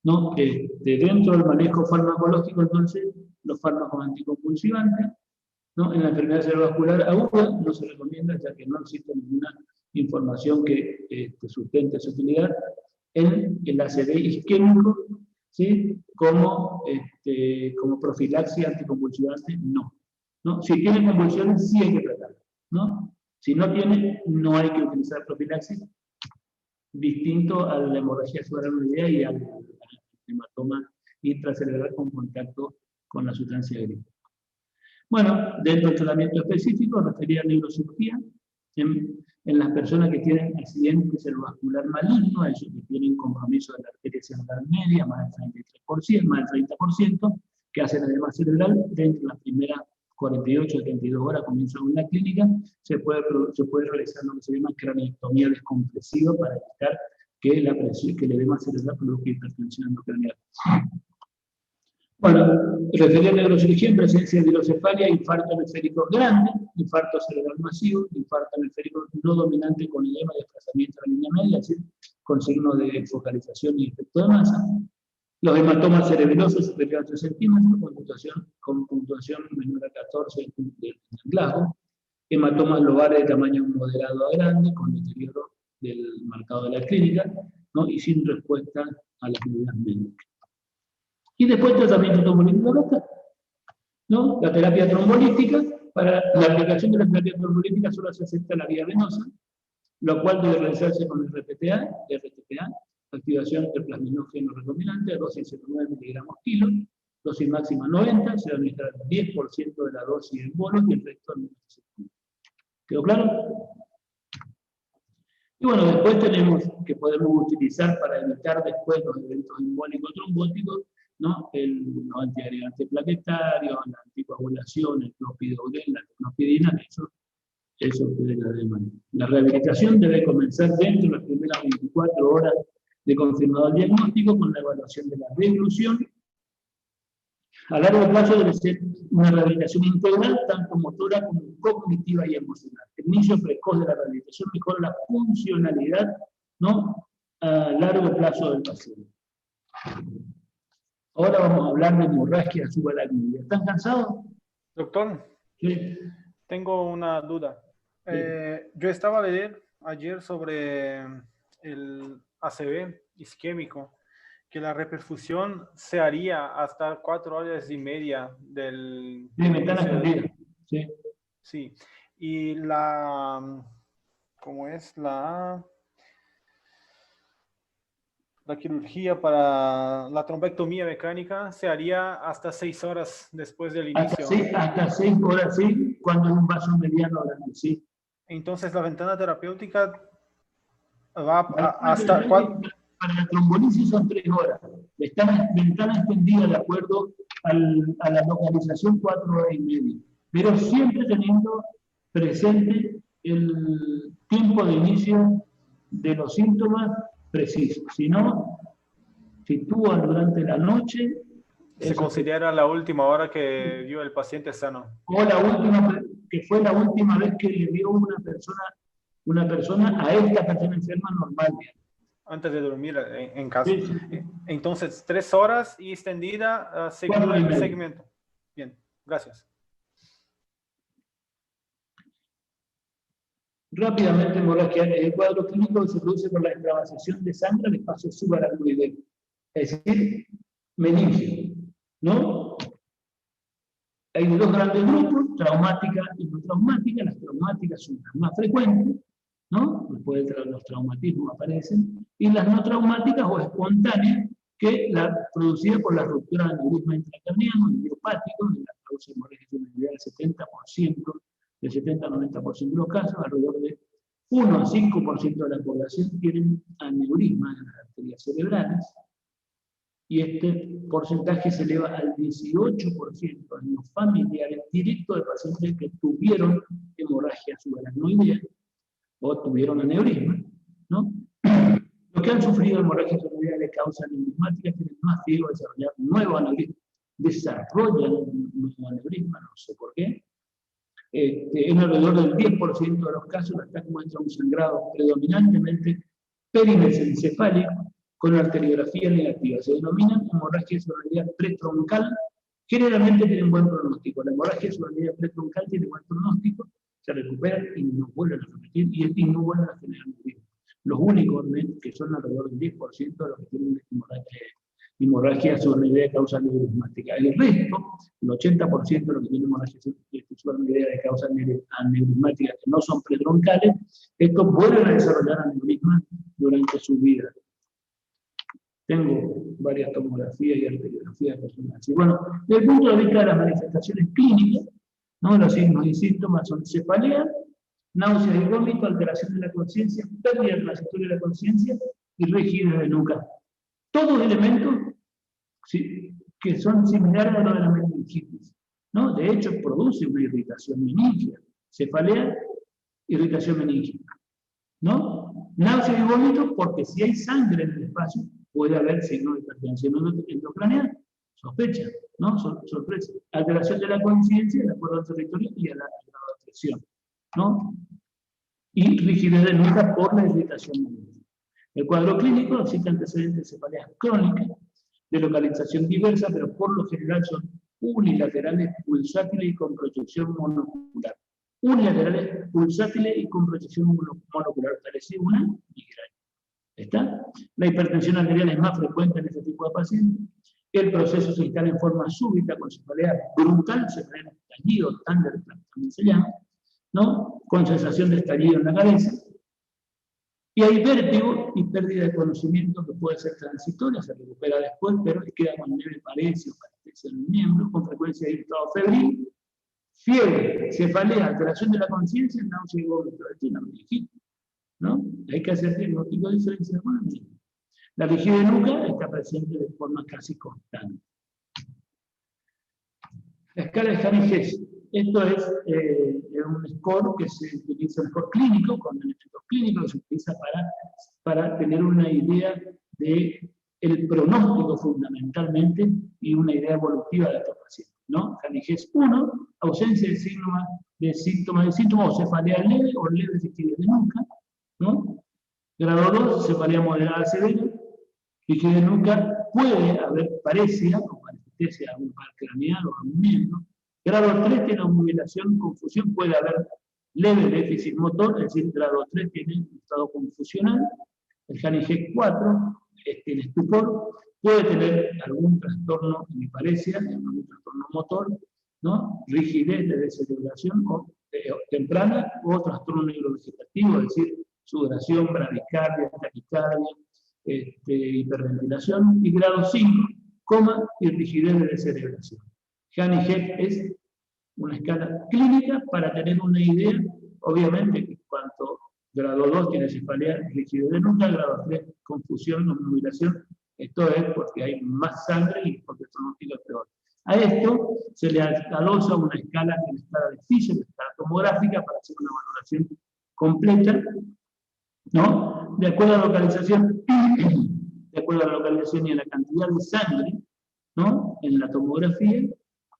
¿no? Dentro del manejo farmacológico, entonces, los fármacos anticonvulsivantes, ¿no? En la enfermedad cerebrovascular aguda no se recomienda, ya que no existe ninguna información que sustente su utilidad. En el ACV isquémico, ¿sí? Como profilaxis anticonvulsivante, no. Si tiene convulsiones, sí hay que tratarlo, ¿no? Si no tiene, no hay que utilizar profilaxis, distinto a la hemorragia subarachnoidea y al hematoma intracerebral con contacto con la sustancia agrícola. Bueno, dentro del tratamiento específico, refería a neurocirugía en las personas que tienen accidente cerebrovascular maligno, a esos que tienen compromiso de la arteria cerebral media, más del 33%, más del 30%, que hacen edema cerebral dentro de las primeras 48 a 32 horas comienza una clínica, se puede realizar lo que se llama craneectomía descompresiva para evitar que la presión, que el edema cerebral produzca hipertensión endocranial. Bueno, referir a neurocirugía en presencia de hidrocefalia, infarto hemisférico grande, infarto cerebral masivo, infarto hemisférico no dominante con edema y desplazamiento de la línea media, es decir, con signo de focalización y efecto de masa. Los hematomas cerebelosos superiores a 3 centímetros, con puntuación menor a 14 del Glasgow. Hematomas lobares de tamaño moderado a grande, con deterioro del marcado de la clínica, ¿no? Y sin respuesta a las medidas médicas. Y después tratamiento trombolítico local, ¿no? La terapia trombolítica, para la aplicación de la terapia trombolítica solo se acepta la vía venosa, lo cual debe realizarse con el RTPA, activación del plasminógeno recombinante a dosis de 0,9 miligramos kilo, dosis máxima 90, se administra el 10% de la dosis en bolos y el resto en el. ¿Quedó claro? Y bueno, después tenemos que podemos utilizar para evitar después los eventos embólicos trombóticos, ¿no? Los antiagregantes plaquetarios, la anticoagulación, el clopidogrel, la clopidina, eso ustedes la deman. La rehabilitación debe comenzar dentro de las primeras 24 horas de confirmado el diagnóstico con la evaluación de la deglución. A largo plazo debe ser una rehabilitación integral, tanto motora como cognitiva y emocional. El inicio precoz de la rehabilitación mejora la funcionalidad, ¿no? A largo plazo del paciente. Ahora vamos a hablar de hemorragia subaracnoidea. ¿Están cansados? Doctor, Sí. tengo una duda. Yo estaba leyendo ayer sobre el ACV isquémico, que la reperfusión se haría hasta 4 horas y media del... Sí, ventana extendida. Sí. Sí. Y la... ¿Cómo es? La quirugía para la trombectomía mecánica se haría hasta 6 horas después del inicio. Hasta 6 horas, sí, cuando es un vaso mediano grande, sí. Entonces la ventana terapéutica va hasta... Para la trombolisis son 3 horas. Ventana extendida de acuerdo a la localización 4 horas y media. Pero siempre teniendo presente el tiempo de inicio de los síntomas precisos. Si no, sitúa durante la noche. Se considera la última hora que vio el paciente sano. O la última, que fue la última vez que le vio una persona a esta persona enferma normal. Antes de dormir en casa. Sí, sí. Entonces, 3 horas y extendida segmento. Bien, gracias. Rápidamente, hemorragia. El cuadro clínico se produce por la extravasación de sangre al espacio subaracnoideo. Es decir, meningio, ¿no? Hay 2 grandes grupos, traumática y no traumática. Las traumáticas son las más frecuentes, ¿no? Después los traumatismos aparecen. Y las no traumáticas o espontáneas, que producidas por la ruptura del aneurisma intracraneano, idiopático, en la causa de hemorragia subaracnoidea del 70%, del 70 a 90% de los casos, alrededor de 1 a 5% de la población tienen aneurisma en las arterias cerebrales, y este porcentaje se eleva al 18% en los familiares directos de pacientes que tuvieron hemorragia subaracnoidea o tuvieron aneurisma, ¿no? Los que han sufrido hemorragia subaracnoidea de causa aneurismática tienen más riesgo de desarrollar nuevo aneurisma. Desarrollan un nuevo aneurisma, no sé por qué. En alrededor del 10% de los casos, la ataque muestra un sangrado predominantemente perimesencefálico con arteriografía negativa. Se denominan hemorragia subaracnoidea pretroncal. Generalmente tienen buen pronóstico. La hemorragia subaracnoidea pretroncal tiene buen pronóstico, se recuperan y no vuelven a repetir y no vuelven a generar aneurisma. Los únicos que son alrededor del 10% de los que tienen hemorragia subaracnoidea de causa aneurismática. El resto, el 80% de los que tienen hemorragia subaracnoidea de causa aneurismática que no son pretroncales, estos vuelven a desarrollar aneurisma durante su vida. Tengo varias tomografías y arteriografías personales. Y bueno, desde el punto de vista de las manifestaciones clínicas, ¿no? Los signos y síntomas son cefalea, náuseas y vómito, alteración de la conciencia, pérdida transitoria de la conciencia y rigidez de nuca. Todos elementos, ¿sí?, que son similares a los de la meningitis, ¿no? De hecho, produce una irritación meningia. Cefalea, irritación meningica, ¿no? Náusea y vómito, porque si hay sangre en el espacio, puede haber signos de hipertensión endocraneal. Sospecha, ¿no? Sorpresa. Alteración de la conciencia, de acuerdo al territorio y a la presión, ¿no? Y rigidez de nuca por la irritación meningica. El cuadro clínico existe antecedentes de cefaleas crónicas, de localización diversa, pero por lo general son unilaterales, pulsátiles y con proyección monocular. Unilaterales, pulsátiles y con proyección monocular, parece una migraña. ¿Está? La hipertensión arterial es más frecuente en este tipo de pacientes. El proceso se instala en forma súbita, con cefalea brutal, cefalea estallido, thunderclap también se llama, ¿no? Con sensación de estallido en la cabeza. Y hay vértigo y pérdida de conocimiento que puede ser transitoria, se recupera después, pero queda con leve paresia o parestesia en el miembro, con frecuencia de estado febril, fiebre, cefalea, alteración de la conciencia, náusea y vómito. Esto es una meningita, ¿no? Hay que hacer diagnóstico diferencial con la meningita. La rigidez de nuca está presente de forma casi constante. La escala de Haney-Hess. Esto es un score que se utiliza, un score clínico, con elementos clínicos, que se utiliza para tener una idea del pronóstico fundamentalmente y una idea evolutiva de estos pacientes, ¿no? Haney-Hess 1, ausencia de síntomas o cefalea leve o leve rigidez de nuca, ¿no? Grado 2, cefalea moderada severa, rigidez de nuca, puede haber paresia o parestesia a un par craneal o a un miembro. Grado 3 tiene obnubilación, confusión, puede haber leve déficit motor, es decir, grado 3 tiene un estado confusional. El Haney-Hess 4 tiene estupor, puede tener algún trastorno de hemiparesia, algún trastorno motor, ¿no? Rigidez de descerebración temprana o trastorno neurovegetativo, es decir, sudoración, bradicardia, taquicardia, hiperventilación. Y grado 5, coma y rigidez de descerebración. Haney-Hess es una escala clínica para tener una idea, obviamente, que cuanto grado 2 tiene cefalea, rigidez de nuca, grado 3, confusión, obnubilación. Esto es porque hay más sangre y porque el pronóstico es peor. A esto se le adosa una escala, que es la escala de Fisher, la escala tomográfica, para hacer una valoración completa, ¿no? De acuerdo a la localización, y a la cantidad de sangre, ¿no? En la tomografía,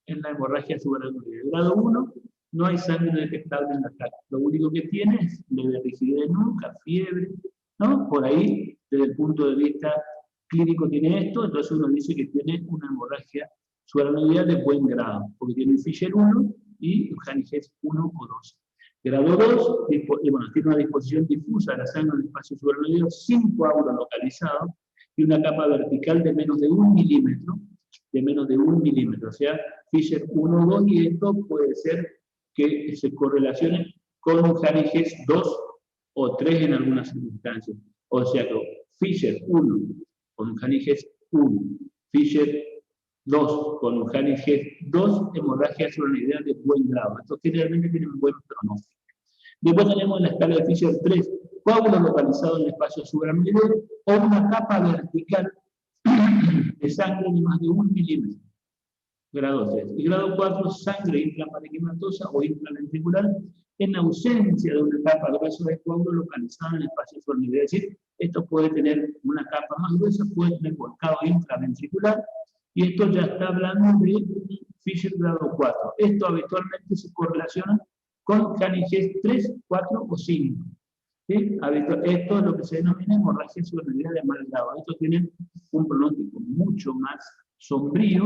en la hemorragia subaracnoidea. Grado 1, no hay sangre detectable en la placa. Lo único que tiene es leve rigidez de nuca, fiebre, ¿no? Por ahí, desde el punto de vista clínico tiene esto, entonces uno dice que tiene una hemorragia subaracnoidea de buen grado, porque tiene un Fisher 1 y un Haney-Hess 1 o 2. Grado 2, bueno, tiene una disposición difusa de la sangre en el espacio subaracnoideo sin coágulo localizado y una capa vertical de menos de 1 milímetro, o sea, Fisher 1 o 2, y esto puede ser que se correlacione con un Haney-Hess 2 o 3 en algunas circunstancias. O sea que Fisher 1 con un Haney-Hess 1, Fisher 2 con un Haney-Hess 2, hemorragia subaracnoidea de buen grado. Estos generalmente tienen un buen pronóstico. Después tenemos la escala de Fisher 3, coágulo localizado en el espacio subaracnoideo o una capa vertical de sangre de más de 1 milímetro. Grado 3. Y grado 4, sangre intraparenquimatosa o intraventricular en ausencia de una capa gruesa de coágulo localizado en el espacio subaracnoideo. Es decir, esto puede tener una capa más gruesa, puede tener volcado intraventricular, y esto ya está hablando de Fisher grado 4. Esto habitualmente se correlaciona con Haney-Hess 3, 4 o 5. ¿Sí? Esto es lo que se denomina hemorragia subaracnoidea de mal grado. Estos tienen un pronóstico mucho más sombrío,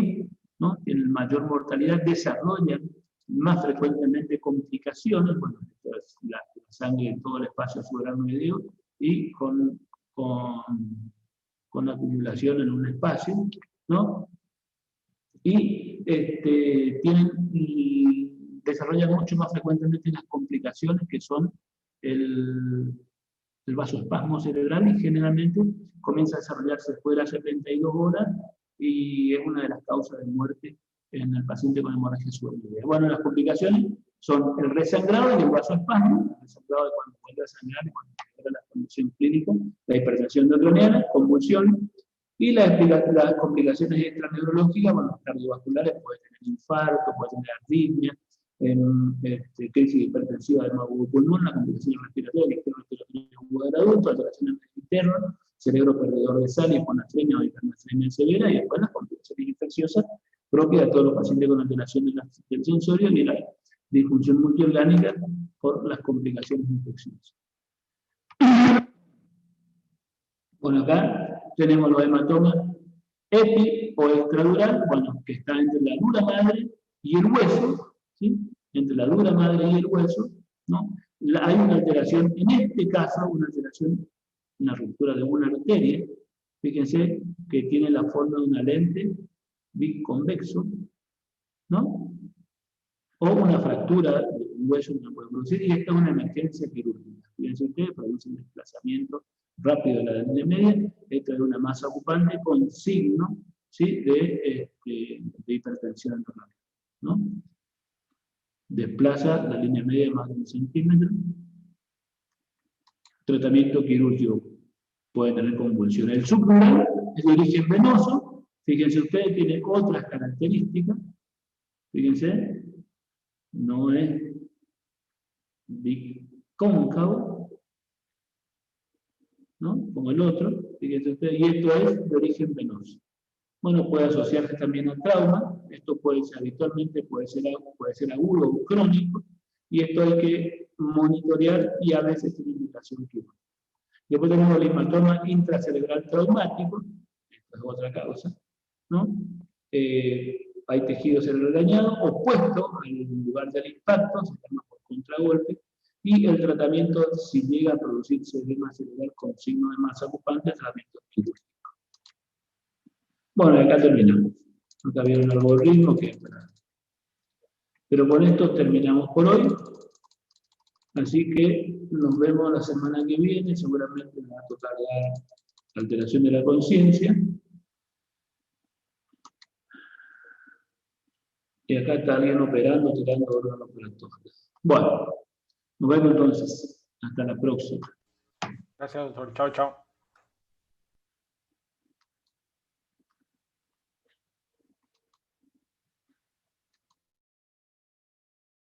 ¿no? Tienen mayor mortalidad, desarrollan más frecuentemente complicaciones, bueno, esto es la sangre en todo el espacio subaracnoideo y con acumulación en un espacio, ¿no? Y desarrollan mucho más frecuentemente las complicaciones que son el vasoespasmo cerebral, y generalmente comienza a desarrollarse después de las 72 horas y es una de las causas de muerte en el paciente con hemorragia subaracnoidea. Bueno, las complicaciones son el resangrado y el vasoespasmo. El resangrado es cuando vuelve a sangrar y cuando vuelve la condición clínica, la hipertensión endocraniana, convulsiones, Y las complicaciones extraneurológicas, bueno, cardiovasculares, puede tener infarto, puede tener arritmia, crisis hipertensiva del pulmón, la complicación respiratoria, que es del adulto, alteraciones internas, cerebro perdedor de sal, hiponatremia o hipernatremia severa, y después las complicaciones infecciosas propias de todos los pacientes con alteración del sensorio y la disfunción multiorgánica por las complicaciones infecciosas. Bueno, acá tenemos los hematomas epi o extradural, bueno, que está entre la dura madre y el hueso, ¿sí? Entre la dura madre y el hueso, ¿no? Hay una alteración, en este caso, una ruptura de una arteria, fíjense que tiene la forma de una lente biconvexo, ¿no? O una fractura de un hueso que no puede producir, y esta es una emergencia quirúrgica. Fíjense ustedes, produce un desplazamiento rápido de la línea media, esta es una masa ocupante con signo, ¿sí? de hipertensión endorrónica, ¿no? Desplaza la línea media más de 1 centímetro. Tratamiento quirúrgico puede tener convulsiones. El subdural es de origen venoso, fíjense ustedes, tiene otras características, fíjense, no es bicóncavo, ¿no? Como el otro, fíjense ustedes, y esto es de origen venoso. Bueno, puede asociarse también a trauma, esto puede ser habitualmente, puede ser agudo o crónico, y esto hay que monitorear y a veces tiene indicación quirúrgica. Después tenemos el hematoma intracerebral traumático, esto es otra causa, ¿no? Hay tejido cerebral dañado, opuesto al lugar del impacto, se llama por contragolpe, y el tratamiento, si llega a producirse edema cerebral con signo de masa ocupante, tratamiento quirúrgico. Bueno, acá terminamos. Acá vieron el ritmo que... Pero con esto terminamos por hoy. Así que nos vemos la semana que viene, seguramente en la total alteración de la conciencia. Y acá está alguien operando, tirando órganos operatorios. Bueno, nos vemos entonces. Hasta la próxima. Gracias, doctor. Chao, chao.